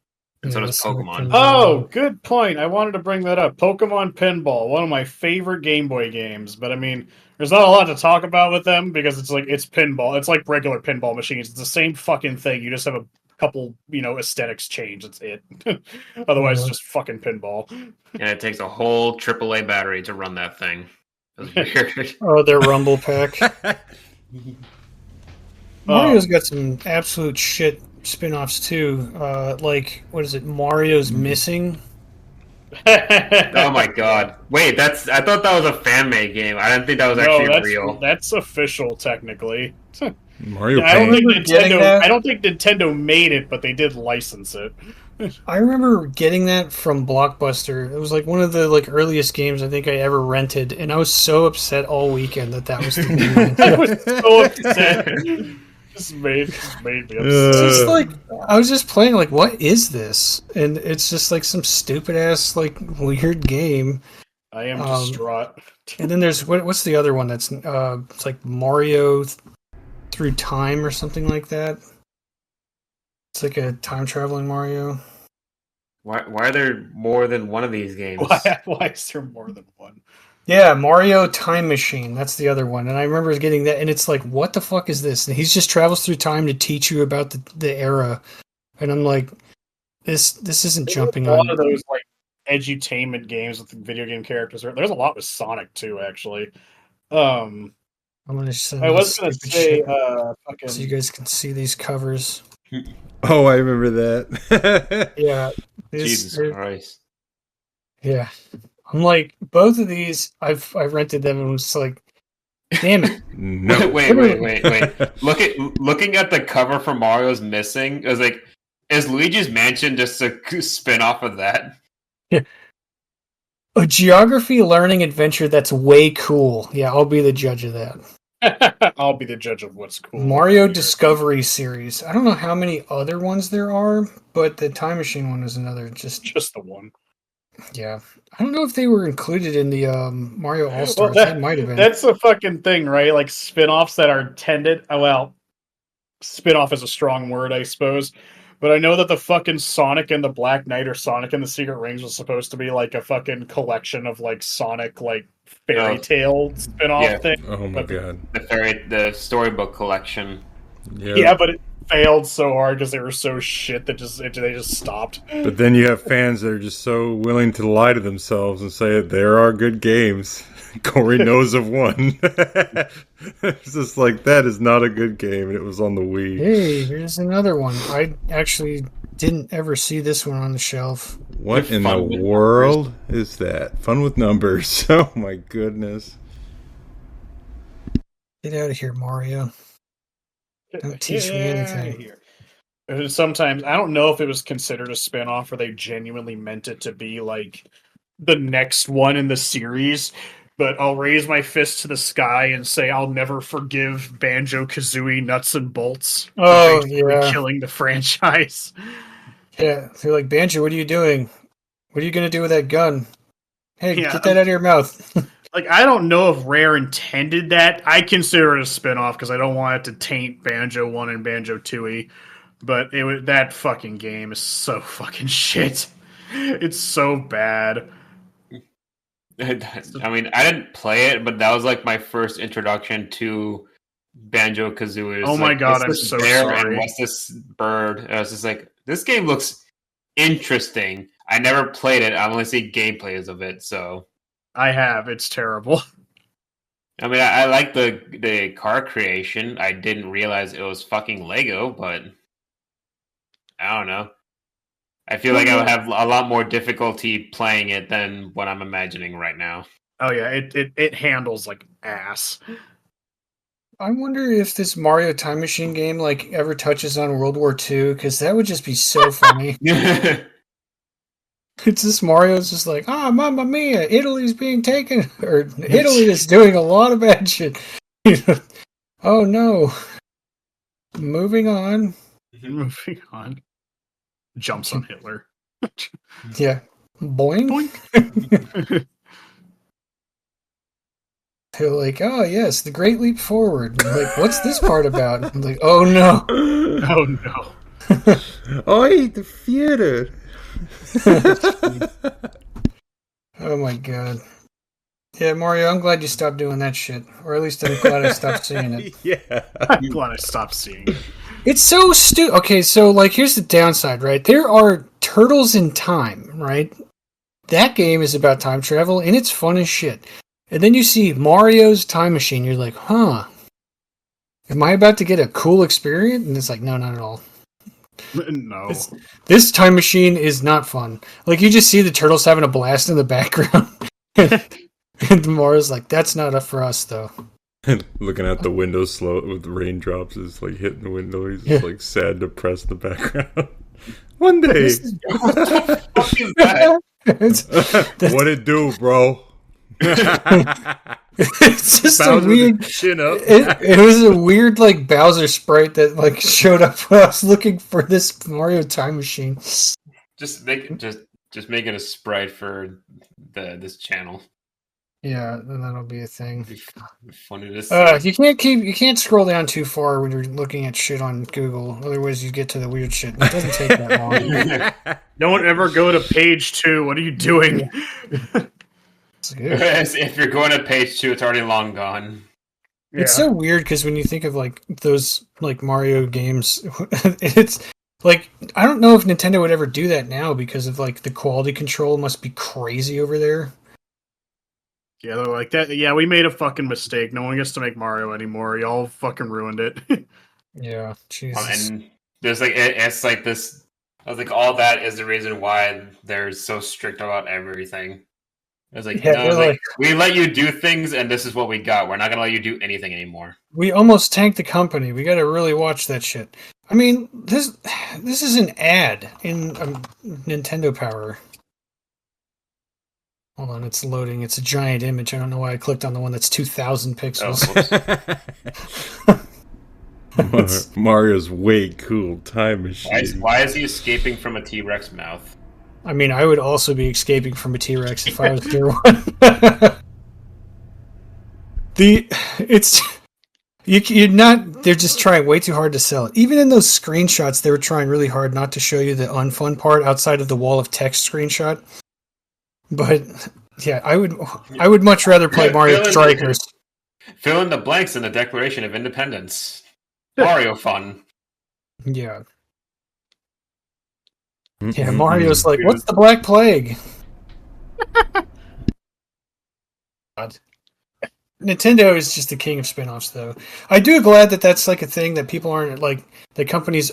and so Yeah, does Sonic Pokemon. Pinball. Oh, good point. I wanted to bring that up. Pokemon Pinball, one of my favorite Game Boy games. But I mean, there's not a lot to talk about with them because it's pinball. It's like regular pinball machines. It's the same fucking thing. You just have a couple, aesthetics change. That's it. Otherwise, it's just fucking pinball. And it takes a whole AAA battery to run that thing. That's weird. Oh, their Rumble Pack. Mario's got some absolute shit spin-offs too. Like, what is it? Mario's Missing. Oh my god! Wait, I thought that was a fan-made game. I didn't think that was actually real. That's official, technically. Mario I don't Paint. think Getting that? I don't think Nintendo made it, but they did license it. I remember getting that from Blockbuster. It was like one of the like earliest games I think I ever rented, and I was so upset all weekend that was the game. I was so upset. Just made me upset. It's just like I was just playing like, what is this? And it's just like some stupid ass like weird game. I am distraught. And then there's what's the other one that's it's like Mario Through Time or something like that. It's like a time traveling Mario. Why are there more than one of these games? Why is there more than one? Yeah, Mario Time Machine. That's the other one. And I remember getting that, and it's like, what the fuck is this? And he just travels through time to teach you about the era. And I'm like, this isn't jumping on. A lot of those like edutainment games with video game characters. There's a lot with Sonic too, actually. I'm gonna send I was gonna say, shit fucking. so you guys can see these covers. Oh, I remember that. Yeah, Jesus Christ! Yeah, I'm like, both of these. I've rented them and was like, damn it. No. wait. Looking at the cover for Mario's Missing, it was like, is Luigi's Mansion just a spin-off of that? A geography learning adventure that's way cool. Yeah, I'll be the judge of that. I'll be the judge of what's cool. Mario Discovery Series. I don't know how many other ones there are, but the Time Machine one is another. Just the one. Yeah. I don't know if they were included in the Mario All-Stars. That might have been. That's the fucking thing, right? Like spin-offs that are intended. Well, spin-off is a strong word, I suppose. But I know that the fucking Sonic and the Black Knight or Sonic and the Secret Rings was supposed to be like a fucking collection of like Sonic like fairy tale spin-off thing. Oh my god. The storybook collection. Yeah, but it failed so hard because they were so shit that they just stopped. But then you have fans that are just so willing to lie to themselves and say there are good games. Corey knows of one. It's just like, that is not a good game, and it was on the Wii. Hey, here's another one. I actually didn't ever see this one on the shelf. What in the world is that? Fun with numbers. Oh my goodness. Get out of here, Mario. Don't teach me anything. Sometimes, I don't know if it was considered a spin-off or they genuinely meant it to be like the next one in the series. But I'll raise my fist to the sky and say I'll never forgive Banjo-Kazooie Nuts and Bolts for killing the franchise. Yeah, they're like, Banjo, what are you doing? What are you going to do with that gun? Hey, get that out of your mouth. Like, I don't know if Rare intended that. I consider it a spin-off because I don't want it to taint Banjo 1 and Banjo 2E. But that fucking game is so fucking shit. It's so bad. I mean, I didn't play it, but that was like my first introduction to Banjo-Kazooie. Oh my god, I'm so sorry. And what's this bird? And I was just like, this game looks interesting. I never played it. I've only seen gameplays of it, so... I have. It's terrible. I mean, I like the car creation. I didn't realize it was fucking Lego, but... I don't know. I feel like I would have a lot more difficulty playing it than what I'm imagining right now. Oh yeah, it handles like ass. I wonder if this Mario Time Machine game like ever touches on World War II, because that would just be so funny. It's just Mario's just like, Mamma Mia, Italy's being taken, or Italy is doing a lot of bad shit. Oh no. Moving on. Moving on. Jumps on Hitler. Yeah. Boing. Boink. They're like, oh yes, the Great Leap Forward. I'm like, what's this part about? I'm like, oh no. Oh no. Oi, the theater. Oh my god. Yeah, Mario, I'm glad you stopped doing that shit. Or at least I'm glad I stopped seeing it. Yeah. I'm glad I stopped seeing it. It's so stupid. Okay, so like here's the downside, right? There are Turtles in Time, right? That game is about time travel and it's fun as shit. And then you see Mario's Time Machine, you're like, huh. Am I about to get a cool experience? And it's like, no, not at all. No. This time machine is not fun. Like you just see the turtles having a blast in the background. And Mario's like, that's not up for us though. Looking out the window slow with the raindrops is like hitting the window. He's just like sad, depressed in the background. One day. What the fuck is that? What it do, bro? It's just Bowser a with weird his chin up. it was a weird like Bowser sprite that like showed up when I was looking for this Mario Time Machine. Just make it a sprite for this channel. Yeah, then that'll be a thing. It'd be funny to see. You can't scroll down too far when you're looking at shit on Google. Otherwise, you get to the weird shit. It doesn't take that long. Don't ever go to page 2. What are you doing? It's good. If you're going to page 2, it's already long gone. It's so weird because when you think of like those like Mario games, it's like I don't know if Nintendo would ever do that now because of like the quality control must be crazy over there. Yeah, they're like that. Yeah, we made a fucking mistake. No one gets to make Mario anymore. Y'all fucking ruined it. Yeah, Jesus. And there's like it's like this. I was like, all that is the reason why they're so strict about everything. It was like, Yeah, no, they're like, we let you do things, and this is what we got. We're not gonna let you do anything anymore. we almost tanked the company. We got to really watch that shit. I mean, this is an ad in Nintendo Power. Hold on, it's loading. It's a giant image. I don't know why I clicked on the one that's 2,000 pixels. Mario's way cool time machine. Why is he escaping from a T-Rex mouth? I mean, I would also be escaping from a T-Rex if I was near one. You're not. They're just trying way too hard to sell it. Even in those screenshots, they were trying really hard not to show you the unfun part outside of the wall of text screenshot. But yeah, I would much rather play Mario Strikers. Fill in the blanks in the Declaration of Independence. Mario fun. Yeah. Yeah, Mario's like, what's the Black Plague? God. Nintendo is just the king of spin-offs, though. I do glad that that's like a thing that people aren't like the companies.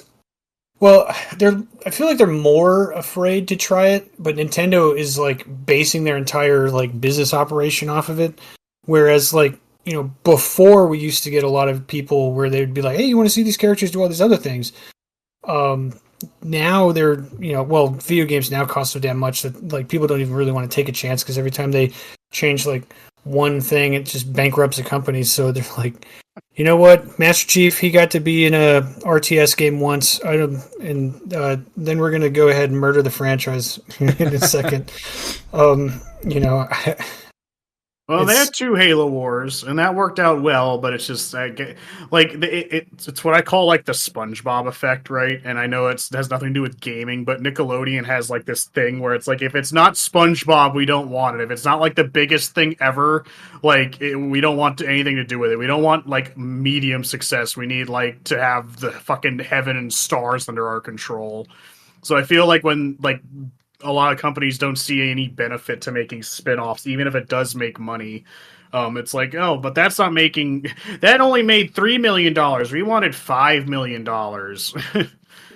Well, I feel like they're more afraid to try it, but Nintendo is like basing their entire like business operation off of it. Whereas like, you know, before we used to get a lot of people where they'd be like, "Hey, you want to see these characters do all these other things?" Now they're, you know, well, video games now cost so damn much that like people don't even really want to take a chance because every time they change like one thing, it just bankrupts a company. So they're like, you know what, Master Chief, he got to be in a RTS game once, and then we're gonna go ahead and murder the franchise in a second. You know. Well, they had 2 Halo Wars, and that worked out well, but it's just like it's what I call like the SpongeBob effect, right? And I know it has nothing to do with gaming, but Nickelodeon has like this thing where it's like if it's not SpongeBob, we don't want it. If it's not like the biggest thing ever, like we don't want anything to do with it. We don't want like medium success. We need like to have the fucking heaven and stars under our control. So I feel like when like a lot of companies don't see any benefit to making spin-offs, even if it does make money. It's like, oh, but that's not making... That only made $3 million. We wanted $5 million.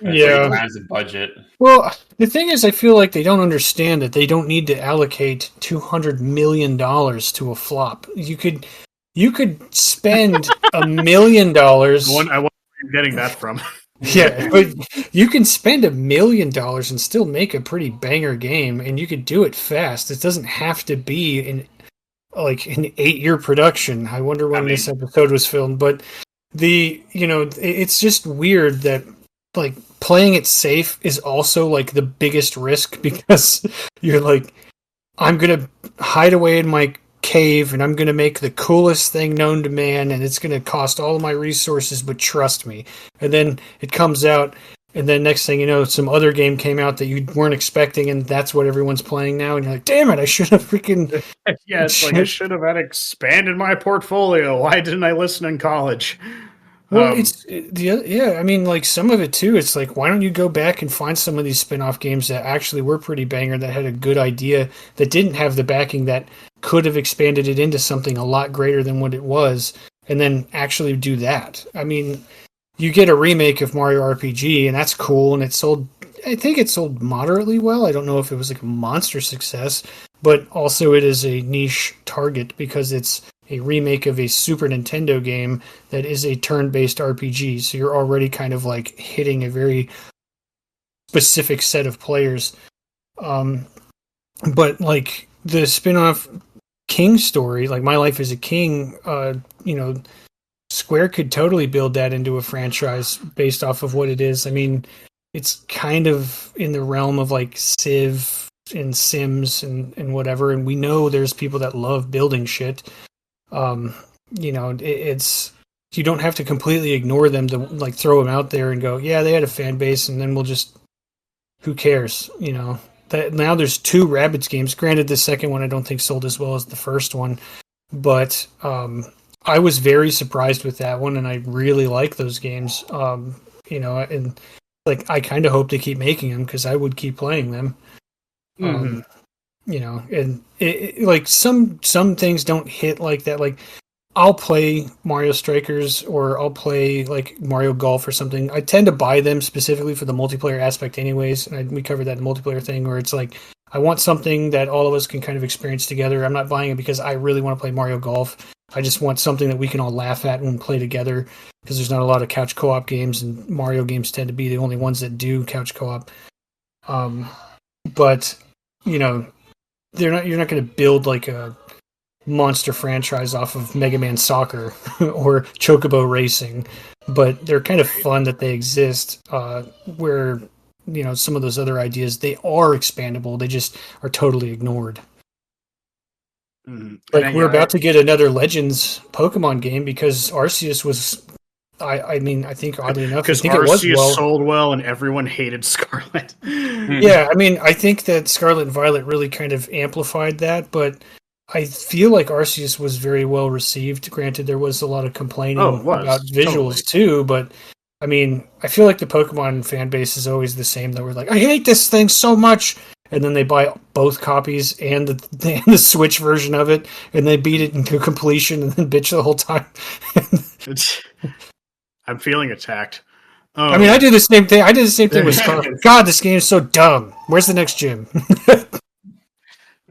Yeah. Times the budget. Well, the thing is, I feel like they don't understand that they don't need to allocate $200 million to a flop. You could spend $1 million. I wonder where you're getting that from. Yeah, but you can spend $1 million and still make a pretty banger game, and you could do it fast. It doesn't have to be an 8-year production. I wonder when this episode was filmed, but it's just weird that like playing it safe is also like the biggest risk because you're like, I'm gonna hide away in my cave and I'm gonna make the coolest thing known to man, and it's gonna cost all of my resources, but trust me. And then it comes out, and then next thing you know, some other game came out that you weren't expecting, and that's what everyone's playing now. And you're like, damn it, I should have freaking yeah. It's like I should have had expanded my portfolio. Why didn't I listen in college? Well, I mean, like some of it too. It's like, why don't you go back and find some of these spin-off games that actually were pretty banger, that had a good idea, that didn't have the backing, that could have expanded it into something a lot greater than what it was, and then actually do that. I mean, you get a remake of Mario RPG, and that's cool, and it sold. I think it sold moderately well. I don't know if it was like a monster success, but also it is a niche target because it's a remake of a Super Nintendo game that is a turn-based RPG. So you're already kind of like hitting a very specific set of players. But like the spin-off King story, like My Life as a King, Square could totally build that into a franchise based off of what it is. I mean, it's kind of in the realm of like Civ and Sims and whatever, and we know there's people that love building shit. It's, you don't have to completely ignore them to like throw them out there and go, yeah, they had a fan base, and then we'll just, who cares? That now there's 2 Rabbids games. Granted, the second one I don't think sold as well as the first one, but I was very surprised with that one, and I really like those games. And like I kind of hope to keep making them because I would keep playing them. Mm-hmm. And like some things don't hit like that. Like I'll play Mario Strikers or I'll play like Mario Golf or something. I tend to buy them specifically for the multiplayer aspect anyways. And we covered that multiplayer thing where it's like, I want something that all of us can kind of experience together. I'm not buying it because I really want to play Mario Golf. I just want something that we can all laugh at and play together because there's not a lot of couch co-op games, and Mario games tend to be the only ones that do couch co-op. But you're not going to build like a monster franchise off of Mega Man Soccer or Chocobo Racing, but they're kind of fun that they exist. Where some of those other ideas, they are expandable, they just are totally ignored. Like we're about to get another Legends Pokemon game because Arceus was. I think oddly enough, because Arceus sold well and everyone hated Scarlet. Yeah, I mean, I think that Scarlet and Violet really kind of amplified that, but I feel like Arceus was very well received. Granted, there was a lot of complaining about visuals too, but I mean, I feel like the Pokemon fan base is always the same. That we're like, I hate this thing so much, and then they buy both copies and the Switch version of it, and they beat it into completion, and then bitch the whole time. I'm feeling attacked. I mean, I do the same thing. I did the same thing with Scarlet. God, this game is so dumb. Where's the next gym?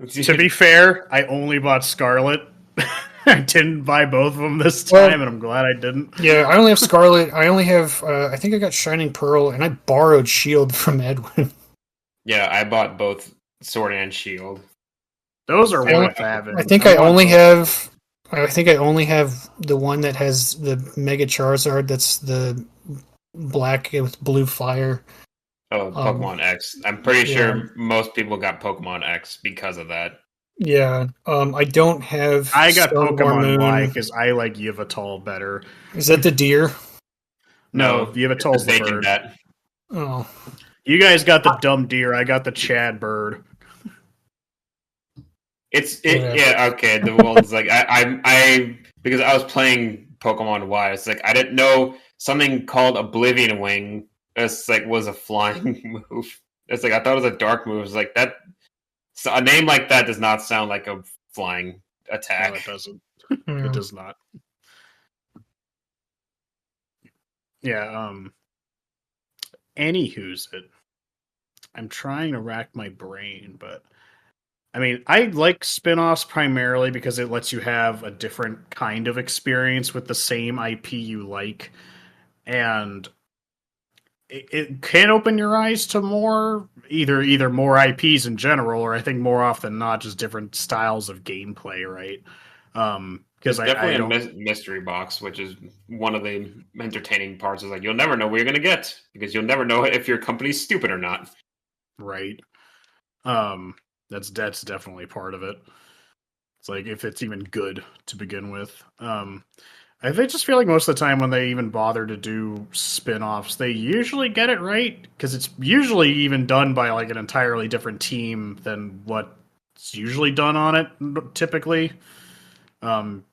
To be fair, I only bought Scarlet. I didn't buy both of them this time, and I'm glad I didn't. Yeah, I only have Scarlet. I only have, I think I got Shining Pearl, and I borrowed Shield from Edwin. Yeah, I bought both Sword and Shield. Those are worth having. I think I only have the one that has the Mega Charizard. That's the black with blue fire. Oh, Pokemon X. I'm pretty sure most people got Pokemon X because of that. Yeah. I don't have. I got Pokemon Y because I like Yveltal better. Is that the deer? No, Yveltal's the bird. That. Oh. You guys got the dumb deer. I got the Chad bird. Yeah, okay. The one's like I because I was playing Pokemon Y. It's like I didn't know something called Oblivion Wing. It's like was a flying move. It's like I thought it was a dark move. It's like that. So a name like that does not sound like a flying attack. No, it doesn't. It does not. Yeah. Anywho's it. I'm trying to rack my brain, but I mean, I like spin-offs primarily because it lets you have a different kind of experience with the same IP you like, and it can open your eyes to more either more IPs in general, or I think more often than not just different styles of gameplay, right? Because definitely a mystery box, which is one of the entertaining parts. Is like you'll never know what you're going to get because you'll never know if your company's stupid or not. Right. That's definitely part of it. It's like if it's even good to begin with. I just feel like most of the time when they even bother to do spin-offs, they usually get it right because it's usually even done by like an entirely different team than what's usually done on it typically.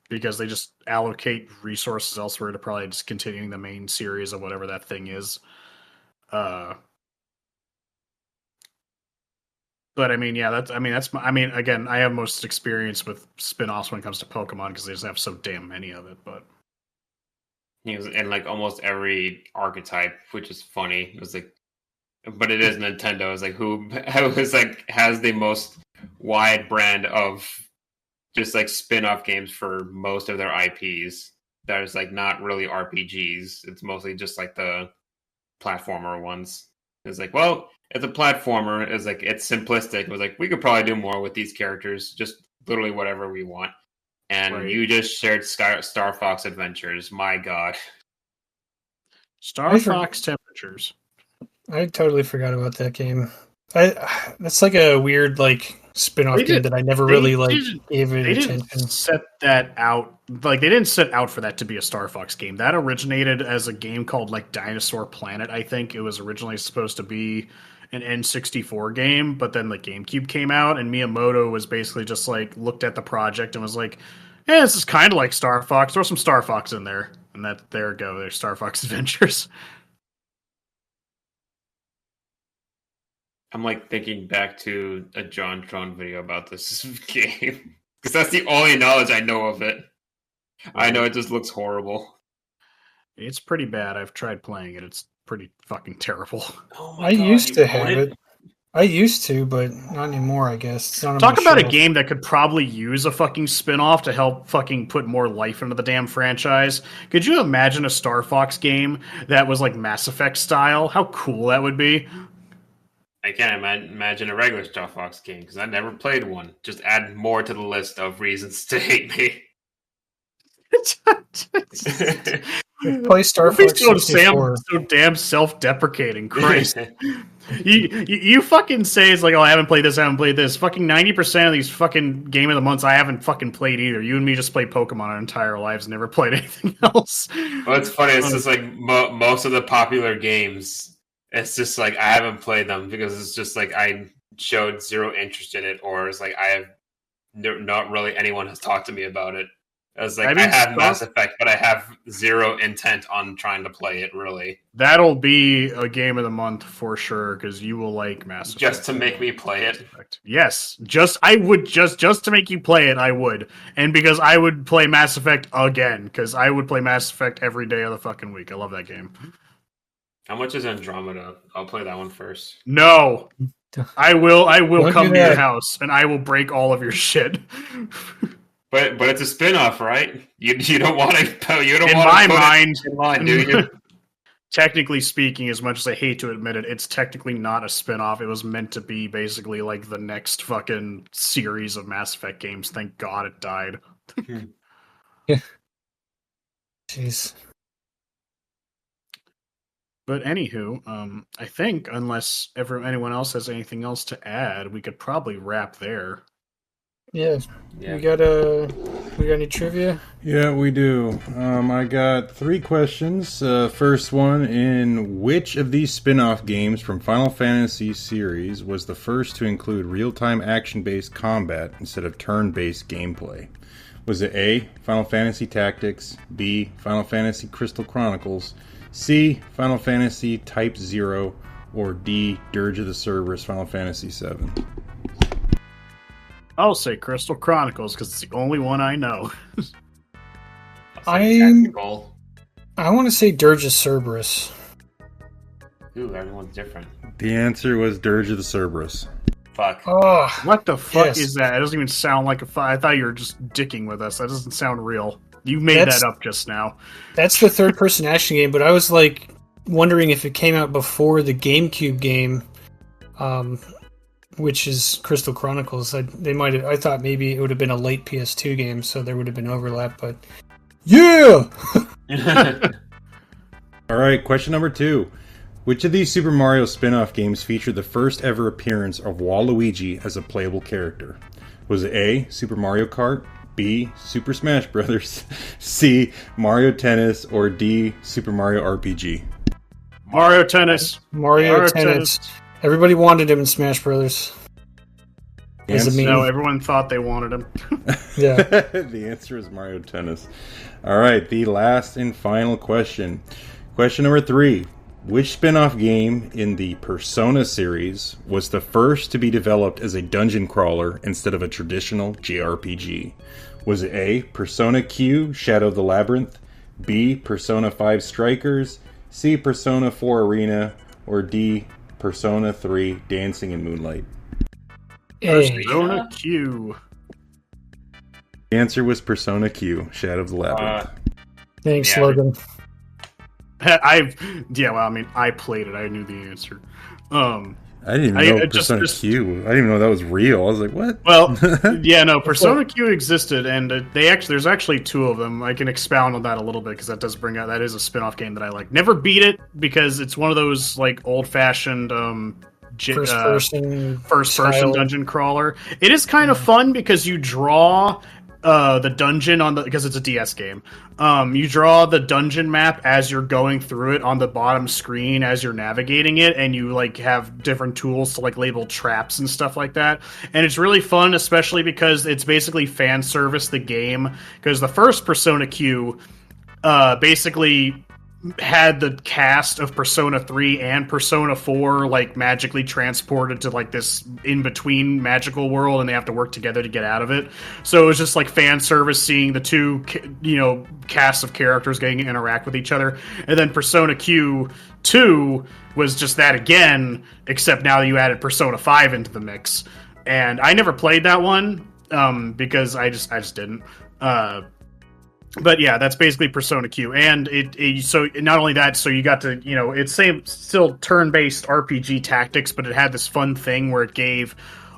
Because they just allocate resources elsewhere to probably just continuing the main series of whatever that thing is. But I mean, yeah, again, I have most experience with spin-offs when it comes to Pokemon because they just have so damn many of it. But he was in like almost every archetype, which is funny. It was like, but it is Nintendo. It's like who was like has the most wide brand of just like spin-off games for most of their IPs. There's like not really RPGs. It's mostly just like the platformer ones. It's like, well, it's a platformer. It's like it's simplistic. It was like we could probably do more with these characters, just literally whatever we want. And right. You just shared Star Fox Adventures. My God, Star Fox Temperatures. I totally forgot about that game. That's like a weird like spin-off game that I never really gave it attention. Didn't set that out. Like they didn't set out for that to be a Star Fox game. That originated as a game called like Dinosaur Planet. I think it was originally supposed to be an N64 game, but then the GameCube came out and Miyamoto was basically just like looked at the project and was like, "Yeah, this is kind of like Star Fox. Throw some Star Fox in there." And there go. There's Star Fox Adventures. I'm like thinking back to a John Tron video about this game because that's the only knowledge I know of it. I know it just looks horrible. It's pretty bad. I've tried playing it. It's pretty fucking terrible. Oh my God, used to have it. I used to, but not anymore, I guess. Talk about a game that could probably use a fucking spin-off to help fucking put more life into the damn franchise. Could you imagine a Star Fox game that was like Mass Effect style? How cool that would be. I can't imagine a regular Star Fox game because I never played one. Just add more to the list of reasons to hate me. Play Star Fox 64. So damn self-deprecating, Christ. you fucking say it's like, oh, I haven't played this, Fucking 90% of these fucking game of the months I haven't fucking played either. You and me just play Pokemon our entire lives, never played anything else. Well, it's funny. It's just like most of the popular games. It's just like I haven't played them because it's just like I showed zero interest in it, or it's like I have not really anyone has talked to me about it. I was like, I have Mass Effect, but I have zero intent on trying to play it, really. That'll be a game of the month for sure, because you will like Mass Effect. Just to make me play it? Yes. Just to make you play it, I would. And because I would play Mass Effect again, because I would play Mass Effect every day of the fucking week. I love that game. How much is Andromeda? I'll play that one first. No. I will come to your house, and I will break all of your shit. But it's a spin-off, right? You don't want to. You don't in want my to mind, in line, do you? Technically speaking, as much as I hate to admit it, it's technically not a spin-off. It was meant to be basically like the next fucking series of Mass Effect games. Thank God it died. Yeah. Jeez. But anywho, I think unless anyone else has anything else to add, we could probably wrap there. Yeah. We got any trivia? Yeah, we do. I got 3 questions. First one, in which of these spin-off games from Final Fantasy series was the first to include real-time action-based combat instead of turn-based gameplay? Was it A, Final Fantasy Tactics, B, Final Fantasy Crystal Chronicles, C, Final Fantasy Type 0, or D, Dirge of the Cerberus Final Fantasy 7? I'll say Crystal Chronicles because it's the only one I know. I want to say Dirge of Cerberus. Ooh, everyone's different. The answer was Dirge of the Cerberus. Fuck. Oh, What the fuck Yes. is that? It doesn't even sound like I thought you were just dicking with us. That doesn't sound real. You made that up just now. that's the third-person action game. But I was like wondering if it came out before the GameCube game, which is Crystal Chronicles. I thought maybe it would have been a late PS2 game, so there would have been overlap. But yeah. All right, question number 2. Which of these Super Mario spin-off games featured the first ever appearance of Waluigi as a playable character? Was it A, Super Mario Kart, B, Super Smash Bros., C, Mario Tennis, or D, Super Mario RPG? Mario Tennis. Mario Tennis. Everybody wanted him in Smash Brothers. As a Answer- meme. No, everyone thought they wanted him. Yeah. The answer is Mario Tennis. All right, the last and final question. Question number 3. Which spin-off game in the Persona series was the first to be developed as a dungeon crawler instead of a traditional JRPG? Was it A, Persona Q, Shadow of the Labyrinth, B, Persona 5 Strikers, C, Persona 4 Arena, or D, Persona 3 Dancing in Moonlight? Hey. Persona Q. The answer was Persona Q, Shadow of the Labyrinth. Thanks, Yeah. Logan. I played it. I knew the answer. I didn't even know Persona Q. I didn't even know that was real. I was like, what? Well, yeah, no, Persona Q existed, and there's actually 2 of them. I can expound on that a little bit because that does bring out that is a spin-off game that I like. Never beat it because it's one of those like old-fashioned First person style. dungeon crawler. It is kind of fun because you draw the dungeon because it's a DS game. You draw the dungeon map as you're going through it on the bottom screen as you're navigating it, and you like have different tools to like label traps and stuff like that. And it's really fun, especially because it's basically fan service the game. Because the first Persona Q basically had the cast of Persona 3 and Persona 4 like magically transported to like this in-between magical world, and they have to work together to get out of it. So it was just like fan service seeing the 2 casts of characters getting to interact with each other. And then Persona Q2 was just that again, except now you added Persona 5 into the mix. And I never played that one because I just didn't. But yeah, that's basically Persona Q, and it so not only that, so you got to it's still turn-based RPG tactics, but it had this fun thing where it gave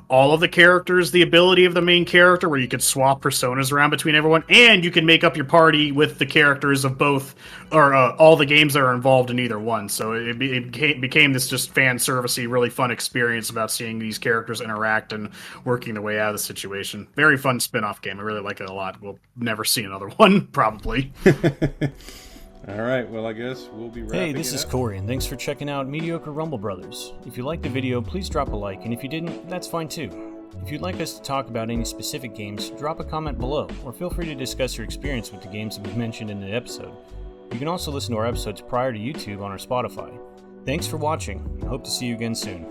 all of the characters the ability of the main character, where you could swap personas around between everyone, and you can make up your party with the characters of both or all the games that are involved in either one. So it became this just fan servicey, really fun experience about seeing these characters interact and working their way out of the situation. Very fun spin-off game. I really like it a lot. We'll never see another one, probably. All right, well, I guess we'll be wrapping Hey, this it is up. Corey, and thanks for checking out Mediocre Rumble Brothers. If you liked the video, please drop a like, and if you didn't, that's fine too. If you'd like us to talk about any specific games, drop a comment below, or feel free to discuss your experience with the games that we mentioned in the episode. You can also listen to our episodes prior to YouTube on our Spotify. Thanks for watching, and hope to see you again soon.